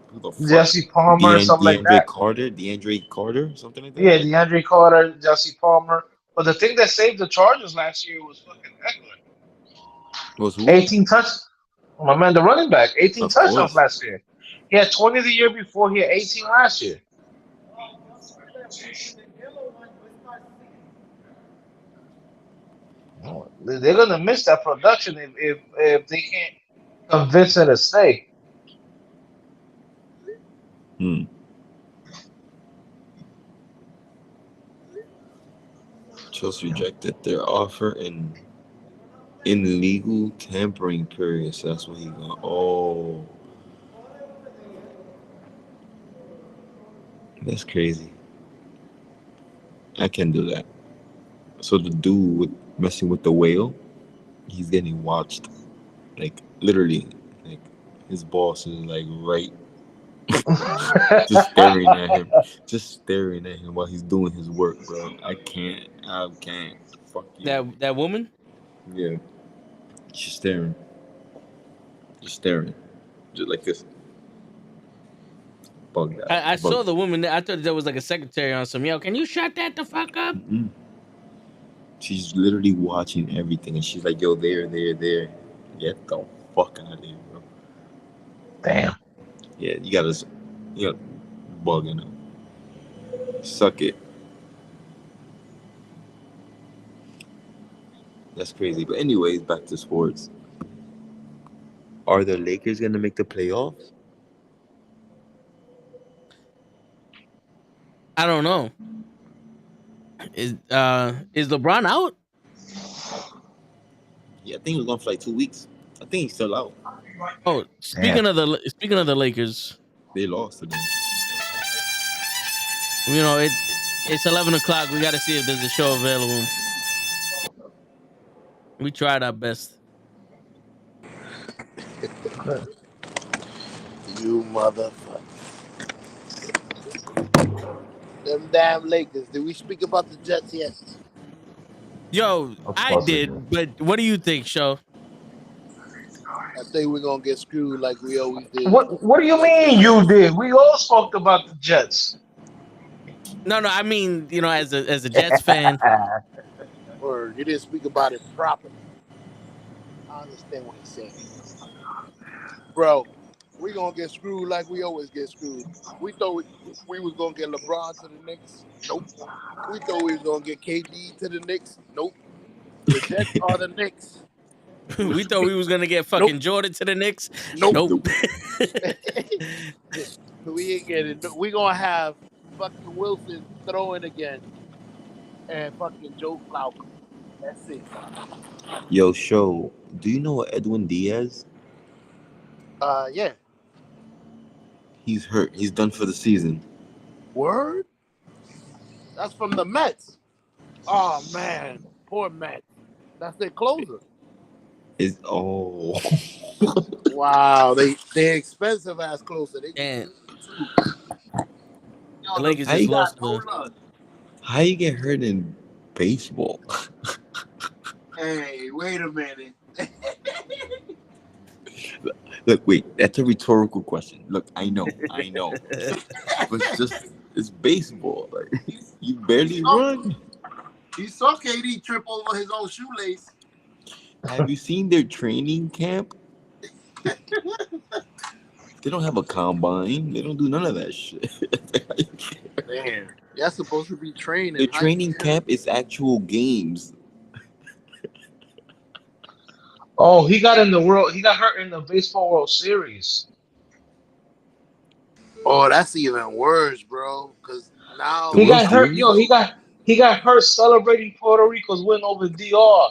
who the fuck? Jesse Palmer, something like that. DeAndre Carter, something like that. Yeah, DeAndre Carter, Jesse Palmer. But the thing that saved the Chargers last year was fucking Eckler. Was who? 18 touchdowns. My man, the running back, 18 Of touchdowns course. last year. He had 20 the year before. He had 18 last year. They're gonna miss that production if they can't convince her to stay. Chelsea rejected their offer in illegal tampering period. So that's what he got. Oh, that's crazy. I can't do that. So the dude messing with the whale, he's getting watched. Like literally, like his boss is like right, just staring at him while he's doing his work, bro. I can't. Fuck you. That woman? Yeah. She's staring. Just like this. Bug that. I saw the woman. I thought there was like a secretary on some. Yo, can you shut that the fuck up? Mm-mm. She's literally watching everything, and she's like, "Yo, there. Get the fuck out of here, bro." Damn. Yeah, you gotta bugging him. Suck it. That's crazy. But anyways, back to sports. Are the Lakers gonna make the playoffs? I don't know. Is LeBron out? Yeah, I think he was gone for like 2 weeks. I think he's still out. Oh, speaking of the Lakers, They lost today. it's 11:00. We got to see if there's a show available. We tried our best. You motherfucker. Them damn Lakers. Did we speak about the Jets yet? Yo, I did, but what do you think, Show? I think we're gonna get screwed like we always did. What do you mean you did? We all spoke about the Jets. No, I mean, as a Jets fan. Or you didn't speak about it properly. I understand what he's saying. Bro, We gonna get screwed like we always get screwed. We thought we was gonna get LeBron to the Knicks. Nope. We thought we was gonna get KD to the Knicks. Nope. The Jets are the Knicks. We thought we was gonna get fucking Jordan to the Knicks. Nope. Nope. We ain't getting. We gonna have fucking Wilson throwing again, and fucking Joe Flacco. That's it. Yo, show. Do you know Edwin Diaz? Yeah. He's hurt. He's done for the season. Word. That's from the Mets. Oh man, poor Mets. That's their closer. Is Wow, they expensive ass closer. They And Yo, the Lakers How just you lost no the. love. how you get hurt in baseball? Hey, wait a minute. Look, wait. That's a rhetorical question. Look, I know, but it's baseball. Like you barely run. He saw KD trip over his own shoelace. Have you seen their training camp? They don't have a combine. They don't do none of that shit. Damn. That's supposed to be training. The training camp is actual games. Oh, he got hurt in the Baseball World Series. Oh, that's even worse, bro. Because now He got hurt. Series? Yo, he got hurt celebrating Puerto Rico's win over DR.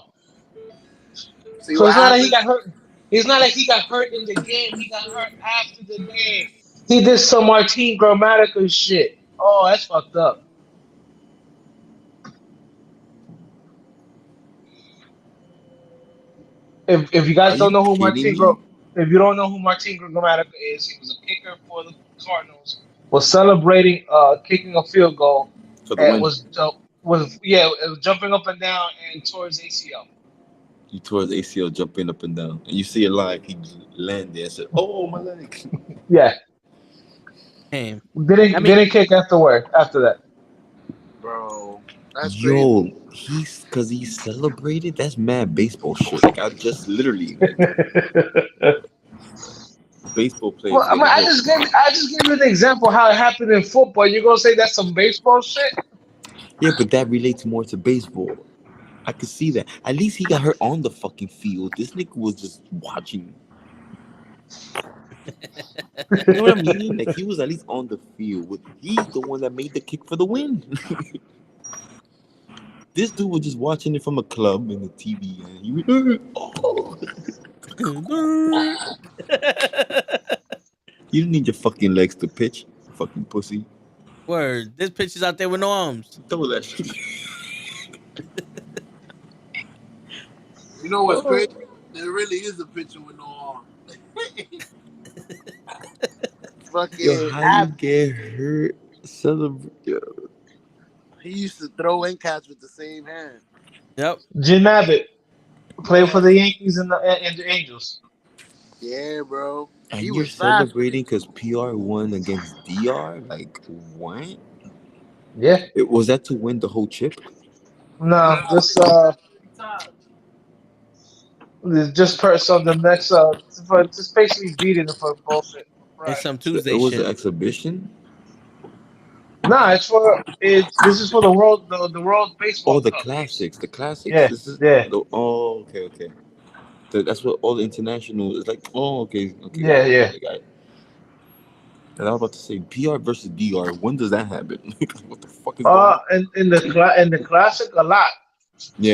see So what it's not like he happens? got hurt. It's not like he got hurt in the game. He got hurt after the game. He did some Martin Grammatica shit. Oh, that's fucked up. If you guys Are don't you know who kidding me? if you don't know who Martin Grammatica is, he was a kicker for the Cardinals. Was celebrating kicking a field goal For the and win. was jumping up and down and towards ACL. He tore his ACL jumping up and down. And you see it live. He landed and said, "Oh, my leg." Yeah, Damn. didn't kick after that. Bro, that's crazy. Yo, because he celebrated. That's mad baseball shit. Like I just literally baseball players. Well, I mean, I just gave you an example how it happened in football. You're gonna say that's some baseball shit? Yeah, but that relates more to baseball. I could see that. At least he got hurt on the fucking field. This nigga was just watching. You know what I mean? Like he was at least on the field. He's the one that made the kick for the win. This dude was just watching it from a club in the TV, and he was, oh. You don't need your fucking legs to pitch, fucking pussy. Word. This pitch is out there with no arms. Throw that shit. You know what's crazy? There really is a pitcher with no arm. Fucking Yo, how you get hurt? Celebrate. Yo. he used to throw and catch with the same hand. Yep. Jim Abbott played for the Yankees and the Angels. Yeah, bro. And He you're was fast. celebrating because PR won against DR? Like, what? Yeah. Was that to win the whole chip? No, just so the next for just basically beating them for bullshit. Right. It's some So Tuesday it was shit. an exhibition? Nah, this is for the world baseball. Oh, the Cup. classics. The classics? Yeah, yeah. Oh, okay. That's what all the international is like. Oh, okay. Yeah. I got it. And I was about to say PR versus DR. When does that happen? What the fuck is going on? In the classic a lot. Yeah.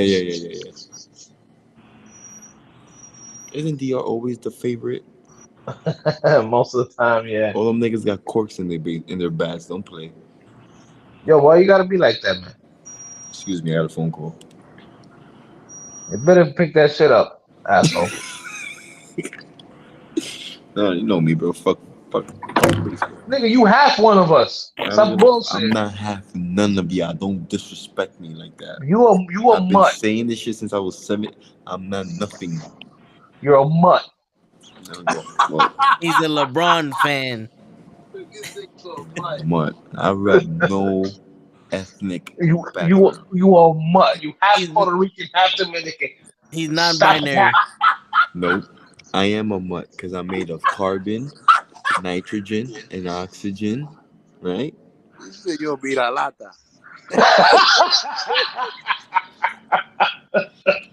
Isn't DR always the favorite? Most of the time, yeah. All them niggas got corks in their bats. Don't play. Yo, why you gotta be like that, man? Excuse me, I got a phone call. You better pick that shit up, asshole. No, you know me, bro. Fuck. Nigga, you half one of us. Stop bullshit. I'm not half none of y'all. Don't disrespect me like that. You a I've been mutt. saying this shit since I was 7. I'm not nothing. You're a mutt. Well, He's a LeBron fan. mutt. I rap no ethnic background. You a mutt. You half Puerto Rican, half Dominican. He's non-binary. Nope. I am a mutt because I'm made of carbon, nitrogen and oxygen, right? You say you'll beat a lata.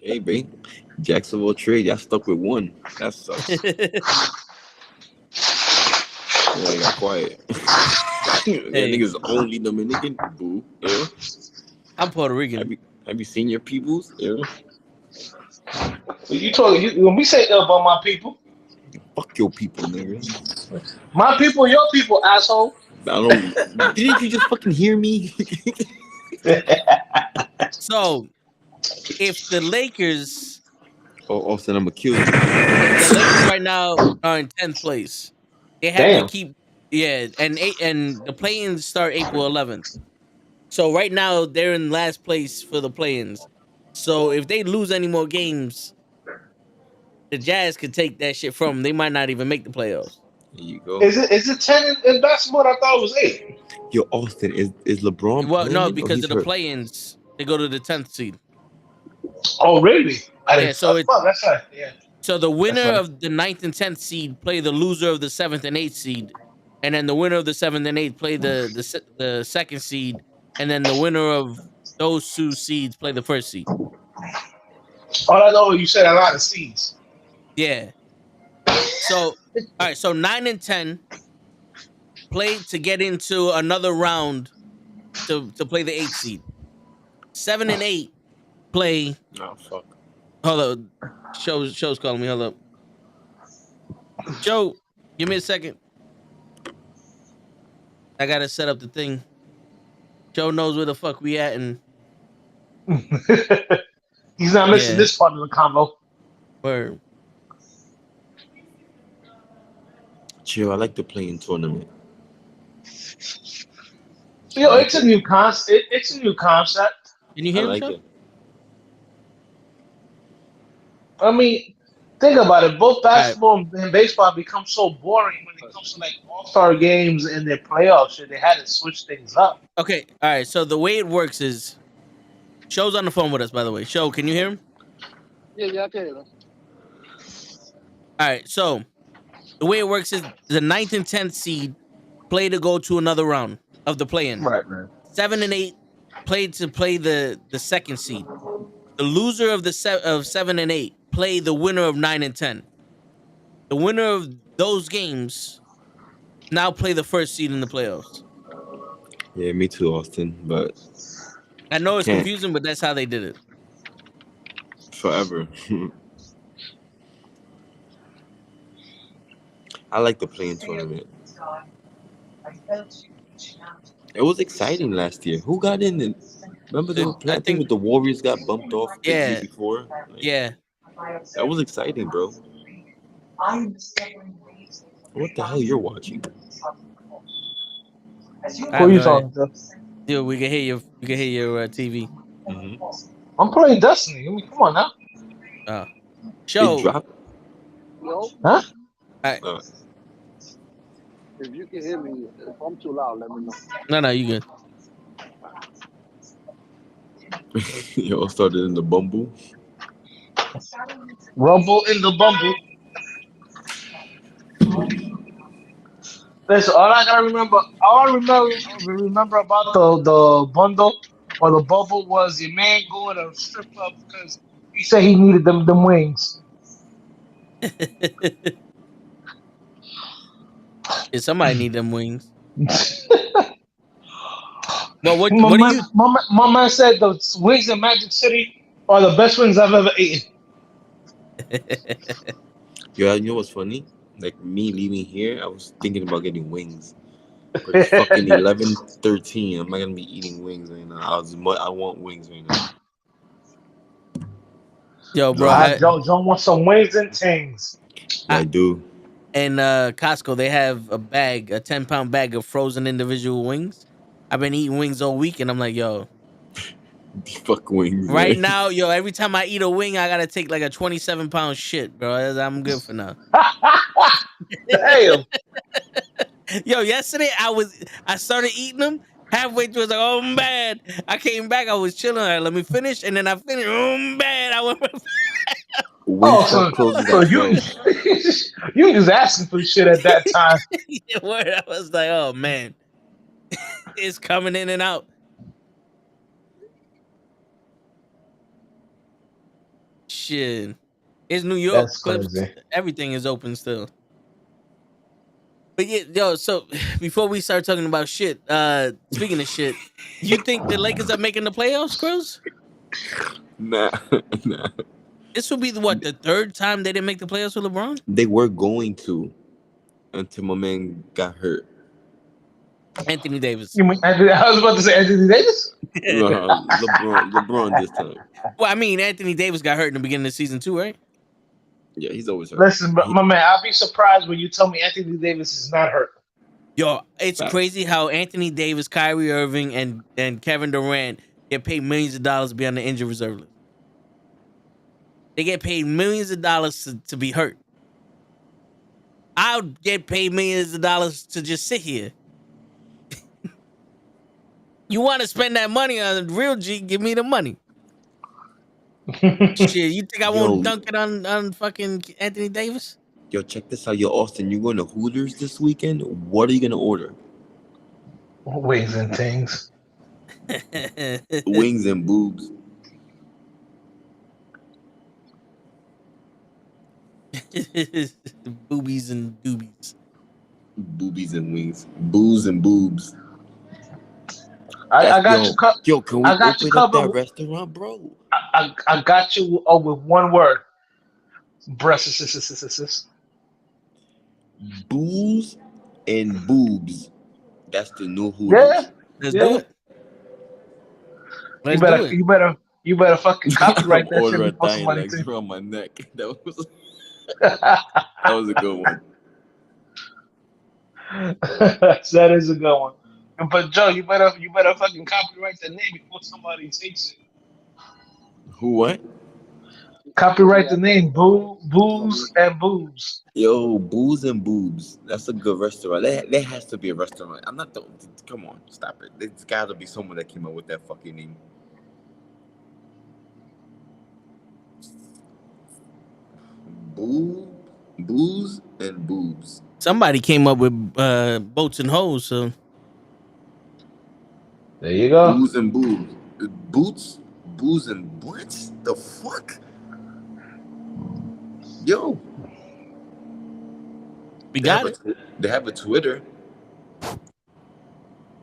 Hey, babe. Jacksonville trade. Y'all stuck with one. That sucks. Yeah, they got quiet. That nigga's only Dominican. Boo. Yeah. I'm Puerto Rican. Have you seen your peoples? Yeah. You talking when we say ill about my people? Fuck your people, nigga. My people, your people, asshole. Didn't you just fucking hear me? So, if the Lakers, Austin, I'm gonna kill you. the Lakers right now are in 10th place. They have to keep, and the play-ins start April 11th. So right now they're in last place for the play-ins. So if they lose any more games, the Jazz could take that shit from them. They might not even make the playoffs. There you go. Is it 10 in basketball? I thought it was 8. Yo, Austin, is LeBron Well, playing? no, Or because he's of the hurt? play-ins, they go to the 10th seed. Oh, really? So that's right. Yeah. So the winner right. of the 9th and 10th seed play the loser of the 7th and 8th seed, and then the winner of the 7th and 8th play the second seed, and then the winner of those two seeds play the first seed. All I know, you said a lot of seeds. Yeah. So all right, so 9 and 10 play to get into another round to play the 8th seed. 7 and 8 play. Oh fuck. Hold up. Show's calling me. Hold up. Joe, give me a second. I gotta set up the thing. Joe knows where the fuck we at, and he's not missing this part of the combo. Word. Chill. I like the playing tournament. Yo, it's a new concept. It's a new concept. Can you hear I him, like Joe? it. I mean, think about it. Both basketball and baseball become so boring when it comes to like all-star games and their playoffs. Shit, they had to switch things up. Okay, all right. So the way it works is, Show's on the phone with us, by the way. Show, can you hear him? Yeah, I can. All right. So the way it works is the 9th and 10th seed play to go to another round of the play-in. Right. 7 and 8 play to play the second seed. The loser of of 7 and 8 play the winner of 9 and 10. The winner of those games now play the first seed in the playoffs. Yeah, me too, Austin. But I know it's confusing, but that's how they did it. Forever. I like the playing tournament. It was exciting last year. Who got in? Remember I think the Warriors got bumped off the year before? That was exciting, bro. What the hell you're watching? Who are you talking to? Dude, we can hear your TV. Mm-hmm. I'm playing Destiny. I mean, come on now. Show. It dropped. Yo. Huh? If you can hear me, if I'm too loud, let me know. No, you good. Y'all started in the Bumble. Rumble in the Bumble. Listen, all I remember about the bundle or the bubble was your man going to strip club because he said he needed them wings. Yeah, somebody need them wings. Well, what my, do man, you? My man said the wings in Magic City are the best wings I've ever eaten. Yo, you know what's funny? Like me leaving here, I was thinking about getting wings. But it's fucking 11:13. I'm not gonna be eating wings right now. I want wings right now. Yo, bro, Joe wants some wings and tings. I do. And Costco, they have a 10-pound bag of frozen individual wings. I've been eating wings all week, and I'm like, yo, fuck wings. Right man. now, yo, every time I eat a wing, I gotta take like a 27-pound shit, bro. I'm good for now. Damn. Yo, yesterday I started eating them. Halfway through, I was like, oh, I'm bad. I came back, I was chilling. Like, let me finish, and then I finished. Oh, I'm bad. I went. Wingstop closes so at you 12. you just asking for shit at that time. Yeah, word. I was like, oh man, it's coming in and out. Shit, it's New York. That's But crazy. everything is open still. But yeah, yo. So before we start talking about shit, speaking of shit, you think the Lakers are making the playoffs, Cruz? Nah, nah. This will be the third time they didn't make the playoffs with LeBron? They were going to until my man got hurt. Anthony Davis. You mean I was about to say Anthony Davis? LeBron this time. Well, I mean, Anthony Davis got hurt in the beginning of season 2, right? Yeah, he's always hurt. Listen, my man, I'll be surprised when you tell me Anthony Davis is not hurt. Yo, it's Facts. crazy how Anthony Davis, Kyrie Irving, and Kevin Durant get paid millions of dollars to be on the injured reserve list. They get paid millions of dollars to be hurt. I'll get paid millions of dollars to just sit here. You want to spend that money on real G? Give me the money. Shit, you think I won't dunk it on fucking Anthony Davis? Yo, check this out. Yo, Austin, you going to Hooters this weekend? What are you gonna order? Wings and things. Wings and boobs. Boobies and doobies. Boobies and wings. Booze and boobs. I got you. Yo, can we I got you open up that covered. restaurant, bro? I got you with one word. Breasts. Booze and boobs. That's the new Hooters. Yeah. Let's do it. Let's do it. You better fucking copyright that shit Order a before dying somebody legs takes. around my neck. That was a good one. That is a good one. But Joe, you better fucking copyright the name before somebody takes it. Who what? Copyright the name Booze and Boobs. Yo, booze and boobs. That's a good restaurant. There has to be a restaurant. I'm not. Come on, stop it. There's got to be someone that came up with that fucking name. Booze and boobs. Somebody came up with boats and hoes, so There you go. Booze and boobs. Boots? Booze and what? The fuck? Yo. we got it. They have a Twitter.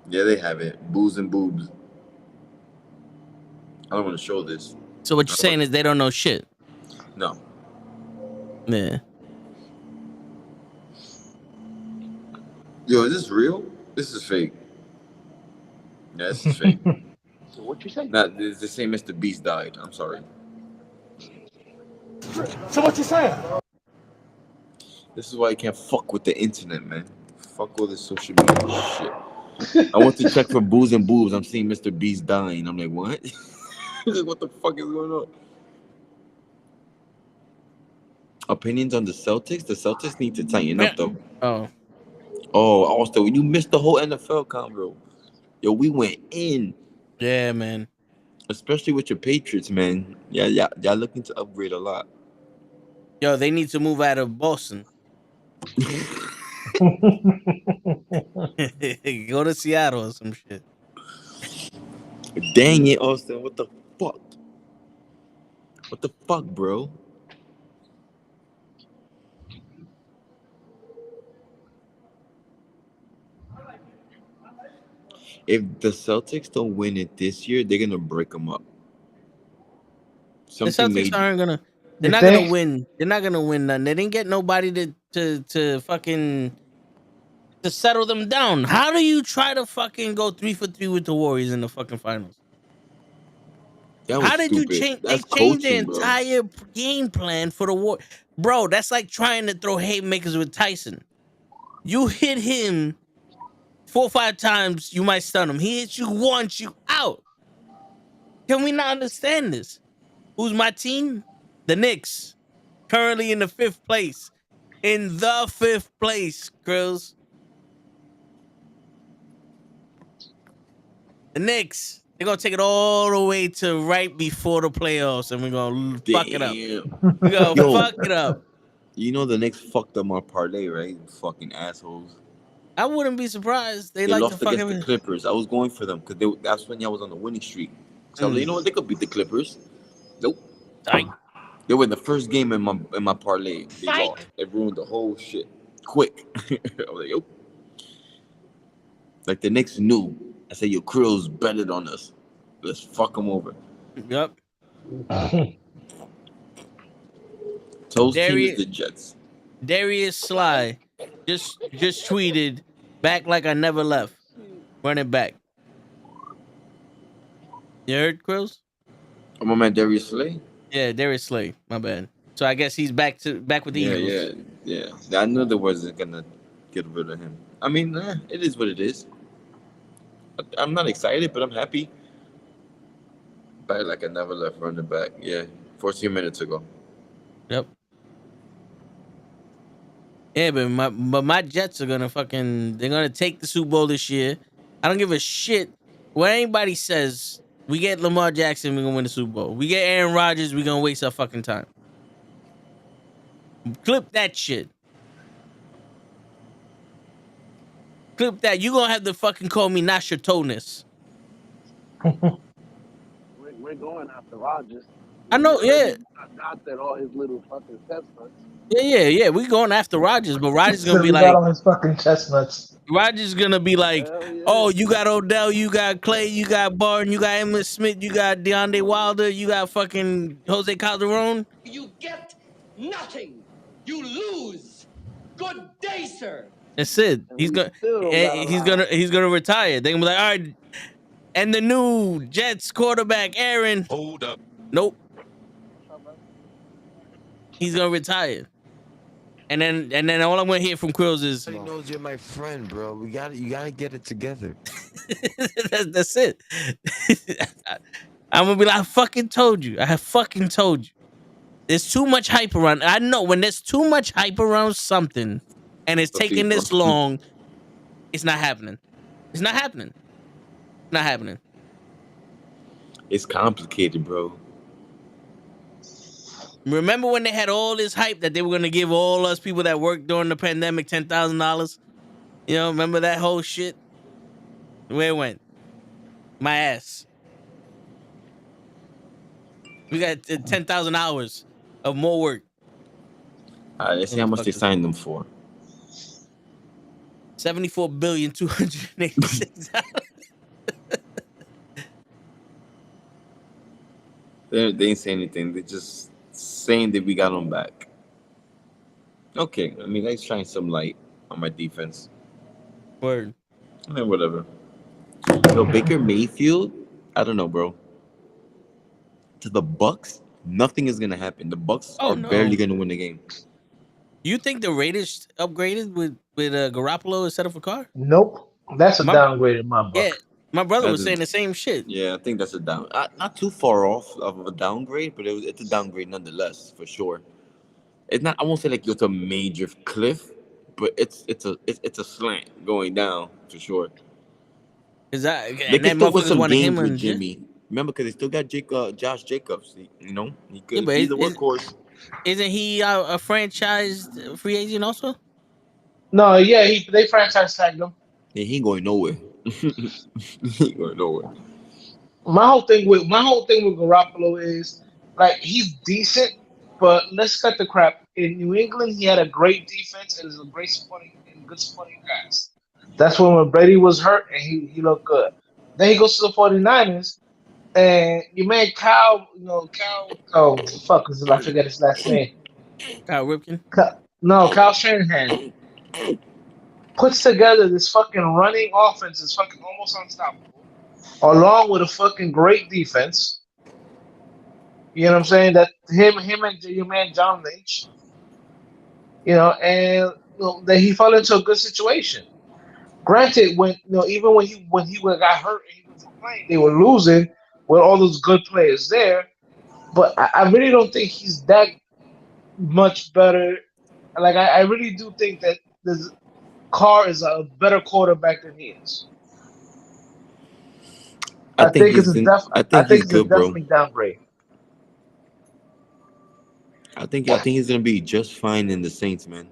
Yeah, they have it. Booze and boobs. I don't want to show this. So what you're saying is they don't know shit. No. Yeah. Yo, is this real? This is fake. Yeah, this is fake. So what you say? Nah, they say Mr. Beast died. I'm sorry. So what you saying? This is why you can't fuck with the internet, man. Fuck all this social media shit. I went to check for booze and boobs. I'm seeing Mr. Beast dying. I'm like, what? What the fuck is going on? Opinions on the Celtics? The Celtics need to tighten up, though. Oh, Austin, you missed the whole NFL convo. Yo, we went in. Yeah, man. Especially with your Patriots, man. Yeah, y'all looking to upgrade a lot. Yo, they need to move out of Boston. Go to Seattle or some shit. Dang it, Austin. What the fuck? What the fuck, bro? If the Celtics don't win it this year, they're gonna break them up. The Celtics aren't gonna. They're not gonna win. They're not gonna win nothing. They didn't get nobody to fucking to settle them down. How do you try to fucking go 3 for 3 with the Warriors in the fucking finals? How did you change? They changed the entire game plan for the war, bro. That's like trying to throw haymakers with Tyson. You hit him 4 or 5 times, you might stun him. He hits you once, you out. Can we not understand this? Who's my team? The Knicks. Currently in the 5th place. In the 5th place, girls. The Knicks. They're gonna take it all the way to right before the playoffs, and we're gonna fuck it up. We're gonna Yo. fuck it up. You know the Knicks fucked up my parlay, right? Fucking assholes. I wouldn't be surprised. They They like to lost fuck against the everything. Clippers. I was going for them because that's when y'all was on the winning streak. So I was like, you know what? They could beat the Clippers. Nope. Like, They were in the first game in my parlay. They lost. It ruined the whole shit quick. I was like, yo. Like the Knicks knew. I said, your Krill's betted on us. Let's fuck them over. yep. Toast team is the Jets. Darius Sly just tweeted back like I never left. Running back. You heard, Krills? Oh, my man Darius Slay? Yeah, Darius Slay. My bad. So I guess he's back with the Eagles. Yeah. I knew they wasn't gonna get rid of him. I mean, it is what it is. I'm not excited, but I'm happy. Back like I never left running back. Yeah, 14 minutes ago. Yep. Yeah, but my Jets are they're gonna take the Super Bowl this year. I don't give a shit what anybody says. We get Lamar Jackson, we're gonna win the Super Bowl. We get Aaron Rodgers, we're gonna waste our fucking time. Clip that shit. Clip that. You gonna have to fucking call me Nashatonus. We're going after Rodgers. I know, yeah. Adopted all his little fucking chestnuts. Yeah. We going after Rodgers, but Rodgers is gonna be got like on his fucking chestnuts. Rodgers is gonna be like, Yeah. oh, you got Odell, you got Clay, you got Barton, you got Emmitt Smith, you got DeAndre Wilder, you got fucking Jose Calderon. You get nothing. You lose. Good day, sir. That's it. He's gonna retire. They're gonna be like, all right. And the new Jets quarterback, Aaron. Hold up. Nope. He's gonna retire. And then all I'm gonna hear from Quills is Everybody knows you're my friend, bro. You gotta get it together. that's it. I'm gonna be like, I fucking told you. I have fucking told you. There's too much hype around. I know when there's too much hype around something and it's taking this long, it's not happening. It's not happening. Not happening. It's complicated, bro. Remember when they had all this hype that they were gonna give all us people that worked during the pandemic $10,000? You know, remember that whole shit? Where it went? My ass. We got 10,000 hours of more work. Let's see how much they signed them for. 74,286,000. They didn't say anything. They just saying that we got them back. Okay, I mean, let's shine some light on my defense. Word. Whatever. Yo, Baker Mayfield, I don't know, bro. To the Bucks, nothing is gonna happen. The Bucks are barely gonna win the game. You think the Raiders upgraded with Garoppolo instead of a car? Nope. That's a downgrade in my book. Yeah, my brother was saying the same shit. Yeah, I think that's a down. Not too far off of a downgrade, but it's a downgrade nonetheless, for sure. It's not. I won't say like it's a major cliff, but it's a slant going down for sure. Is that? They can still win some games with Jimmy. Remember, because they still got Josh Jacobs. You know, he could be the workhorse. Isn't he a franchised free agent also? No, yeah, they franchise tagged him. Yeah, he ain't going nowhere. He ain't going nowhere. My whole thing with Garoppolo is like he's decent, but let's cut the crap. In New England, he had a great defense and is a great good supporting cast. That's when Brady was hurt and he looked good. Then he goes to the 49ers, and you made Kyle. Oh fuck, I forget his last name. Kyle Ripken. Kyle Shanahan puts together this fucking running offense is fucking almost unstoppable, along with a fucking great defense. You know what I'm saying? That him and your man John Lynch. And that he fell into a good situation. Granted, even when he got hurt and he wasn't playing, they were losing with all those good players there. But I really don't think he's that much better. Like I really do think that this Carr is a better quarterback than he is. I think it's a I think he's it's a good, bro. definitely downgrade. I think he's gonna be just fine in the Saints, man.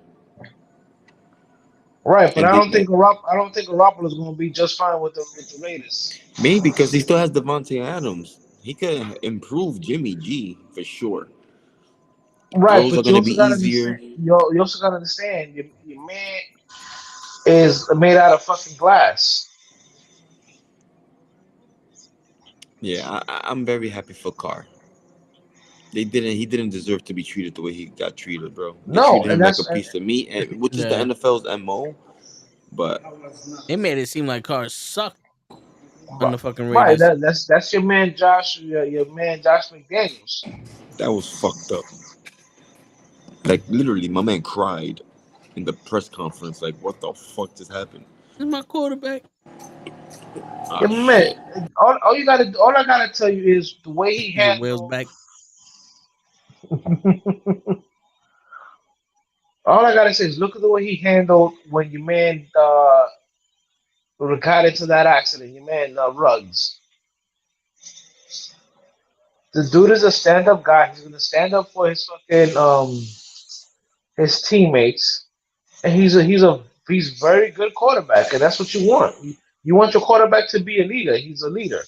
Right, but And I don't think Garoppolo is going to be just fine with the Raiders. maybe because he still has Devontae Adams, he could improve Jimmy G for sure. Right, Throws are but you gonna also be got to easier. understand. You also got to understand. Your man is made out of fucking glass. Yeah, I'm very happy for Carr. He didn't deserve to be treated the way he got treated, bro. They No, treated and him like a that's piece of meat, which is the Yeah, NFL's MO. But they made it seem like cars sucked on the fucking right. Raiders. That's your man Josh. Your man Josh McDaniels. that was fucked up. Like literally, my man cried in the press conference. Like, what the fuck just happened? This is my quarterback. Yeah, Ah, man. shit. All I gotta tell you is the way he The whales handled. back. All I gotta say is look at the way he handled when your man got into that accident. Your man Ruggs. The dude is a stand-up guy. He's gonna stand up for his fucking his teammates, and he's very good quarterback, and that's what you want. You want your quarterback to be a leader. He's a leader.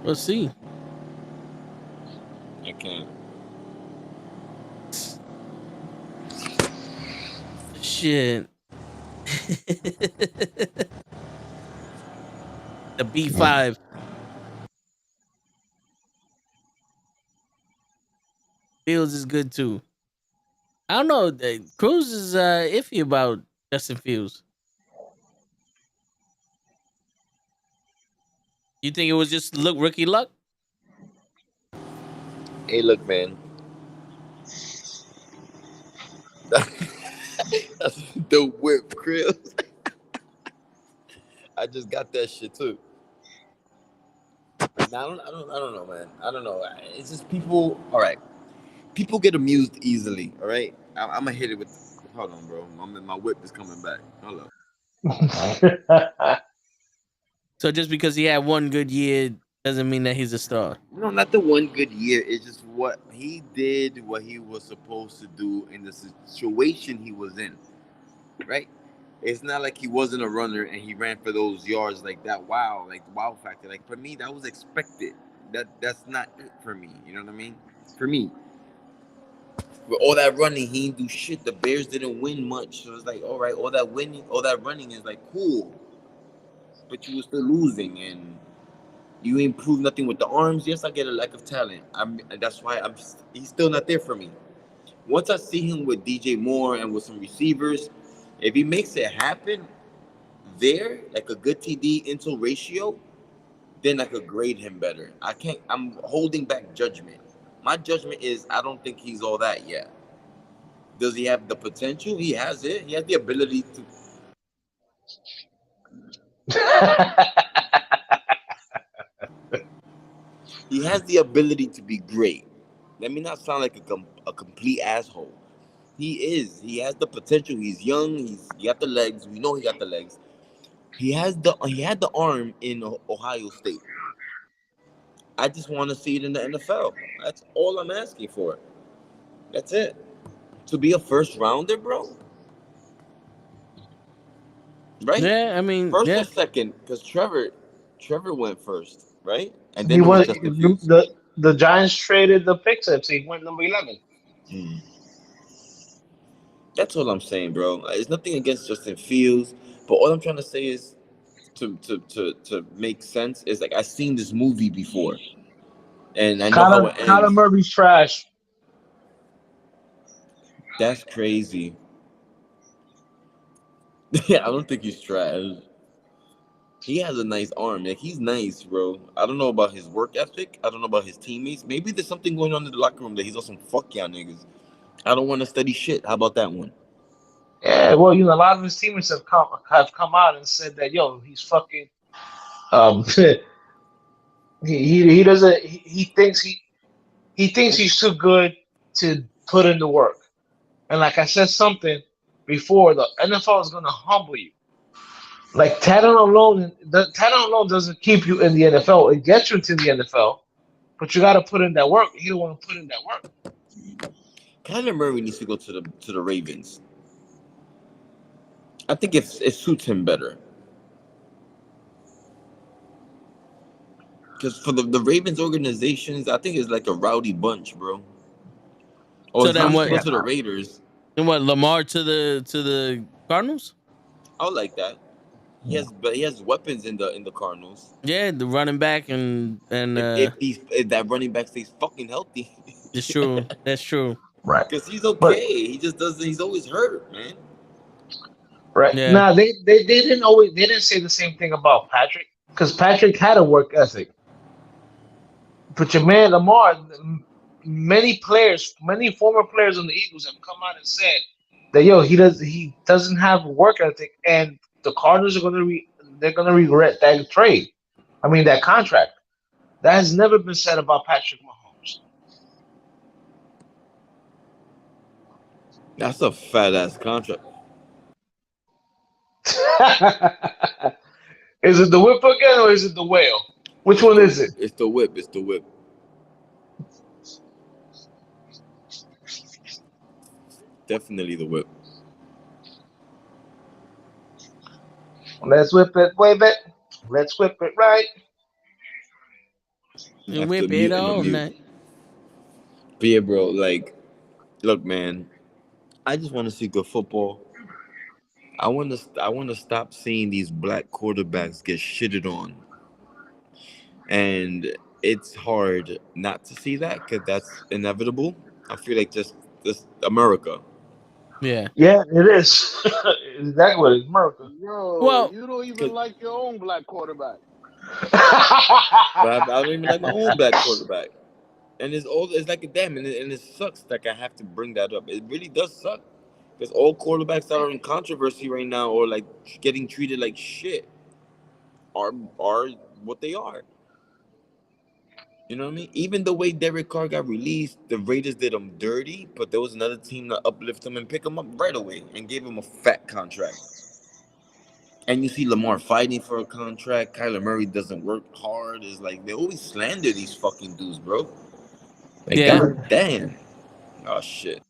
We'll see. I can't. Shit. The B5. Fields is good too. I don't know. Cruz is iffy about Justin Fields. You think it was just rookie luck? Hey, look, man. That's the whip, Chris. I just got that shit too. Now, I don't know, man. I don't know. It's just people. All right, people get amused easily. All right, I'm gonna hit it with. Hold on, bro. My whip is coming back. Hold up. So just because he had one good year doesn't mean that he's a star. No, not the one good year. It's just what he did, what he was supposed to do in the situation he was in. Right? It's not like he wasn't a runner and he ran for those yards like that. Wow, like wow factor. Like for me, that was expected. That's not it for me. You know what I mean? For me, with all that running, he didn't do shit. The Bears didn't win much, so it's like, all right, all that running is like cool, but you were still losing and you ain't proved nothing with the arms. Yes, I get a lack of talent. That's why he's still not there for me. Once I see him with DJ Moore and with some receivers, if he makes it happen there, like a good TD into ratio, then I could grade him better. I can't. I'm holding back judgment. My judgment is I don't think he's all that yet. Does he have the potential? He has it. He has the ability to. He has the ability to be great. Let me not sound like a complete asshole. He is. He has the potential. He's young. He got the legs. We know he got the legs. He had the arm in Ohio State. I just want to see it in the NFL. That's all I'm asking for. That's it. To be a first rounder, bro. Right? Yeah, I mean, First or yeah. second, because Trevor went first, right? And he then it was was Justin Fields. the Giants traded the pick to him, so he went number 11. Hmm. That's all I'm saying, bro. It's nothing against Justin Fields, but all I'm trying to say is to make sense is like I've seen this movie before, and I know how it Kyler ends. Murray's trash. That's crazy. Yeah, I don't think he's trash. He has a nice arm. Like he's nice, bro. I don't know about his work ethic. I don't know about his teammates. Maybe there's something going on in the locker room that he's on some fuck y'all niggas. I don't want to study shit. How about that one? Yeah, well, a lot of his teammates have come out and said that he's fucking he doesn't he thinks he's too good to put in the work. And like I said something, before, the NFL is gonna humble you. Like talent alone, the talent alone doesn't keep you in the NFL. It gets you into the NFL, but you got to put in that work. You don't want to put in that work. Kyler Murray needs to go to the Ravens. I think it suits him better. Because for the Ravens organizations, I think it's like a rowdy bunch, bro. Oh, So it's then not what? go to the Raiders. Then what? Lamar to the Cardinals? I would like that. He has weapons in the Cardinals. Yeah, the running back and If that running back stays fucking healthy. it's true. That's true. Right. Because he's But okay. He just doesn't. He's always hurt, man. right Yeah. now, they didn't say the same thing about Patrick because Patrick had a work ethic. But your man Lamar, many former players on the Eagles have come out and said that he doesn't have a work ethic, and the Cardinals are they're gonna regret that trade. I mean that contract. That has never been said about Patrick Mahomes. That's a fat ass contract. Is it the whip again or is it the whale? Which one is it? It's the whip. It's the whip. Definitely the whip. Let's whip it, wave it. Let's whip it right. You After whip mute it and all unmute. night. But yeah, bro. Like, look, man. I just want to see good football. I want to stop seeing these black quarterbacks get shitted on, and it's hard not to see that because that's inevitable. I feel like just America. Yeah. Yeah, it is. Exactly what it is, America. Yo, Well- you don't even like your own black quarterback. But I don't even like my own black quarterback, and it's like a damn, and it sucks. Like I have to bring that up. It really does suck because all quarterbacks that are in controversy right now or like getting treated like shit are what they are. You know what I mean? Even the way Derek Carr got released, the Raiders did him dirty, but there was another team that uplifted him and picked him up right away and gave him a fat contract. And you see Lamar fighting for a contract. Kyler Murray doesn't work hard. It's like they always slander these fucking dudes, bro. Like, Yeah. God damn. Oh, shit.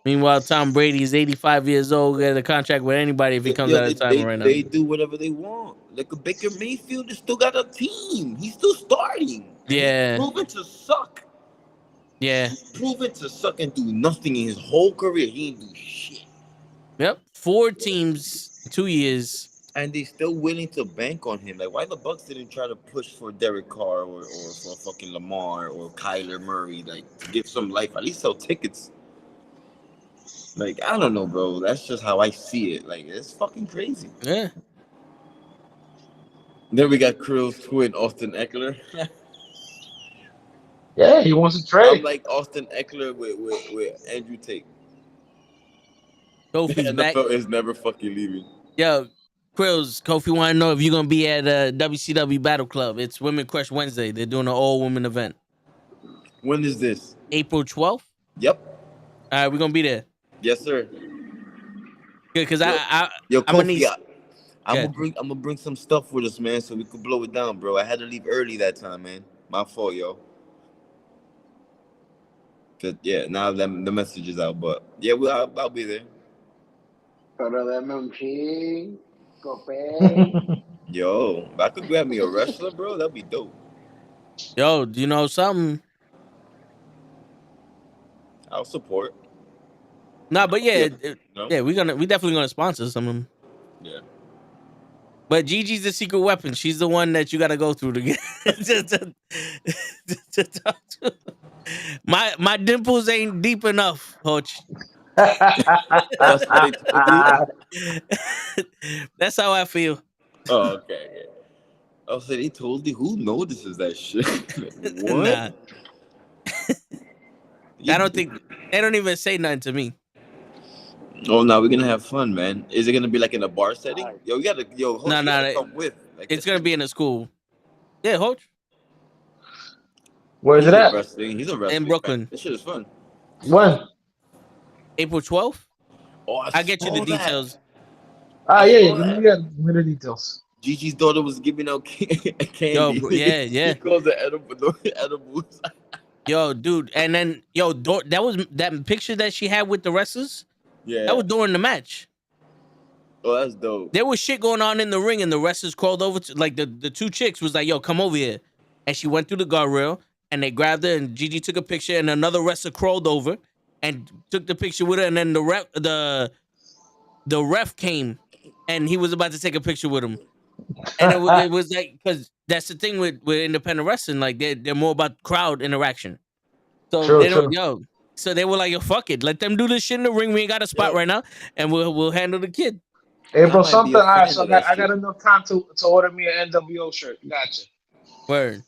Meanwhile, Tom Brady is 85 years old, get a contract with anybody if he comes out of time right now. They do whatever they want. Like a Baker Mayfield has still got a team. He's still starting. Yeah. He's proven to suck. Yeah. He's proven to suck and do nothing in his whole career. He ain't do shit. Yep. 4 teams, 2 years. And they still willing to bank on him. Like, why the Bucks didn't try to push for Derek Carr or for fucking Lamar or Kyler Murray, like, to give some life, at least sell tickets. Like, I don't know, bro. That's just how I see it. Like, it's fucking crazy. Yeah. Then we got Krill's twin, Austin Eckler. Yeah, he wants to trade. I'm like Austin Eckler with Andrew Tate. Kofi's The back. NFL is never fucking leaving. Yo, Krills, Kofi want to know if you're going to be at WCW Battle Club. It's Women Crush Wednesday. They're doing an all-women event. When is this? April 12th? Yep. All right, we're going to be there. Yes, sir. Good, because Yo, I'm Kofi, going to need... I'm gonna bring some stuff with us, man, so we could blow it down, bro. I had to leave early that time, man. My fault, yo. Yeah, now the message is out, but yeah, I'll be there. Yo, if I could grab me a wrestler, bro, that'd be dope. Yo, do you know something? I'll support. No, but yeah, No? we definitely gonna sponsor some of them. Yeah. But Gigi's the secret weapon. She's the one that you gotta go through to get to talk to. My dimples ain't deep enough, Hoch. That's what they told you? That's how I feel. Oh, okay. Yeah. I said he told you. Who notices that shit? What? Nah. I don't think they don't even say nothing to me. Oh, no, we're gonna have fun, man. Is it gonna be like in a bar setting? Yo, we gotta come with. Like, It's gonna be in a school. Yeah, Hoch. Where's it at? He's a wrestling In Brooklyn. fan. This shit is fun. When? April 12th? Oh, I'll get you the saw that. details. Yeah, saw give that. me the details. Gigi's daughter was giving out Yo, candy. bro, yeah. He calls it edibles. Yo, dude, and then that was that picture that she had with the wrestlers. Yeah. That was during the match. Oh, that's dope. There was shit going on in the ring, and the wrestlers crawled over to like the two chicks was like, "Yo, come over here," and she went through the guardrail, and they grabbed her, and Gigi took a picture, and another wrestler crawled over and took the picture with her, and then the ref came, and he was about to take a picture with him, and it was like because that's the thing with independent wrestling, like they're more about crowd interaction, so True, they don't true. so they were like, "Yo, fuck it, let them do this shit in the ring. We ain't got a spot right now, and we'll handle the kid." Hey, I bro, might be something. a All right, fan so of that I got shit. enough time to order me an NWO shirt. Gotcha. Word.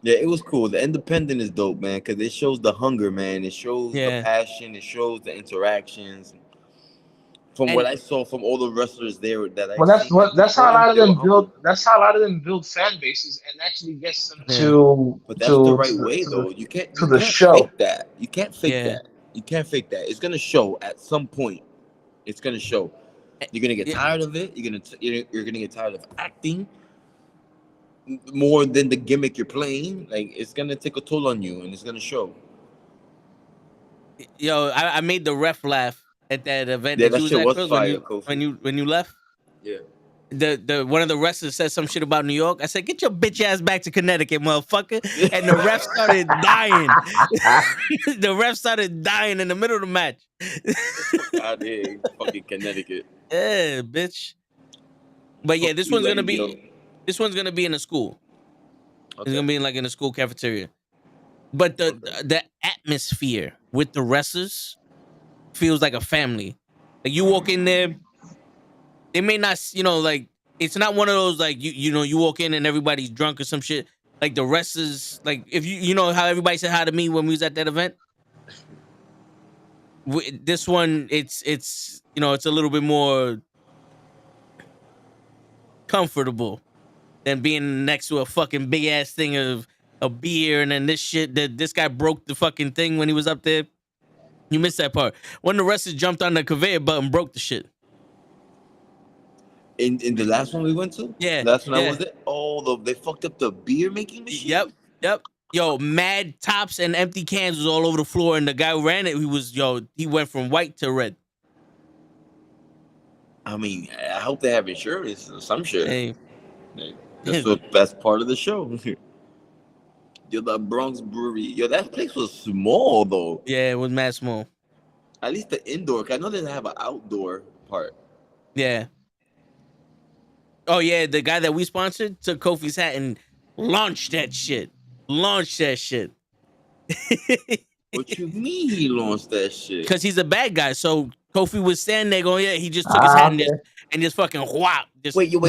Yeah, it was cool. The independent is dope, man, because it shows the hunger, man. It shows Yeah. the passion. It shows the interactions. From And- what I saw from all the wrestlers there, that I Well, that's how a lot of they were them build. humble. That's how a lot of them build fan bases and actually gets them Yeah. to. But that's the right way, to though. You can't the show. fake that. You can't fake Yeah. that. You can't fake that. It's gonna show at some point. It's gonna show. You're gonna get Yeah. tired of it. You're gonna get tired of acting more than the gimmick you're playing. Like it's gonna take a toll on you, and it's gonna show. Yo, I made the ref laugh at that event Yeah, that that you was shit at, was Chris, fire, Kofi. when you left. Yeah. The one of the wrestlers said some shit about New York. I said, "Get your bitch ass back to Connecticut, motherfucker!" And the ref started dying. The ref started dying in the middle of the match. God damn, fucking Connecticut. Yeah, bitch. But yeah, this Fuck one's you, gonna lady, yo. be in a school. It's Okay. gonna be in a school cafeteria. But the atmosphere with the wrestlers feels like a family. Like you walk in there, they may not, like it's not one of those like you walk in and everybody's drunk or some shit. Like the wrestlers, like if you know how everybody said hi to me when we was at that event. This one, it's it's a little bit more comfortable than being next to a fucking big ass thing of a beer, and then this shit that this guy broke the fucking thing when he was up there. You missed that part. When the wrestlers jumped on the conveyor belt and broke the shit. In the last one we went to? Yeah. That's when yeah. I was there? Oh, they fucked up the beer making machine? Yep. Yo, mad tops and empty cans was all over the floor, and the guy who ran it, he went from white to red. I mean, I hope they have insurance or some shit. Hey. That's part of the show. Yo, the Bronx Brewery. Yo, that place was small though. Yeah, it was mad small. At least the indoor. 'Cause I know they have an outdoor part. Yeah. Oh yeah, the guy that we sponsored took Kofi's hat and launched that shit. What you mean he launched that shit? Because he's a bad guy. So Kofi was standing there going, yeah, he just took his hat and just fucking whop. Wait, yo,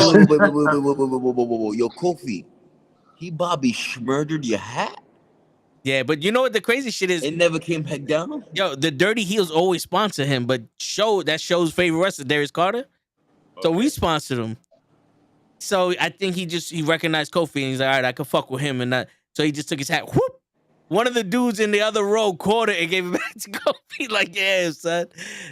Kofi. He Bobby murdered your hat? Yeah, but you know what the crazy shit is? It never came back down? Yo, the Dirty Heels always sponsor him, but show's favorite wrestler, Darius Carter. So we sponsored him. So I think he recognized Kofi and he's like, all right, I can fuck with him and that. So he just took his hat. Whoop! One of the dudes in the other row caught it and gave it back to Kofi. Like, yeah, son.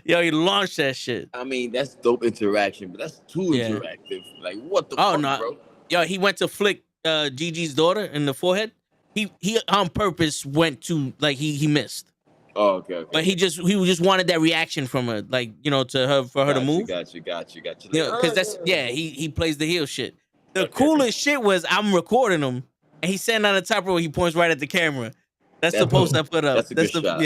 Yo, he launched that shit. I mean, that's dope interaction, but that's too interactive. Like, what the fuck, bro? Yo, he went to flick Gigi's daughter in the forehead. He on purpose went to he missed. Oh, okay. But he just wanted that reaction from her, like to her for her to move. Got you. Yeah, because he plays the heel shit. The coolest shit was I'm recording him and he's standing on the top row. He points right at the camera. That's the post I put up. That's a good shot.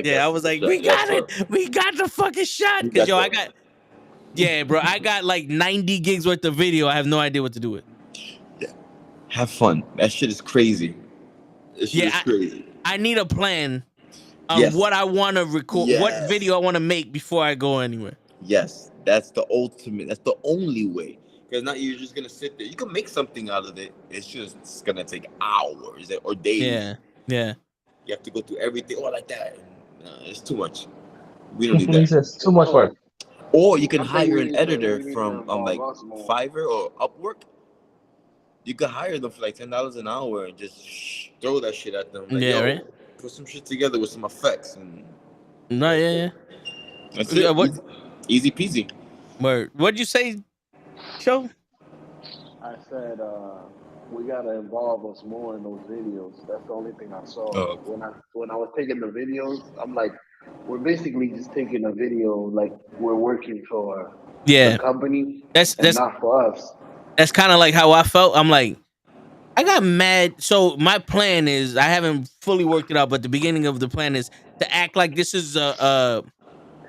I was like, we got it. We got the fucking shot. Because I got like 90 gigs worth of video. I have no idea what to do with. Yeah. Have fun. That shit is crazy. That shit is crazy. I need a plan on what I want to record, what video I want to make before I go anywhere. Yes, that's the ultimate. That's the only way. Because not you're just gonna sit there. You can make something out of it. It's gonna take hours or days. Yeah. You have to go through everything. Like that. It's too much. We don't need that. It's too much work. Or you can hire an editor from like Fiverr or Upwork. You can hire them for like $10 an hour and just throw that shit at them. Like, right. Put some shit together with some effects and. No, yeah. That's it. What? Easy peasy. Word. What'd you say, Show? I said we gotta involve us more in those videos. That's the only thing I saw. Oh. When I was taking the videos, I'm like, we're basically just taking a video like we're working for Yeah. the company That's and not for us. That's kind of like how I felt. I'm like, I got mad. So my plan is, I haven't fully worked it out, but the beginning of the plan is to act like this is a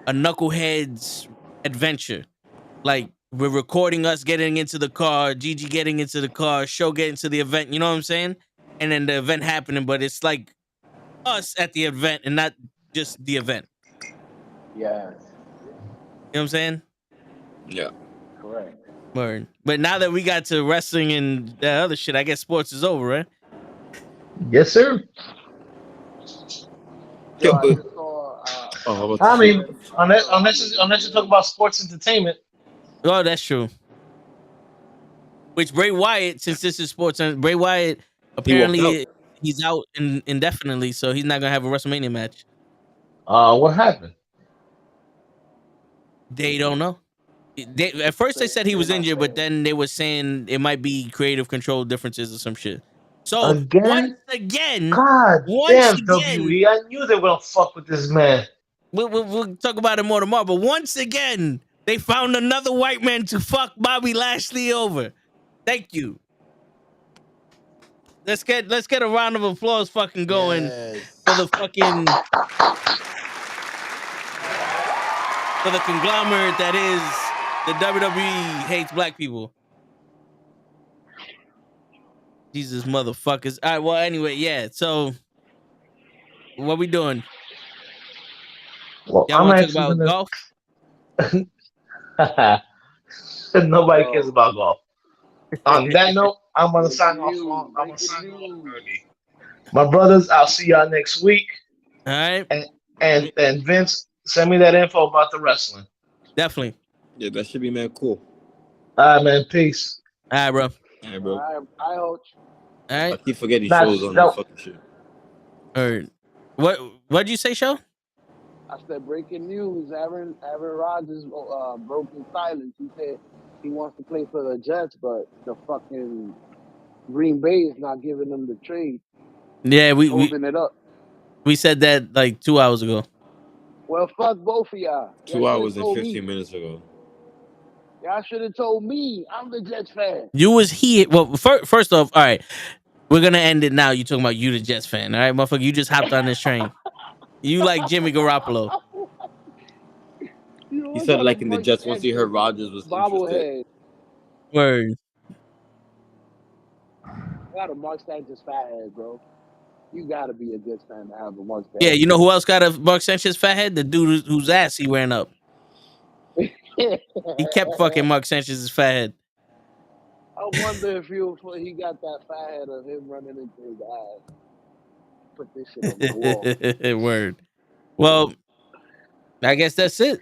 knuckleheads adventure. Like we're recording us getting into the car, Gigi getting into the car, Show getting to the event. You know what I'm saying? And then the event happening, but it's like us at the event and not just the event. Yes. You know what I'm saying? Yeah. Correct. Word. But now that we got to wrestling and that other shit, I guess sports is over, right? Yes, sir. Yo, I just saw. I mean, unless you talk about sports entertainment. Oh, that's true. Which Bray Wyatt, since this is sports, and Bray Wyatt apparently he's out indefinitely, so he's not gonna have a WrestleMania match. What happened? They don't know. At first they said he was injured, but then they were saying it might be creative control differences or some shit. So once again, God damn WWE! I knew they were gonna fuck with this man. We'll talk about it more tomorrow. But once again, they found another white man to fuck Bobby Lashley over. Thank you. Let's get a round of applause fucking going for the fucking for the conglomerate that is the WWE hates black people. Jesus motherfuckers. All right, well, anyway, yeah. So what we doing? Well, Y'all want to talk about golf? Nobody cares about golf. On that note, I'm gonna sign off. I'm gonna sign off early. My brothers, I'll see y'all next week. All right. And Vince, send me that info about the wrestling. Definitely. Yeah, that should be man cool. All right, man. Peace. All right, bro. All right, bro. I hope. All right. I keep forgetting shows on this fucking shit. All right. What'd you say, Show? I said breaking news. Aaron Rodgers broke his silence. He said he wants to play for the Jets, but the fucking Green Bay is not giving him the trade. Yeah, we holding it up. We said that like 2 hours ago. Well, fuck both of y'all. 2 hours and 15 minutes ago. Y'all should have told me. I'm the Jets fan. You was here. Well, first off, all right, we're gonna end it now. You talking about you the Jets fan, all right, motherfucker? You just hopped on this train. You like Jimmy Garoppolo. He started liking the Jets once he heard Rodgers was interested. Word. I got a Mark Sanchez fathead, bro. You gotta be a Jets fan to have a Mark Sanchez. Yeah, you know who else got a Mark Sanchez fathead? The dude whose ass he ran up. He kept fucking Mark Sanchez's fathead. I wonder if he got that fathead of him running into his ass. Put this shit on the wall. Word. Well, I guess that's it.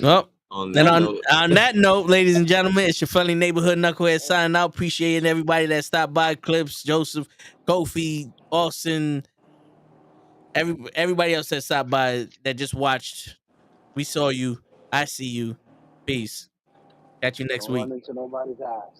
Well, on that note, ladies and gentlemen, it's your friendly neighborhood knucklehead signing out. Appreciating everybody that stopped by. Clips, Joseph, Kofi, Austin, everybody else that stopped by that just watched. We saw you. I see you. Peace. Catch you next week. Don't run into nobody's ass.